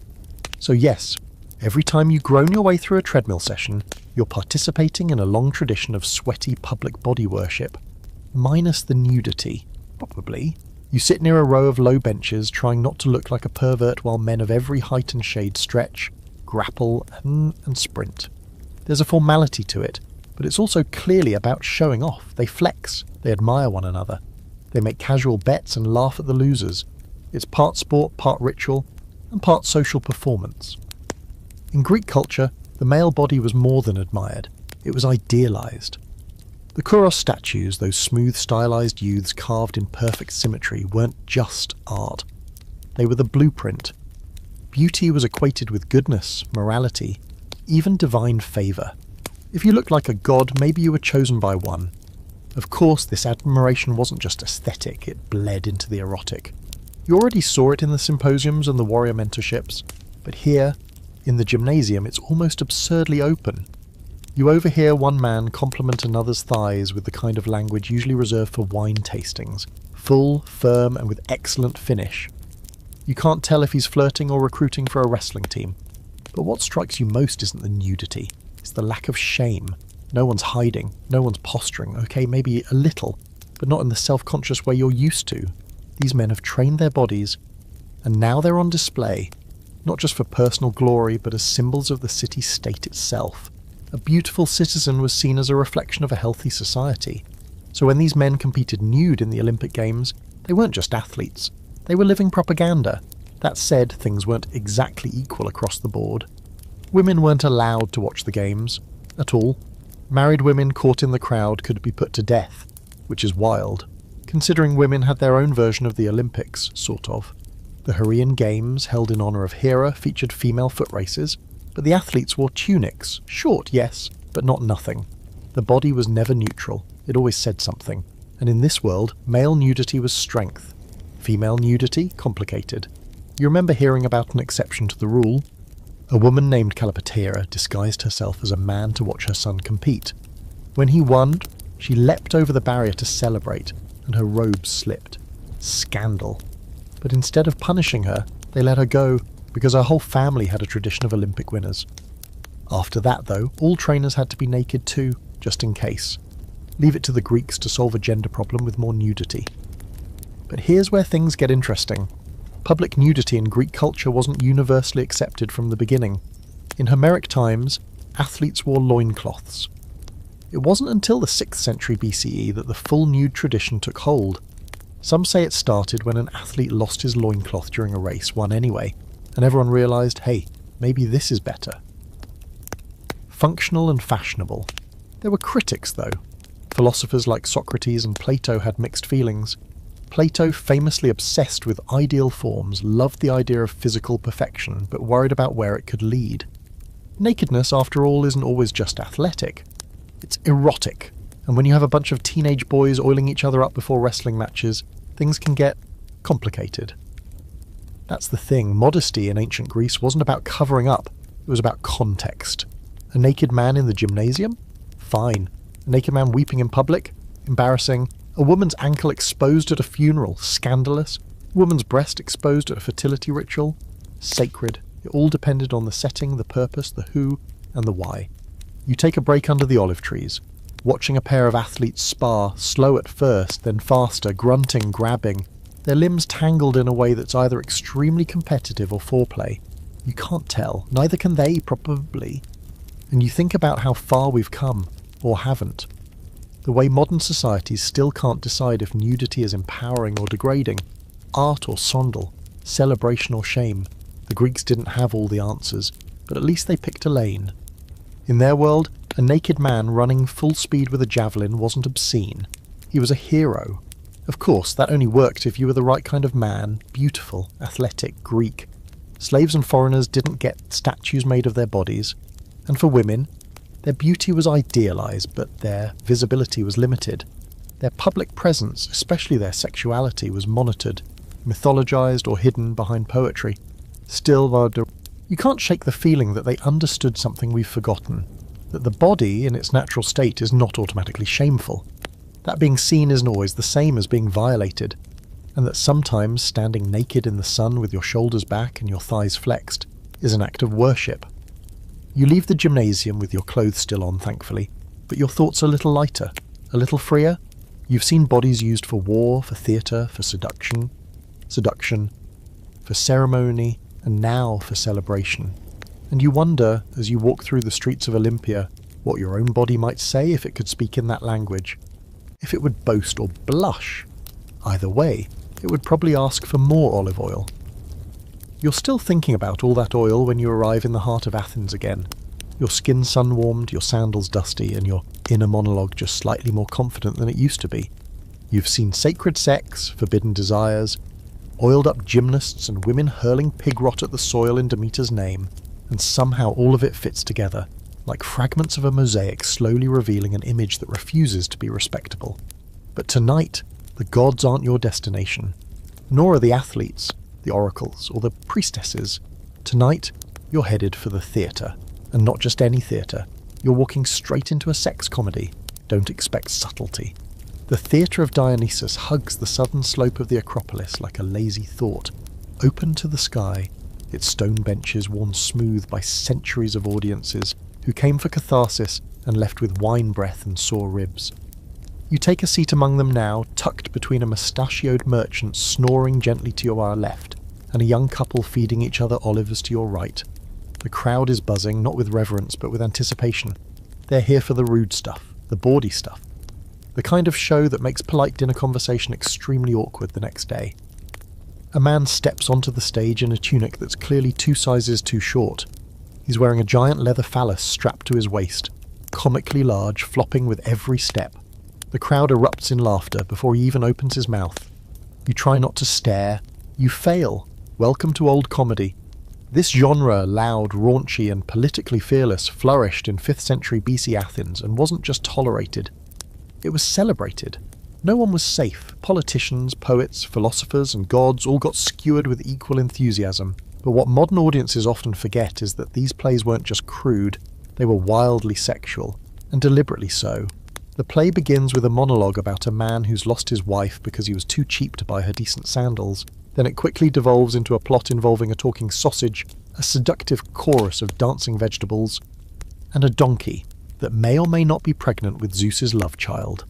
So yes, every time you groan your way through a treadmill session, you're participating in a long tradition of sweaty public body worship. Minus the nudity, probably. You sit near a row of low benches, trying not to look like a pervert while men of every height and shade stretch, grapple, and sprint. There's a formality to it, but it's also clearly about showing off. They flex, they admire one another. They make casual bets and laugh at the losers. It's part sport, part ritual, and part social performance. In Greek culture, the male body was more than admired. It was idealized. The Kouros statues, those smooth, stylized youths carved in perfect symmetry, weren't just art. They were the blueprint. Beauty was equated with goodness, morality, even divine favor. If you looked like a god, maybe you were chosen by one. Of course, this admiration wasn't just aesthetic, it bled into the erotic. You already saw it in the symposiums and the warrior mentorships, but here, in the gymnasium, it's almost absurdly open. You overhear one man compliment another's thighs with the kind of language usually reserved for wine tastings, full, firm, and with excellent finish. You can't tell if he's flirting or recruiting for a wrestling team. But what strikes you most isn't the nudity, it's the lack of shame. No one's hiding, no one's posturing, okay, maybe a little, but not in the self-conscious way you're used to. These men have trained their bodies, and now they're on display, not just for personal glory, but as symbols of the city-state itself. A beautiful citizen was seen as a reflection of a healthy society. So when these men competed nude in the Olympic Games, they weren't just athletes, they were living propaganda. That said, things weren't exactly equal across the board. Women weren't allowed to watch the games, at all. Married women caught in the crowd could be put to death, which is wild, considering women had their own version of the Olympics, sort of. The Heraean Games, held in honour of Hera, featured female foot races, but the athletes wore tunics, short, yes, but not nothing. The body was never neutral, it always said something, and in this world, male nudity was strength. Female nudity, complicated. You remember hearing about an exception to the rule? A woman named Calipatera disguised herself as a man to watch her son compete. When he won, she leapt over the barrier to celebrate, and her robes slipped. Scandal. But instead of punishing her, they let her go, because her whole family had a tradition of Olympic winners. After that, though, all trainers had to be naked too, just in case. Leave it to the Greeks to solve a gender problem with more nudity. But here's where things get interesting. Public nudity in Greek culture wasn't universally accepted from the beginning. In Homeric times, athletes wore loincloths. It wasn't until the 6th century BCE that the full nude tradition took hold. Some say it started when an athlete lost his loincloth during a race, won anyway, and everyone realised, hey, maybe this is better. Functional and fashionable. There were critics, though. Philosophers like Socrates and Plato had mixed feelings. Plato, famously obsessed with ideal forms, loved the idea of physical perfection, but worried about where it could lead. Nakedness, after all, isn't always just athletic. It's erotic, and when you have a bunch of teenage boys oiling each other up before wrestling matches, things can get complicated. That's the thing, modesty in ancient Greece wasn't about covering up, it was about context. A naked man in the gymnasium? Fine. A naked man weeping in public? Embarrassing. A woman's ankle exposed at a funeral? Scandalous. A woman's breast exposed at a fertility ritual? Sacred. It all depended on the setting, the purpose, the who, and the why. You take a break under the olive trees, watching a pair of athletes spar, slow at first, then faster, grunting, grabbing, their limbs tangled in a way that's either extremely competitive or foreplay. You can't tell, neither can they, probably. And you think about how far we've come, or haven't. The way modern societies still can't decide if nudity is empowering or degrading, art or sondel, celebration or shame. The Greeks didn't have all the answers, but at least they picked a lane. In their world, a naked man running full speed with a javelin wasn't obscene. He was a hero. Of course, that only worked if you were the right kind of man, beautiful, athletic, Greek. Slaves and foreigners didn't get statues made of their bodies. And for women, their beauty was idealised, but their visibility was limited. Their public presence, especially their sexuality, was monitored, mythologised or hidden behind poetry. Still, you can't shake the feeling that they understood something we've forgotten, that the body in its natural state is not automatically shameful, that being seen isn't always the same as being violated, and that sometimes standing naked in the sun with your shoulders back and your thighs flexed is an act of worship. You leave the gymnasium with your clothes still on, thankfully, but your thoughts are a little lighter, a little freer. You've seen bodies used for war, for theatre, for seduction, for ceremony, and now for celebration. And you wonder, as you walk through the streets of Olympia, what your own body might say if it could speak in that language. If it would boast or blush. Either way, it would probably ask for more olive oil. You're still thinking about all that oil when you arrive in the heart of Athens again. Your skin sun-warmed, your sandals dusty, and your inner monologue just slightly more confident than it used to be. You've seen sacred sex, forbidden desires, oiled-up gymnasts and women hurling pig rot at the soil in Demeter's name, and somehow all of it fits together, like fragments of a mosaic slowly revealing an image that refuses to be respectable. But tonight, the gods aren't your destination, nor are the athletes, the oracles, or the priestesses. Tonight, you're headed for the theatre, and not just any theatre. You're walking straight into a sex comedy. Don't expect subtlety. The Theatre of Dionysus hugs the southern slope of the Acropolis like a lazy thought, open to the sky, its stone benches worn smooth by centuries of audiences who came for catharsis and left with wine breath and sore ribs. You take a seat among them now, tucked between a mustachioed merchant snoring gently to your left, and a young couple feeding each other olives to your right. The crowd is buzzing, not with reverence but with anticipation. They're here for the rude stuff, the bawdy stuff. The kind of show that makes polite dinner conversation extremely awkward the next day. A man steps onto the stage in a tunic that's clearly 2 sizes too short. He's wearing a giant leather phallus strapped to his waist, comically large, flopping with every step. The crowd erupts in laughter before he even opens his mouth. You try not to stare. You fail. Welcome to old comedy. This genre, loud, raunchy, and politically fearless, flourished in 5th century BC Athens and wasn't just tolerated. It was celebrated. No one was safe. Politicians, poets, philosophers, and gods all got skewered with equal enthusiasm. But what modern audiences often forget is that these plays weren't just crude, they were wildly sexual, and deliberately so. The play begins with a monologue about a man who's lost his wife because he was too cheap to buy her decent sandals. Then it quickly devolves into a plot involving a talking sausage, a seductive chorus of dancing vegetables, and a donkey that may or may not be pregnant with Zeus's love child.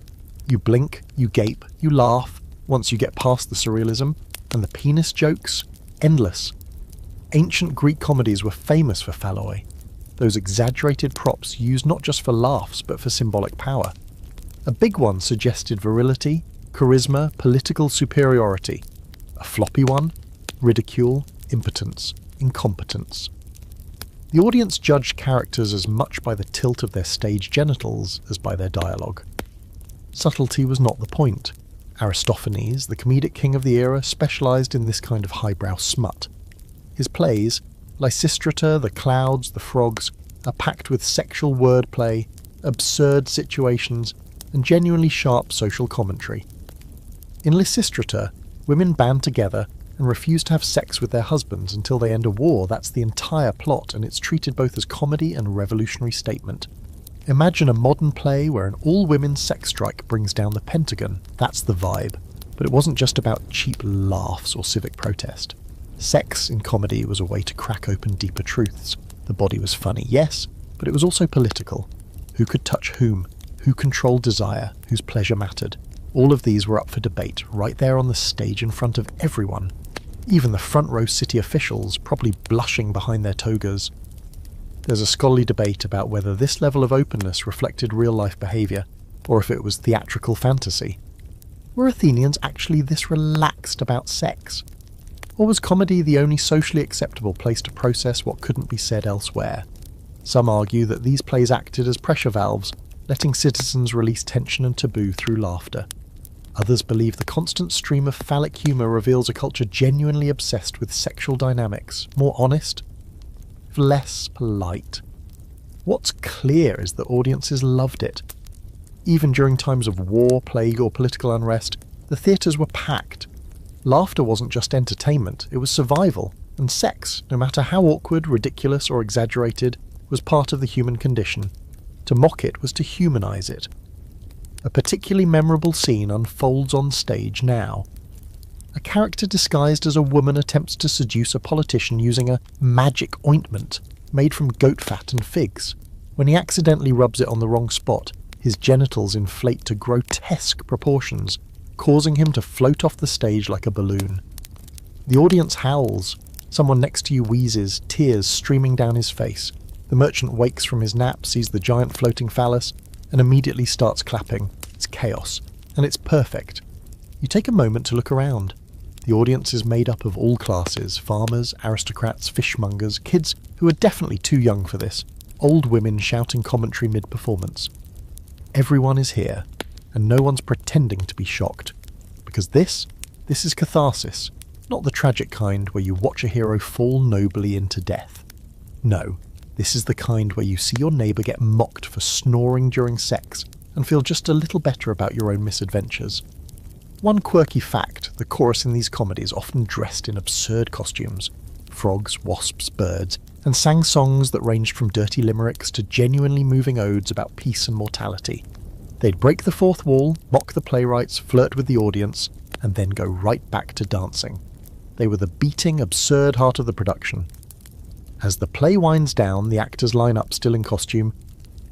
You blink, you gape, you laugh once you get past the surrealism, and the penis jokes, endless. Ancient Greek comedies were famous for phalloi, those exaggerated props used not just for laughs but for symbolic power. A big one suggested virility, charisma, political superiority. A floppy one, ridicule, impotence, incompetence. The audience judged characters as much by the tilt of their stage genitals as by their dialogue. Subtlety was not the point. Aristophanes, the comedic king of the era, specialised in this kind of highbrow smut. His plays, Lysistrata, the clouds, the frogs, are packed with sexual wordplay, absurd situations, and genuinely sharp social commentary. In Lysistrata, women band together and refuse to have sex with their husbands until they end a war. That's the entire plot, and it's treated both as comedy and revolutionary statement. Imagine a modern play where an all-women sex strike brings down the Pentagon. That's the vibe. But it wasn't just about cheap laughs or civic protest. Sex in comedy was a way to crack open deeper truths. The body was funny, yes, but it was also political. Who could touch whom? Who controlled desire? Whose pleasure mattered? All of these were up for debate, right there on the stage in front of everyone. Even the front row city officials, probably blushing behind their togas. There's a scholarly debate about whether this level of openness reflected real-life behaviour, or if it was theatrical fantasy. Were Athenians actually this relaxed about sex? Or was comedy the only socially acceptable place to process what couldn't be said elsewhere? Some argue that these plays acted as pressure valves, letting citizens release tension and taboo through laughter. Others believe the constant stream of phallic humour reveals a culture genuinely obsessed with sexual dynamics, more honest, less polite. What's clear is that audiences loved it. Even during times of war, plague, or political unrest, the theatres were packed. Laughter wasn't just entertainment, it was survival, and sex, no matter how awkward, ridiculous, or exaggerated, was part of the human condition. To mock it was to humanise it. A particularly memorable scene unfolds on stage now. A character disguised as a woman attempts to seduce a politician using a magic ointment made from goat fat and figs. When he accidentally rubs it on the wrong spot, his genitals inflate to grotesque proportions, causing him to float off the stage like a balloon. The audience howls. Someone next to you wheezes, tears streaming down his face. The merchant wakes from his nap, sees the giant floating phallus, and immediately starts clapping. It's chaos, and it's perfect. You take a moment to look around. The audience is made up of all classes, farmers, aristocrats, fishmongers, kids who are definitely too young for this, old women shouting commentary mid-performance. Everyone is here, and no one's pretending to be shocked. Because this is catharsis, not the tragic kind where you watch a hero fall nobly into death. No, this is the kind where you see your neighbour get mocked for snoring during sex and feel just a little better about your own misadventures. One quirky fact, the chorus in these comedies often dressed in absurd costumes, frogs, wasps, birds, and sang songs that ranged from dirty limericks to genuinely moving odes about peace and mortality. They'd break the fourth wall, mock the playwrights, flirt with the audience, and then go right back to dancing. They were the beating, absurd heart of the production. As the play winds down, the actors line up still in costume,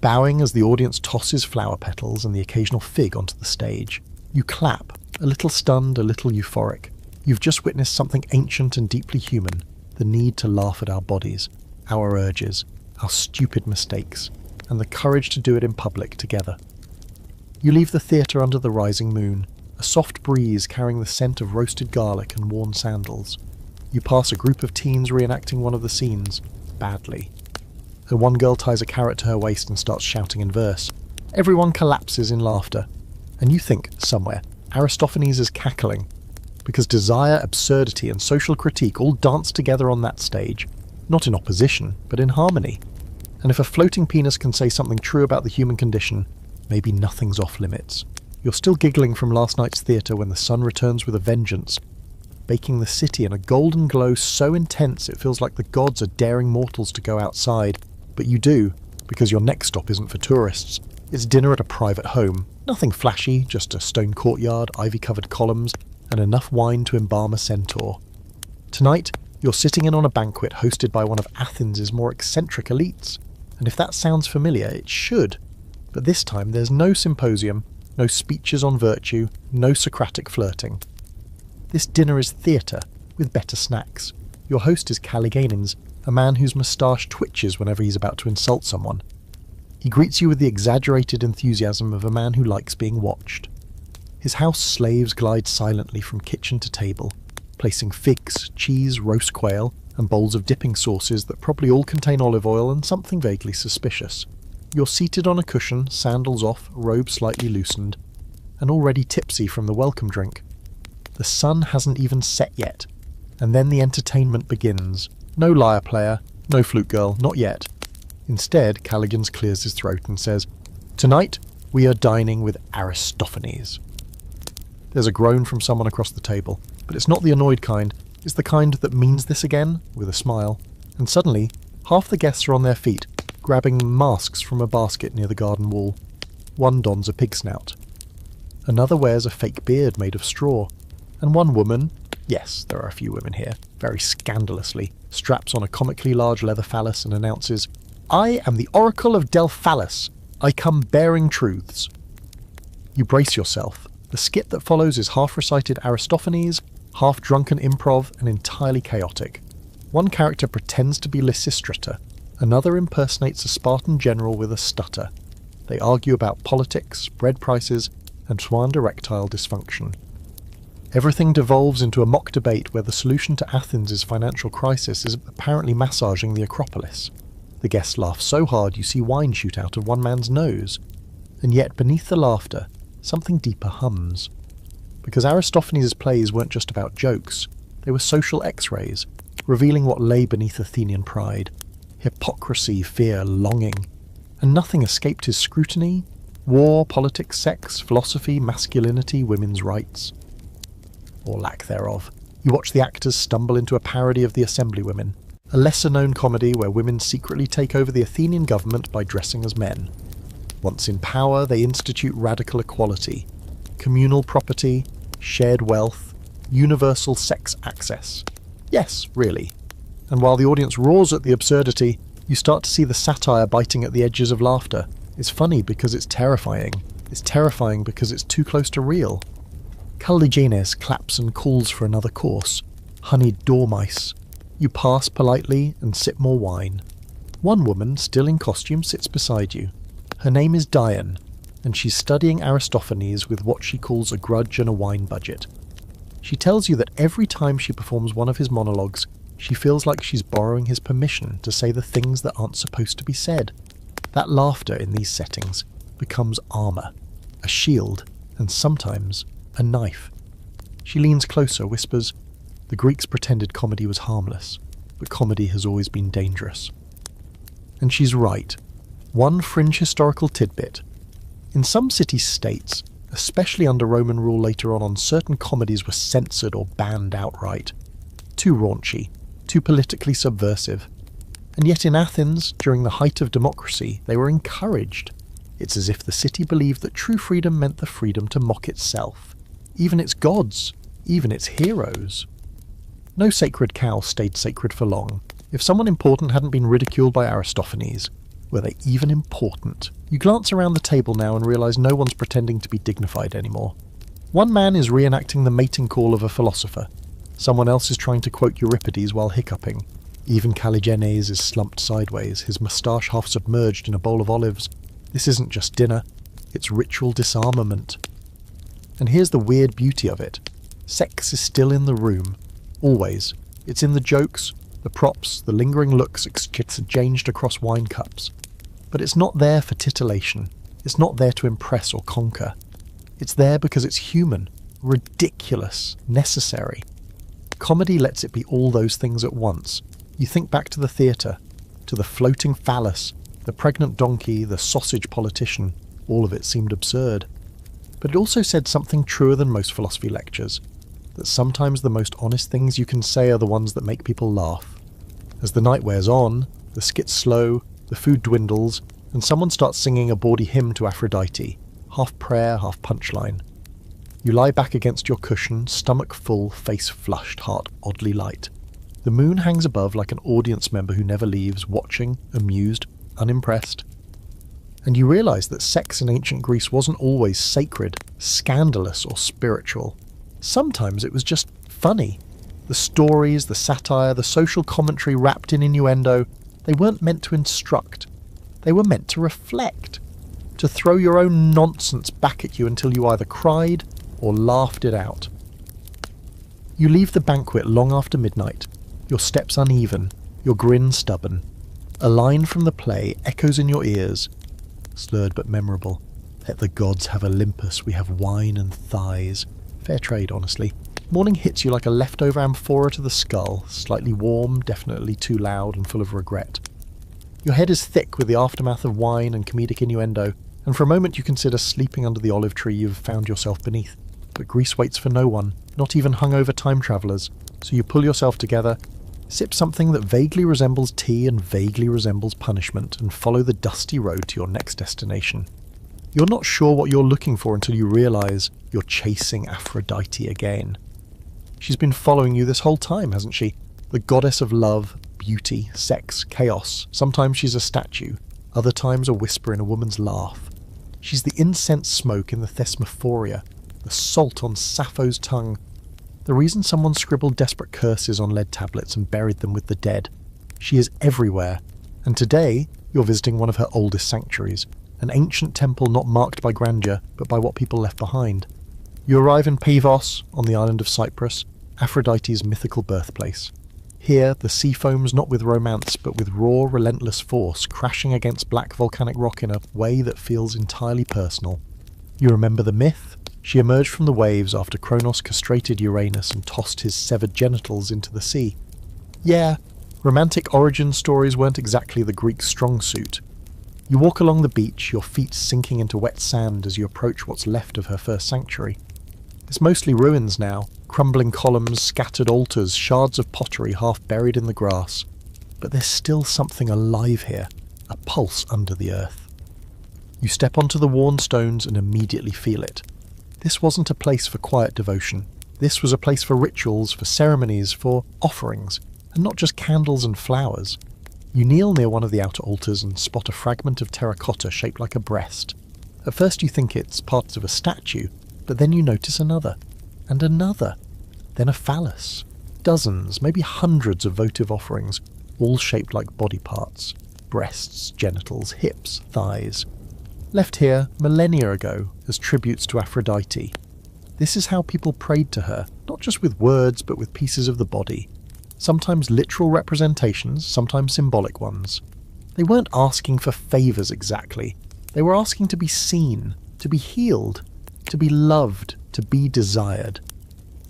bowing as the audience tosses flower petals and the occasional fig onto the stage. You clap, a little stunned, a little euphoric. You've just witnessed something ancient and deeply human, the need to laugh at our bodies, our urges, our stupid mistakes, and the courage to do it in public together. You leave the theatre under the rising moon, a soft breeze carrying the scent of roasted garlic and worn sandals. You pass a group of teens reenacting one of the scenes, badly. The one girl ties a carrot to her waist and starts shouting in verse. Everyone collapses in laughter, and you think, somewhere, Aristophanes is cackling, because desire, absurdity, and social critique all dance together on that stage, not in opposition, but in harmony. And if a floating penis can say something true about the human condition, maybe nothing's off limits. You're still giggling from last night's theatre when the sun returns with a vengeance. baking the city in a golden glow so intense it feels like the gods are daring mortals to go outside. But you do, because your next stop isn't for tourists. It's dinner at a private home. Nothing flashy, just a stone courtyard, ivy-covered columns, and enough wine to embalm a centaur. Tonight, you're sitting in on a banquet hosted by one of Athens' more eccentric elites. And if that sounds familiar, it should. But this time there's no symposium, no speeches on virtue, no Socratic flirting. This dinner is theatre, with better snacks. Your host is Kalliganins, a man whose moustache twitches whenever he's about to insult someone. He greets you with the exaggerated enthusiasm of a man who likes being watched. His house slaves glide silently from kitchen to table, placing figs, cheese, roast quail, and bowls of dipping sauces that probably all contain olive oil and something vaguely suspicious. You're seated on a cushion, sandals off, robe slightly loosened, and already tipsy from the welcome drink. The sun hasn't even set yet, and then the entertainment begins. No lyre player, no flute girl, not yet. Instead, Callaghan's clears his throat and says, "Tonight, we are dining with Aristophanes." There's a groan from someone across the table, but it's not the annoyed kind, it's the kind that means this again, with a smile. And suddenly, half the guests are on their feet, grabbing masks from a basket near the garden wall. One dons a pig snout. Another wears a fake beard made of straw. And one woman, yes, there are a few women here, very scandalously, straps on a comically large leather phallus and announces, "I am the Oracle of Delphalus. I come bearing truths." You brace yourself. The skit that follows is half-recited Aristophanes, half-drunken improv, and entirely chaotic. One character pretends to be Lysistrata, another impersonates a Spartan general with a stutter. They argue about politics, bread prices, and soin erectile dysfunction. Everything devolves into a mock debate where the solution to Athens' financial crisis is apparently massaging the Acropolis. The guests laugh so hard you see wine shoot out of one man's nose. And yet beneath the laughter, something deeper hums. Because Aristophanes' plays weren't just about jokes, they were social x-rays, revealing what lay beneath Athenian pride. Hypocrisy, fear, longing. And nothing escaped his scrutiny. War, politics, sex, philosophy, masculinity, women's rights. Or lack thereof. You watch the actors stumble into a parody of The Assemblywomen, a lesser-known comedy where women secretly take over the Athenian government by dressing as men. Once in power, they institute radical equality, communal property, shared wealth, universal sex access. Yes, really. And while the audience roars at the absurdity, you start to see the satire biting at the edges of laughter. It's funny because it's terrifying. It's terrifying because it's too close to real. Kalliganins claps and calls for another course. Honeyed dormice. You pass politely and sip more wine. One woman, still in costume, sits beside you. Her name is Diane, and she's studying Aristophanes with what she calls a grudge and a wine budget. She tells you that every time she performs one of his monologues, she feels like she's borrowing his permission to say the things that aren't supposed to be said. That laughter in these settings becomes armour, a shield, and sometimes a knife. She leans closer, whispers, "The Greeks pretended comedy was harmless, but comedy has always been dangerous." And she's right. One fringe historical tidbit. In some city-states, especially under Roman rule later on, certain comedies were censored or banned outright. Too raunchy, too politically subversive. And yet in Athens, during the height of democracy, they were encouraged. It's as if the city believed that true freedom meant the freedom to mock itself. Even its gods, even its heroes. No sacred cow stayed sacred for long. If someone important hadn't been ridiculed by Aristophanes, were they even important? You glance around the table now and realise no one's pretending to be dignified anymore. One man is reenacting the mating call of a philosopher. Someone else is trying to quote Euripides while hiccuping. Even Kalliganins is slumped sideways, his moustache half submerged in a bowl of olives. This isn't just dinner, it's ritual disarmament. And here's the weird beauty of it. Sex is still in the room. Always. It's in the jokes, the props, the lingering looks exchanged across wine cups. But it's not there for titillation. It's not there to impress or conquer. It's there because it's human, ridiculous, necessary. Comedy lets it be all those things at once. You think back to the theatre, to the floating phallus, the pregnant donkey, the sausage politician. All of it seemed absurd. But it also said something truer than most philosophy lectures. that sometimes the most honest things you can say are the ones that make people laugh. As the night wears on, the skits slow, the food dwindles, and someone starts singing a bawdy hymn to Aphrodite, half prayer, half punchline. You lie back against your cushion, stomach full, face flushed, heart oddly light. The moon hangs above like an audience member who never leaves, watching, amused, unimpressed. And you realise that sex in ancient Greece wasn't always sacred, scandalous, or spiritual. Sometimes it was just funny. The stories, the satire, the social commentary wrapped in innuendo, they weren't meant to instruct. They were meant to reflect. To throw your own nonsense back at you until you either cried or laughed it out. You leave the banquet long after midnight, your steps uneven, your grin stubborn. A line from the play echoes in your ears, slurred but memorable. Let the gods have Olympus, we have wine and thighs. Fair trade, honestly. Morning hits you like a leftover amphora to the skull, slightly warm, definitely too loud and full of regret. Your head is thick with the aftermath of wine and comedic innuendo, and for a moment you consider sleeping under the olive tree you've found yourself beneath. But Greece waits for no one, not even hungover time travellers, so you pull yourself together, sip something that vaguely resembles tea and vaguely resembles punishment, and follow the dusty road to your next destination. You're not sure what you're looking for until you realise you're chasing Aphrodite again. She's been following you this whole time, hasn't she? The goddess of love, beauty, sex, chaos. Sometimes she's a statue, other times a whisper in a woman's laugh. She's the incense smoke in the Thesmophoria, the salt on Sappho's tongue, the reason someone scribbled desperate curses on lead tablets and buried them with the dead. She is everywhere, and today you're visiting one of her oldest sanctuaries, an ancient temple not marked by grandeur, but by what people left behind. You arrive in Pavos, on the island of Cyprus, Aphrodite's mythical birthplace. Here, the sea foams not with romance, but with raw, relentless force, crashing against black volcanic rock in a way that feels entirely personal. You remember the myth? She emerged from the waves after Kronos castrated Uranus and tossed his severed genitals into the sea. Yeah, romantic origin stories weren't exactly the Greek's strong suit. You walk along the beach, your feet sinking into wet sand as you approach what's left of her first sanctuary. It's mostly ruins now, crumbling columns, scattered altars, shards of pottery half buried in the grass. But there's still something alive here, a pulse under the earth. You step onto the worn stones and immediately feel it. This wasn't a place for quiet devotion. This was a place for rituals, for ceremonies, for offerings, and not just candles and flowers. You kneel near one of the outer altars and spot a fragment of terracotta shaped like a breast. At first you think it's parts of a statue, but then you notice another, and another, then a phallus. Dozens, maybe hundreds of votive offerings, all shaped like body parts. Breasts, genitals, hips, thighs. Left here millennia ago as tributes to Aphrodite. This is how people prayed to her, not just with words but with pieces of the body. Sometimes literal representations, sometimes symbolic ones. They weren't asking for favours exactly. They were asking to be seen, to be healed, to be loved, to be desired.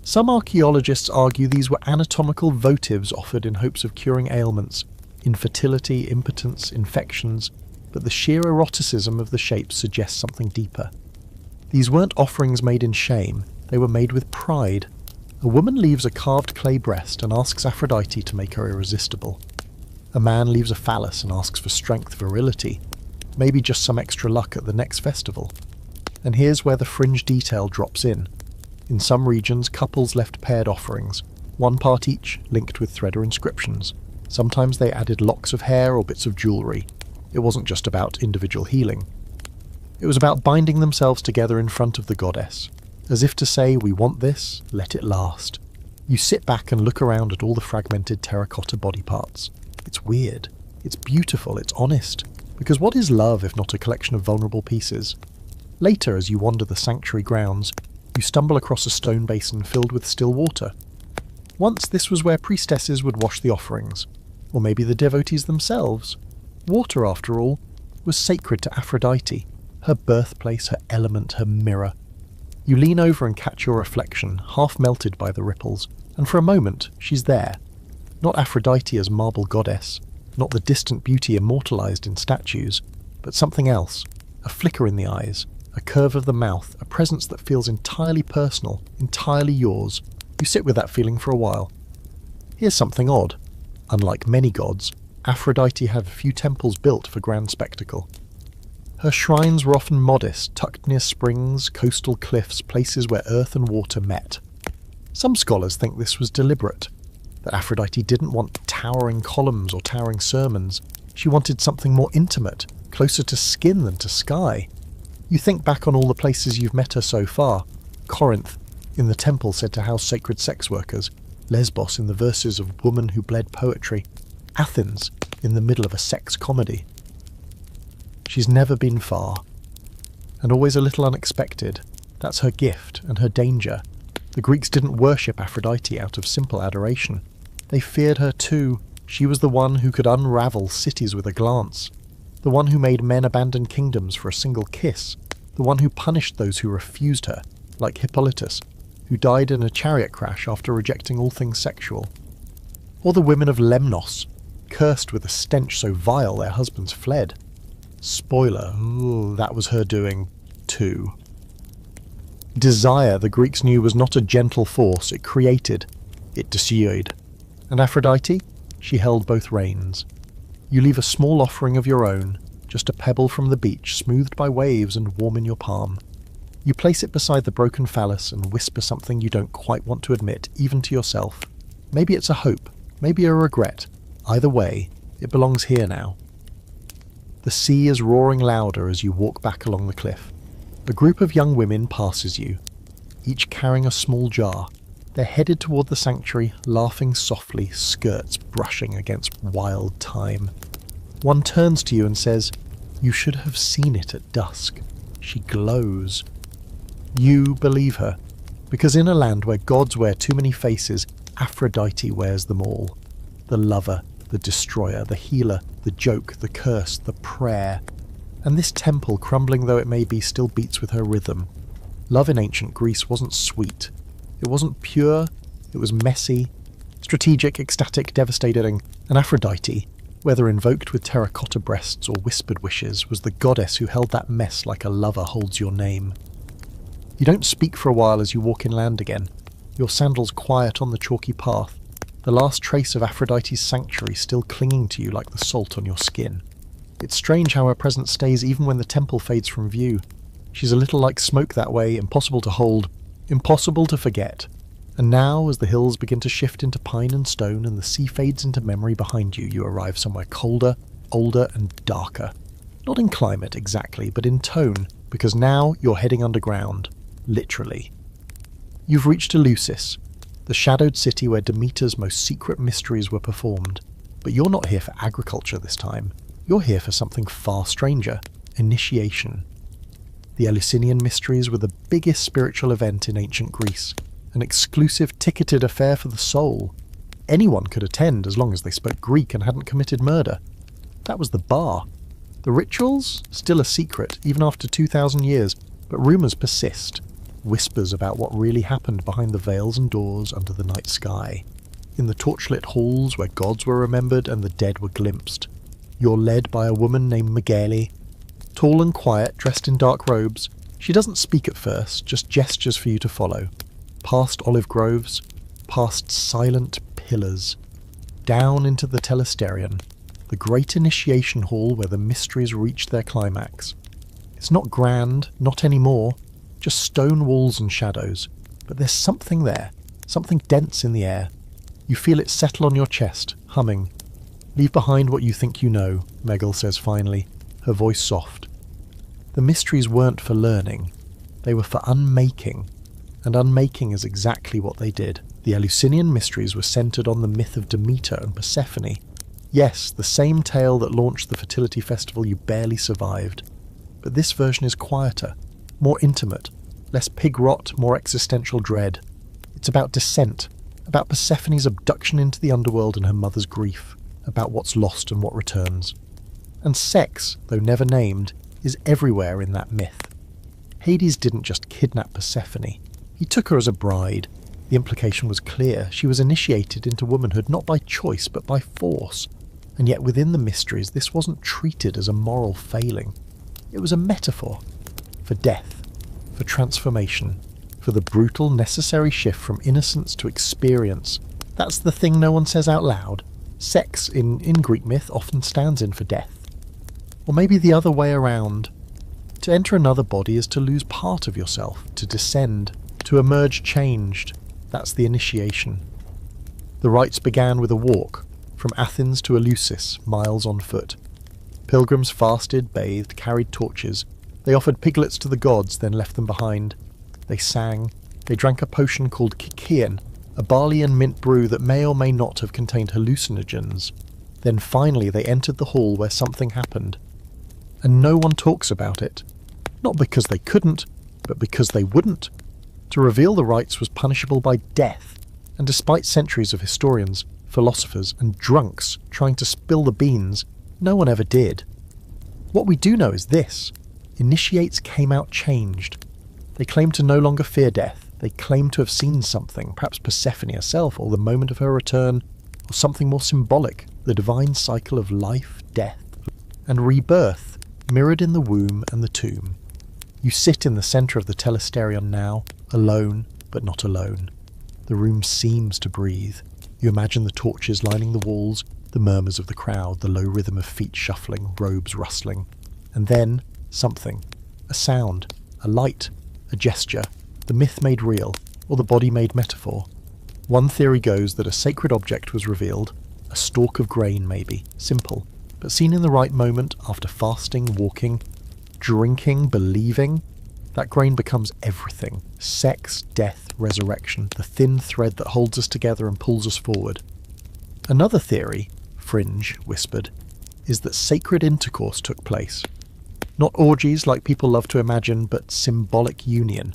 Some archaeologists argue these were anatomical votives offered in hopes of curing ailments, infertility, impotence, infections, but the sheer eroticism of the shapes suggests something deeper. These weren't offerings made in shame, they were made with pride. A woman leaves a carved clay breast and asks Aphrodite to make her irresistible. A man leaves a phallus and asks for strength, virility, maybe just some extra luck at the next festival. And here's where the fringe detail drops in. In some regions, couples left paired offerings, one part each, linked with thread or inscriptions. Sometimes they added locks of hair or bits of jewellery. It wasn't just about individual healing. It was about binding themselves together in front of the goddess, as if to say, we want this, let it last. You sit back and look around at all the fragmented terracotta body parts. It's weird, it's beautiful, it's honest, because what is love if not a collection of vulnerable pieces? Later, as you wander the sanctuary grounds, you stumble across a stone basin filled with still water. Once this was where priestesses would wash the offerings, or maybe the devotees themselves. Water, after all, was sacred to Aphrodite, her birthplace, her element, her mirror. You lean over and catch your reflection, half melted by the ripples, and for a moment she's there. Not Aphrodite as marble goddess, not the distant beauty immortalized in statues, but something else, a flicker in the eyes, a curve of the mouth, a presence that feels entirely personal, entirely yours. You sit with that feeling for a while. Here's something odd. Unlike many gods, Aphrodite had few temples built for grand spectacle. Her shrines were often modest, tucked near springs, coastal cliffs, places where earth and water met. Some scholars think this was deliberate, that Aphrodite didn't want towering columns or towering sermons. She wanted something more intimate, closer to skin than to sky. You think back on all the places you've met her so far. Corinth, in the temple said to house sacred sex workers. Lesbos in the verses of Woman Who Bled poetry. Athens, in the middle of a sex comedy. She's never been far, and always a little unexpected. That's her gift and her danger. The Greeks didn't worship Aphrodite out of simple adoration. They feared her too. She was the one who could unravel cities with a glance, the one who made men abandon kingdoms for a single kiss, the one who punished those who refused her, like Hippolytus, who died in a chariot crash after rejecting all things sexual. Or the women of Lemnos, cursed with a stench so vile their husbands fled. Spoiler, that was her doing too. Desire, the Greeks knew, was not a gentle force. It created, it destroyed. And Aphrodite? She held both reins. You leave a small offering of your own, just a pebble from the beach, smoothed by waves and warm in your palm. You place it beside the broken phallus and whisper something you don't quite want to admit, even to yourself. Maybe it's a hope, maybe a regret. Either way, it belongs here now. The sea is roaring louder as you walk back along the cliff. A group of young women passes you, each carrying a small jar. They're headed toward the sanctuary, laughing softly, skirts brushing against wild thyme. One turns to you and says, "You should have seen it at dusk. She glows." You believe her, because in a land where gods wear too many faces, Aphrodite wears them all. The lover, the destroyer, the healer, the joke, the curse, the prayer. And this temple, crumbling though it may be, still beats with her rhythm. Love in ancient Greece wasn't sweet. It wasn't pure, it was messy, strategic, ecstatic, devastating, and Aphrodite, whether invoked with terracotta breasts or whispered wishes, was the goddess who held that mess like a lover holds your name. You don't speak for a while as you walk inland again, your sandals quiet on the chalky path, the last trace of Aphrodite's sanctuary still clinging to you like the salt on your skin. It's strange how her presence stays even when the temple fades from view. She's a little like smoke that way, impossible to hold, impossible to forget. And now, as the hills begin to shift into pine and stone and the sea fades into memory behind you, you arrive somewhere colder, older and darker. Not in climate exactly, but in tone, because now you're heading underground. Literally. You've reached Eleusis, the shadowed city where Demeter's most secret mysteries were performed. But you're not here for agriculture this time. You're here for something far stranger. Initiation. The Eleusinian mysteries were the biggest spiritual event in ancient Greece. An exclusive, ticketed affair for the soul. Anyone could attend as long as they spoke Greek and hadn't committed murder. That was the bar. The rituals? Still a secret, even after 2,000 years, but rumours persist. Whispers about what really happened behind the veils and doors under the night sky. In the torchlit halls where gods were remembered and the dead were glimpsed. You're led by a woman named Megale. Tall and quiet, dressed in dark robes, she doesn't speak at first, just gestures for you to follow. Past olive groves, past silent pillars, down into the Telesterion, the great initiation hall where the mysteries reach their climax. It's not grand, not anymore, just stone walls and shadows, but there's something there, something dense in the air. You feel it settle on your chest, humming. "Leave behind what you think you know," Megale says finally, her voice soft. The mysteries weren't for learning, they were for unmaking, and unmaking is exactly what they did. The Eleusinian mysteries were centred on the myth of Demeter and Persephone. Yes, the same tale that launched the fertility festival you barely survived. But this version is quieter, more intimate, less pig rot, more existential dread. It's about descent, about Persephone's abduction into the underworld and her mother's grief, about what's lost and what returns. And sex, though never named, is everywhere in that myth. Hades didn't just kidnap Persephone, he took her as a bride. The implication was clear, she was initiated into womanhood not by choice but by force. And yet within the mysteries this wasn't treated as a moral failing. It was a metaphor for death, for transformation, for the brutal, necessary shift from innocence to experience. That's the thing no one says out loud. Sex, in Greek myth, often stands in for death. Or maybe the other way around. To enter another body is to lose part of yourself, to descend, to emerge changed. That's the initiation. The rites began with a walk, from Athens to Eleusis, miles on foot. Pilgrims fasted, bathed, carried torches. They offered piglets to the gods, then left them behind. They sang. They drank a potion called kykeon, a barley and mint brew that may or may not have contained hallucinogens. Then finally they entered the hall where something happened. And no one talks about it. Not because they couldn't, but because they wouldn't. To reveal the rites was punishable by death, and despite centuries of historians, philosophers, and drunks trying to spill the beans, no one ever did. What we do know is this. Initiates came out changed. They claimed to no longer fear death. They claimed to have seen something, perhaps Persephone herself, or the moment of her return, or something more symbolic, the divine cycle of life, death, and rebirth, mirrored in the womb and the tomb. You sit in the centre of the telesterion now, alone, but not alone. The room seems to breathe. You imagine the torches lining the walls, the murmurs of the crowd, the low rhythm of feet shuffling, robes rustling. And then, something. A sound, a light, a gesture, the myth made real, or the body made metaphor. One theory goes that a sacred object was revealed, a stalk of grain maybe, simple, but seen in the right moment after fasting, walking, drinking, believing, that grain becomes everything. Sex, death, resurrection, the thin thread that holds us together and pulls us forward. Another theory, Fringe whispered, is that sacred intercourse took place. Not orgies like people love to imagine, but symbolic union.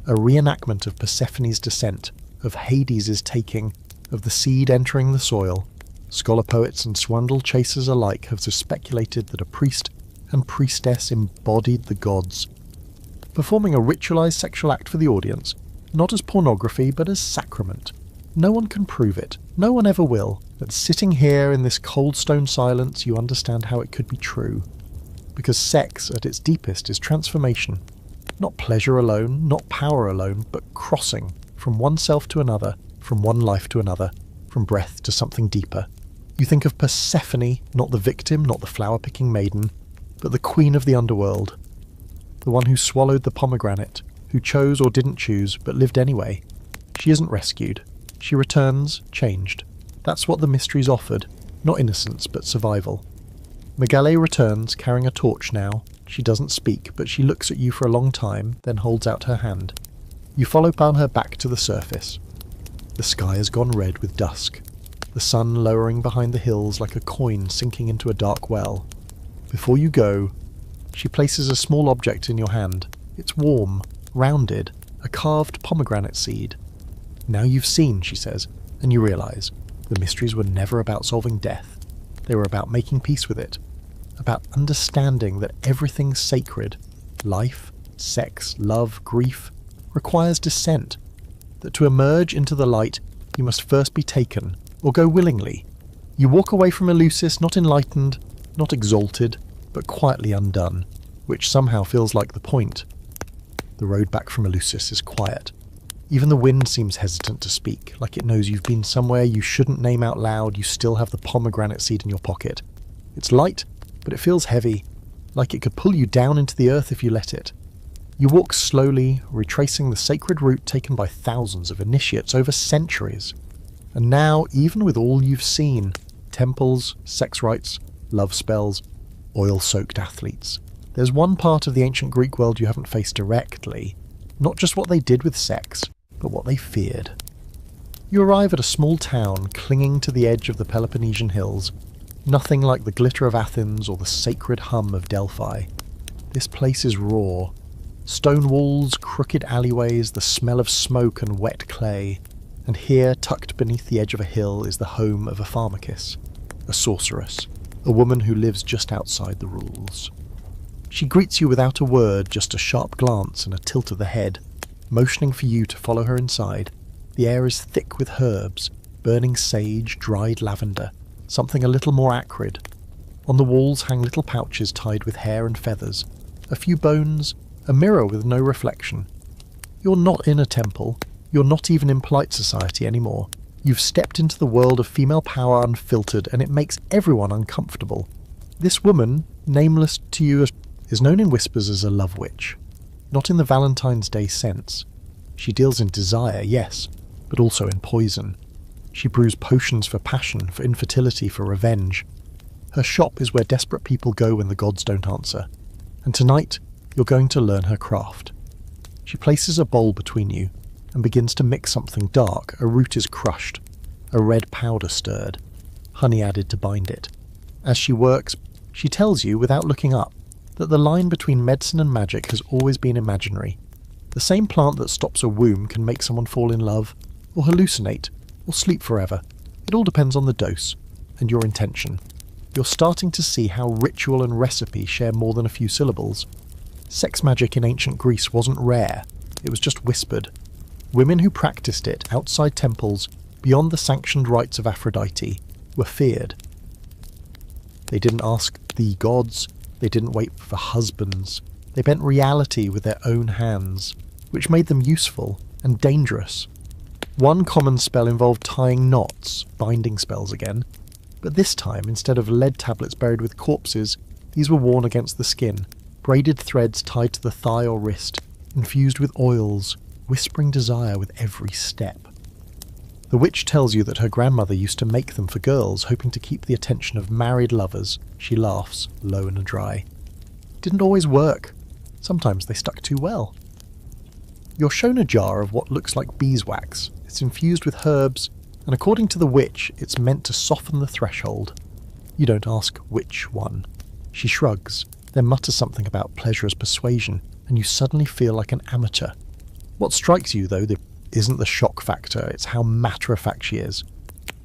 A reenactment of Persephone's descent, of Hades' taking, of the seed entering the soil. Scholar poets and swindle chasers alike have speculated that a priest and priestess embodied the gods, performing a ritualized sexual act for the audience, not as pornography but as sacrament. No one can prove it, no one ever will, but sitting here in this cold stone silence you understand how it could be true. Because sex, at its deepest, is transformation. Not pleasure alone, not power alone, but crossing, from one self to another, from one life to another, from breath to something deeper. You think of Persephone, not the victim, not the flower-picking maiden, but the queen of the underworld. The one who swallowed the pomegranate, who chose or didn't choose, but lived anyway. She isn't rescued. She returns, changed. That's what the mysteries offered, not innocence, but survival. Megale returns, carrying a torch now. She doesn't speak, but she looks at you for a long time, then holds out her hand. You follow upon her back to the surface. The sky has gone red with dusk, the sun lowering behind the hills like a coin sinking into a dark well. Before you go, she places a small object in your hand. It's warm, rounded, a carved pomegranate seed. Now you've seen, she says, and you realise the mysteries were never about solving death. They were about making peace with it, about understanding that everything sacred, life, sex, love, grief, requires descent, that to emerge into the light you must first be taken, or go willingly. You walk away from Eleusis not enlightened, not exalted, but quietly undone, which somehow feels like the point. The road back from Eleusis is quiet. Even the wind seems hesitant to speak, like it knows you've been somewhere you shouldn't name out loud. You still have the pomegranate seed in your pocket. It's light, but it feels heavy, like it could pull you down into the earth if you let it. You walk slowly, retracing the sacred route taken by thousands of initiates over centuries. And now, even with all you've seen, temples, sex rites, love spells, oil-soaked athletes, there's one part of the ancient Greek world you haven't faced directly, not just what they did with sex, but what they feared. You arrive at a small town clinging to the edge of the Peloponnesian hills, nothing like the glitter of Athens or the sacred hum of Delphi. This place is raw. Stone walls, crooked alleyways, the smell of smoke and wet clay. And here, tucked beneath the edge of a hill, is the home of a pharmacist, a sorceress, a woman who lives just outside the rules. She greets you without a word, just a sharp glance and a tilt of the head, motioning for you to follow her inside. The air is thick with herbs, burning sage, dried lavender, something a little more acrid. On the walls hang little pouches tied with hair and feathers, a few bones, a mirror with no reflection. You're not in a temple. You're not even in polite society anymore. You've stepped into the world of female power unfiltered, and it makes everyone uncomfortable. This woman, nameless to you, is known in whispers as a love witch. Not in the Valentine's Day sense. She deals in desire, yes, but also in poison. She brews potions for passion, for infertility, for revenge. Her shop is where desperate people go when the gods don't answer. And tonight, you're going to learn her craft. She places a bowl between you and begins to mix something dark. A root is crushed, a red powder stirred, honey added to bind it. As she works, she tells you, without looking up, that the line between medicine and magic has always been imaginary. The same plant that stops a womb can make someone fall in love, or hallucinate, or sleep forever. It all depends on the dose, and your intention. You're starting to see how ritual and recipe share more than a few syllables. Sex magic in ancient Greece wasn't rare, it was just whispered. Women who practiced it outside temples, beyond the sanctioned rites of Aphrodite, were feared. They didn't ask the gods, they didn't wait for husbands. They bent reality with their own hands, which made them useful and dangerous. One common spell involved tying knots, binding spells again, but this time, instead of lead tablets buried with corpses, these were worn against the skin, braided threads tied to the thigh or wrist, infused with oils, whispering desire with every step. The witch tells you that her grandmother used to make them for girls, hoping to keep the attention of married lovers. She laughs, low and dry. It didn't always work. Sometimes they stuck too well. You're shown a jar of what looks like beeswax. It's infused with herbs, and according to the witch, it's meant to soften the threshold. You don't ask which one. She shrugs, then mutters something about pleasure as persuasion, and you suddenly feel like an amateur. What strikes you, though, isn't the shock factor, it's how matter-of-fact she is.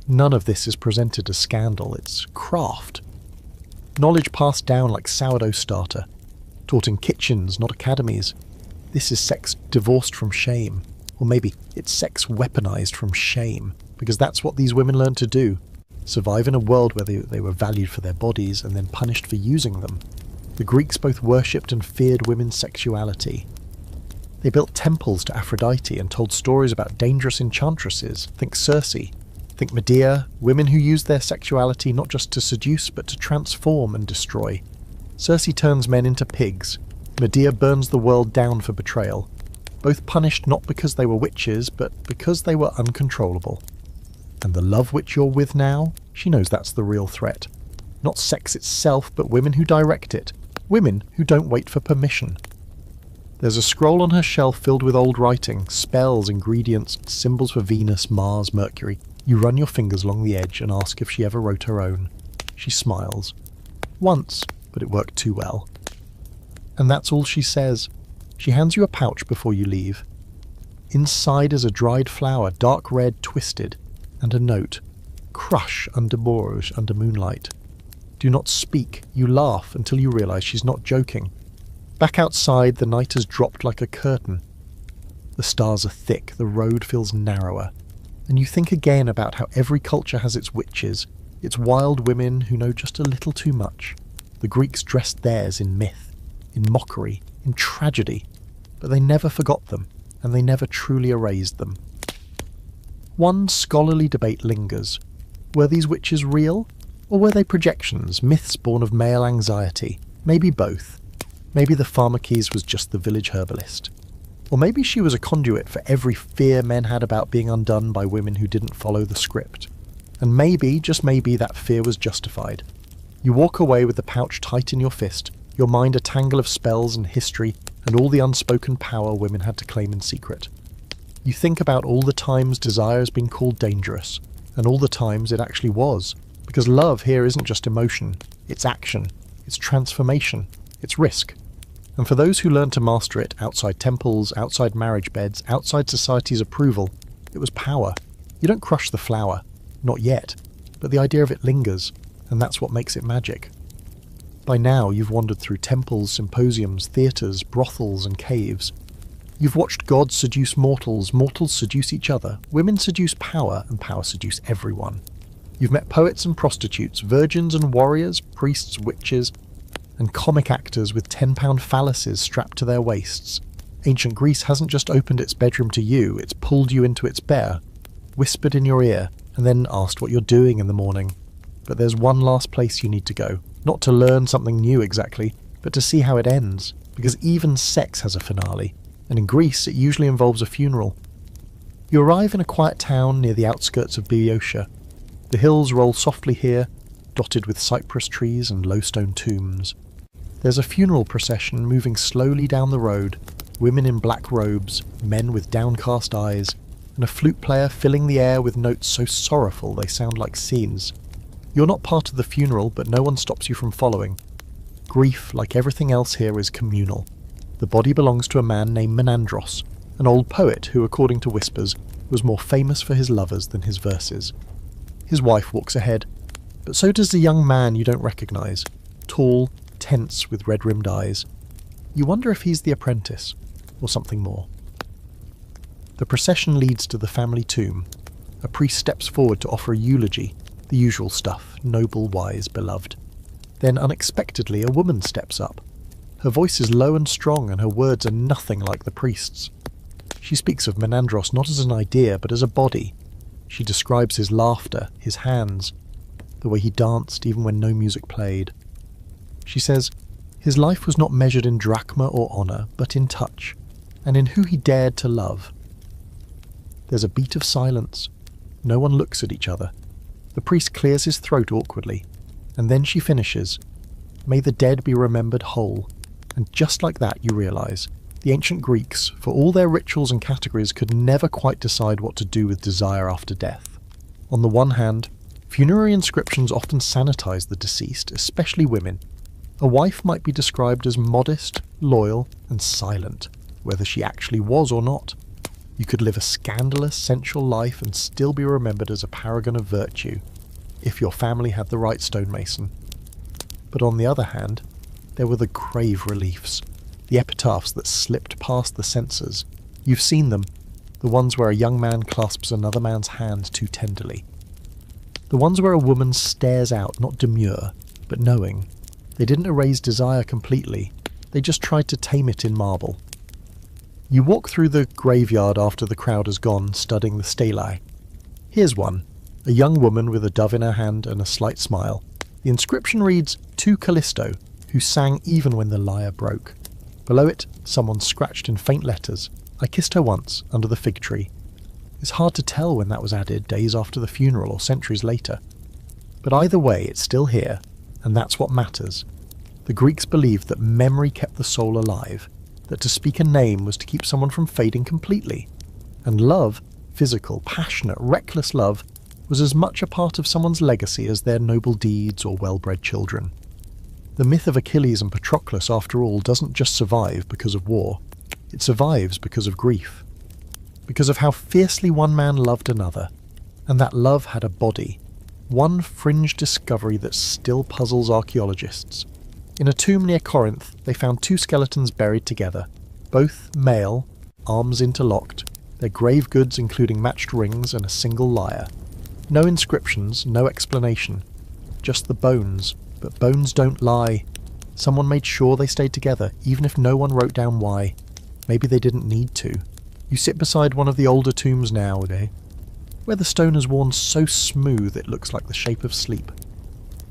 None of this is presented as scandal, it's craft. Knowledge passed down like sourdough starter, taught in kitchens, not academies. This is sex divorced from shame. Or maybe it's sex weaponized from shame, because that's what these women learned to do. Survive in a world where they were valued for their bodies and then punished for using them. The Greeks both worshipped and feared women's sexuality. They built temples to Aphrodite and told stories about dangerous enchantresses. Think Circe. Think Medea, women who used their sexuality not just to seduce but to transform and destroy. Circe turns men into pigs. Medea burns the world down for betrayal. Both punished not because they were witches, but because they were uncontrollable. And the love witch you're with now, she knows that's the real threat. Not sex itself, but women who direct it. Women who don't wait for permission. There's a scroll on her shelf filled with old writing, spells, ingredients, symbols for Venus, Mars, Mercury. You run your fingers along the edge and ask if she ever wrote her own. She smiles. Once, but it worked too well. And that's all she says. She hands you a pouch before you leave. Inside is a dried flower, dark red, twisted, and a note. Crush under Moorish, under moonlight. Do not speak. You laugh until you realise she's not joking. Back outside, the night has dropped like a curtain. The stars are thick, the road feels narrower. And you think again about how every culture has its witches, its wild women who know just a little too much. The Greeks dressed theirs in myth, in mockery, in tragedy, but they never forgot them, and they never truly erased them. One scholarly debate lingers. Were these witches real? Or were they projections, myths born of male anxiety? Maybe both. Maybe the Pharmakeys was just the village herbalist. Or maybe she was a conduit for every fear men had about being undone by women who didn't follow the script. And maybe, just maybe, that fear was justified. You walk away with the pouch tight in your fist, your mind a tangle of spells and history and all the unspoken power women had to claim in secret. You think about all the times desire has been called dangerous, and all the times it actually was, because love here isn't just emotion, it's action, it's transformation, it's risk. And for those who learn to master it outside temples, outside marriage beds, outside society's approval, it was power. You don't crush the flower, not yet, but the idea of it lingers, and that's what makes it magic. By now you've wandered through temples, symposiums, theatres, brothels and caves. You've watched gods seduce mortals, mortals seduce each other, women seduce power, and power seduce everyone. You've met poets and prostitutes, virgins and warriors, priests, witches, and comic actors with £10 phalluses strapped to their waists. Ancient Greece hasn't just opened its bedroom to you, it's pulled you into its bear, whispered in your ear, and then asked what you're doing in the morning. But there's one last place you need to go, not to learn something new exactly, but to see how it ends, because even sex has a finale, and in Greece it usually involves a funeral. You arrive in a quiet town near the outskirts of Boeotia. The hills roll softly here, dotted with cypress trees and low stone tombs. There's a funeral procession moving slowly down the road, women in black robes, men with downcast eyes, and a flute player filling the air with notes so sorrowful they sound like scenes. You're not part of the funeral, but no one stops you from following. Grief, like everything else here, is communal. The body belongs to a man named Menandros, an old poet who, according to whispers, was more famous for his lovers than his verses. His wife walks ahead, but so does the young man you don't recognise, tall, tense with red-rimmed eyes. You wonder if he's the apprentice, or something more. The procession leads to the family tomb. A priest steps forward to offer a eulogy, the usual stuff, noble, wise, beloved. Then unexpectedly a woman steps up. Her voice is low and strong, and her words are nothing like the priest's. She speaks of Menandros not as an idea, but as a body. She describes his laughter, his hands, the way he danced even when no music played. She says, his life was not measured in drachma or honour, but in touch, and in who he dared to love. There's a beat of silence. No one looks at each other. The priest clears his throat awkwardly, and then she finishes, "May the dead be remembered whole." And just like that you realise, the ancient Greeks, for all their rituals and categories, could never quite decide what to do with desire after death. On the one hand, funerary inscriptions often sanitise the deceased, especially women. A wife might be described as modest, loyal, and silent, whether she actually was or not. You could live a scandalous, sensual life and still be remembered as a paragon of virtue, if your family had the right stonemason. But on the other hand, there were the grave reliefs, the epitaphs that slipped past the censors. You've seen them, the ones where a young man clasps another man's hand too tenderly. The ones where a woman stares out, not demure, but knowing. They didn't erase desire completely, they just tried to tame it in marble. You walk through the graveyard after the crowd has gone, studying the stelae. Here's one, a young woman with a dove in her hand and a slight smile. The inscription reads, "To Callisto, who sang even when the lyre broke." Below it, someone scratched in faint letters, "I kissed her once, under the fig tree." It's hard to tell when that was added, days after the funeral or centuries later. But either way, it's still here, and that's what matters. The Greeks believed that memory kept the soul alive, that to speak a name was to keep someone from fading completely. And love, physical, passionate, reckless love, was as much a part of someone's legacy as their noble deeds or well-bred children. The myth of Achilles and Patroclus, after all, doesn't just survive because of war. It survives because of grief. Because of how fiercely one man loved another. And that love had a body. One fringe discovery that still puzzles archaeologists. In a tomb near Corinth, they found two skeletons buried together, both male, arms interlocked, their grave goods including matched rings and a single lyre. No inscriptions, no explanation. Just the bones. But bones don't lie. Someone made sure they stayed together, even if no one wrote down why. Maybe they didn't need to. You sit beside one of the older tombs nowadays, where the stone is worn so smooth it looks like the shape of sleep.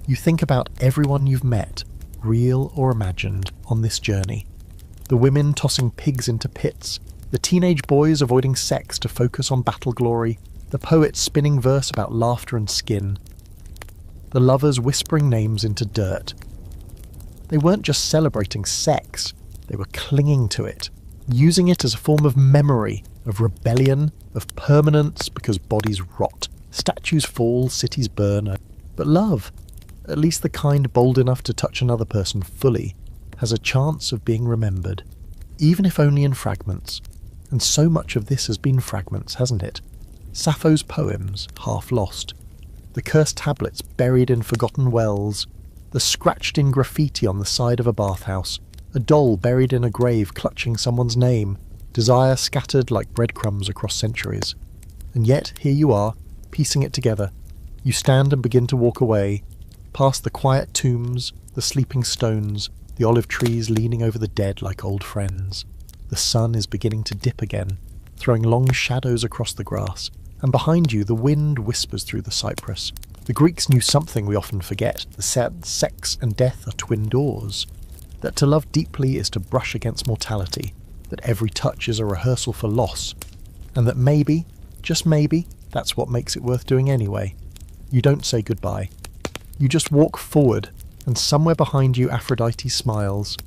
You think about everyone you've met, real or imagined, on this journey. The women tossing pigs into pits, the teenage boys avoiding sex to focus on battle glory, the poets spinning verse about laughter and skin, the lovers whispering names into dirt. They weren't just celebrating sex, they were clinging to it, using it as a form of memory, of rebellion, of permanence, because bodies rot, statues fall, cities burn. But love, at least the kind bold enough to touch another person fully, has a chance of being remembered, even if only in fragments. And so much of this has been fragments, hasn't it? Sappho's poems, half lost. The cursed tablets buried in forgotten wells, the scratched-in graffiti on the side of a bathhouse, a doll buried in a grave clutching someone's name, desire scattered like breadcrumbs across centuries. And yet, here you are, piecing it together. You stand and begin to walk away, past the quiet tombs, the sleeping stones, the olive trees leaning over the dead like old friends. The sun is beginning to dip again, throwing long shadows across the grass, and behind you the wind whispers through the cypress. The Greeks knew something we often forget, that sex and death are twin doors, that to love deeply is to brush against mortality, that every touch is a rehearsal for loss, and that maybe, just maybe, that's what makes it worth doing anyway. You don't say goodbye. You just walk forward, and somewhere behind you Aphrodite smiles,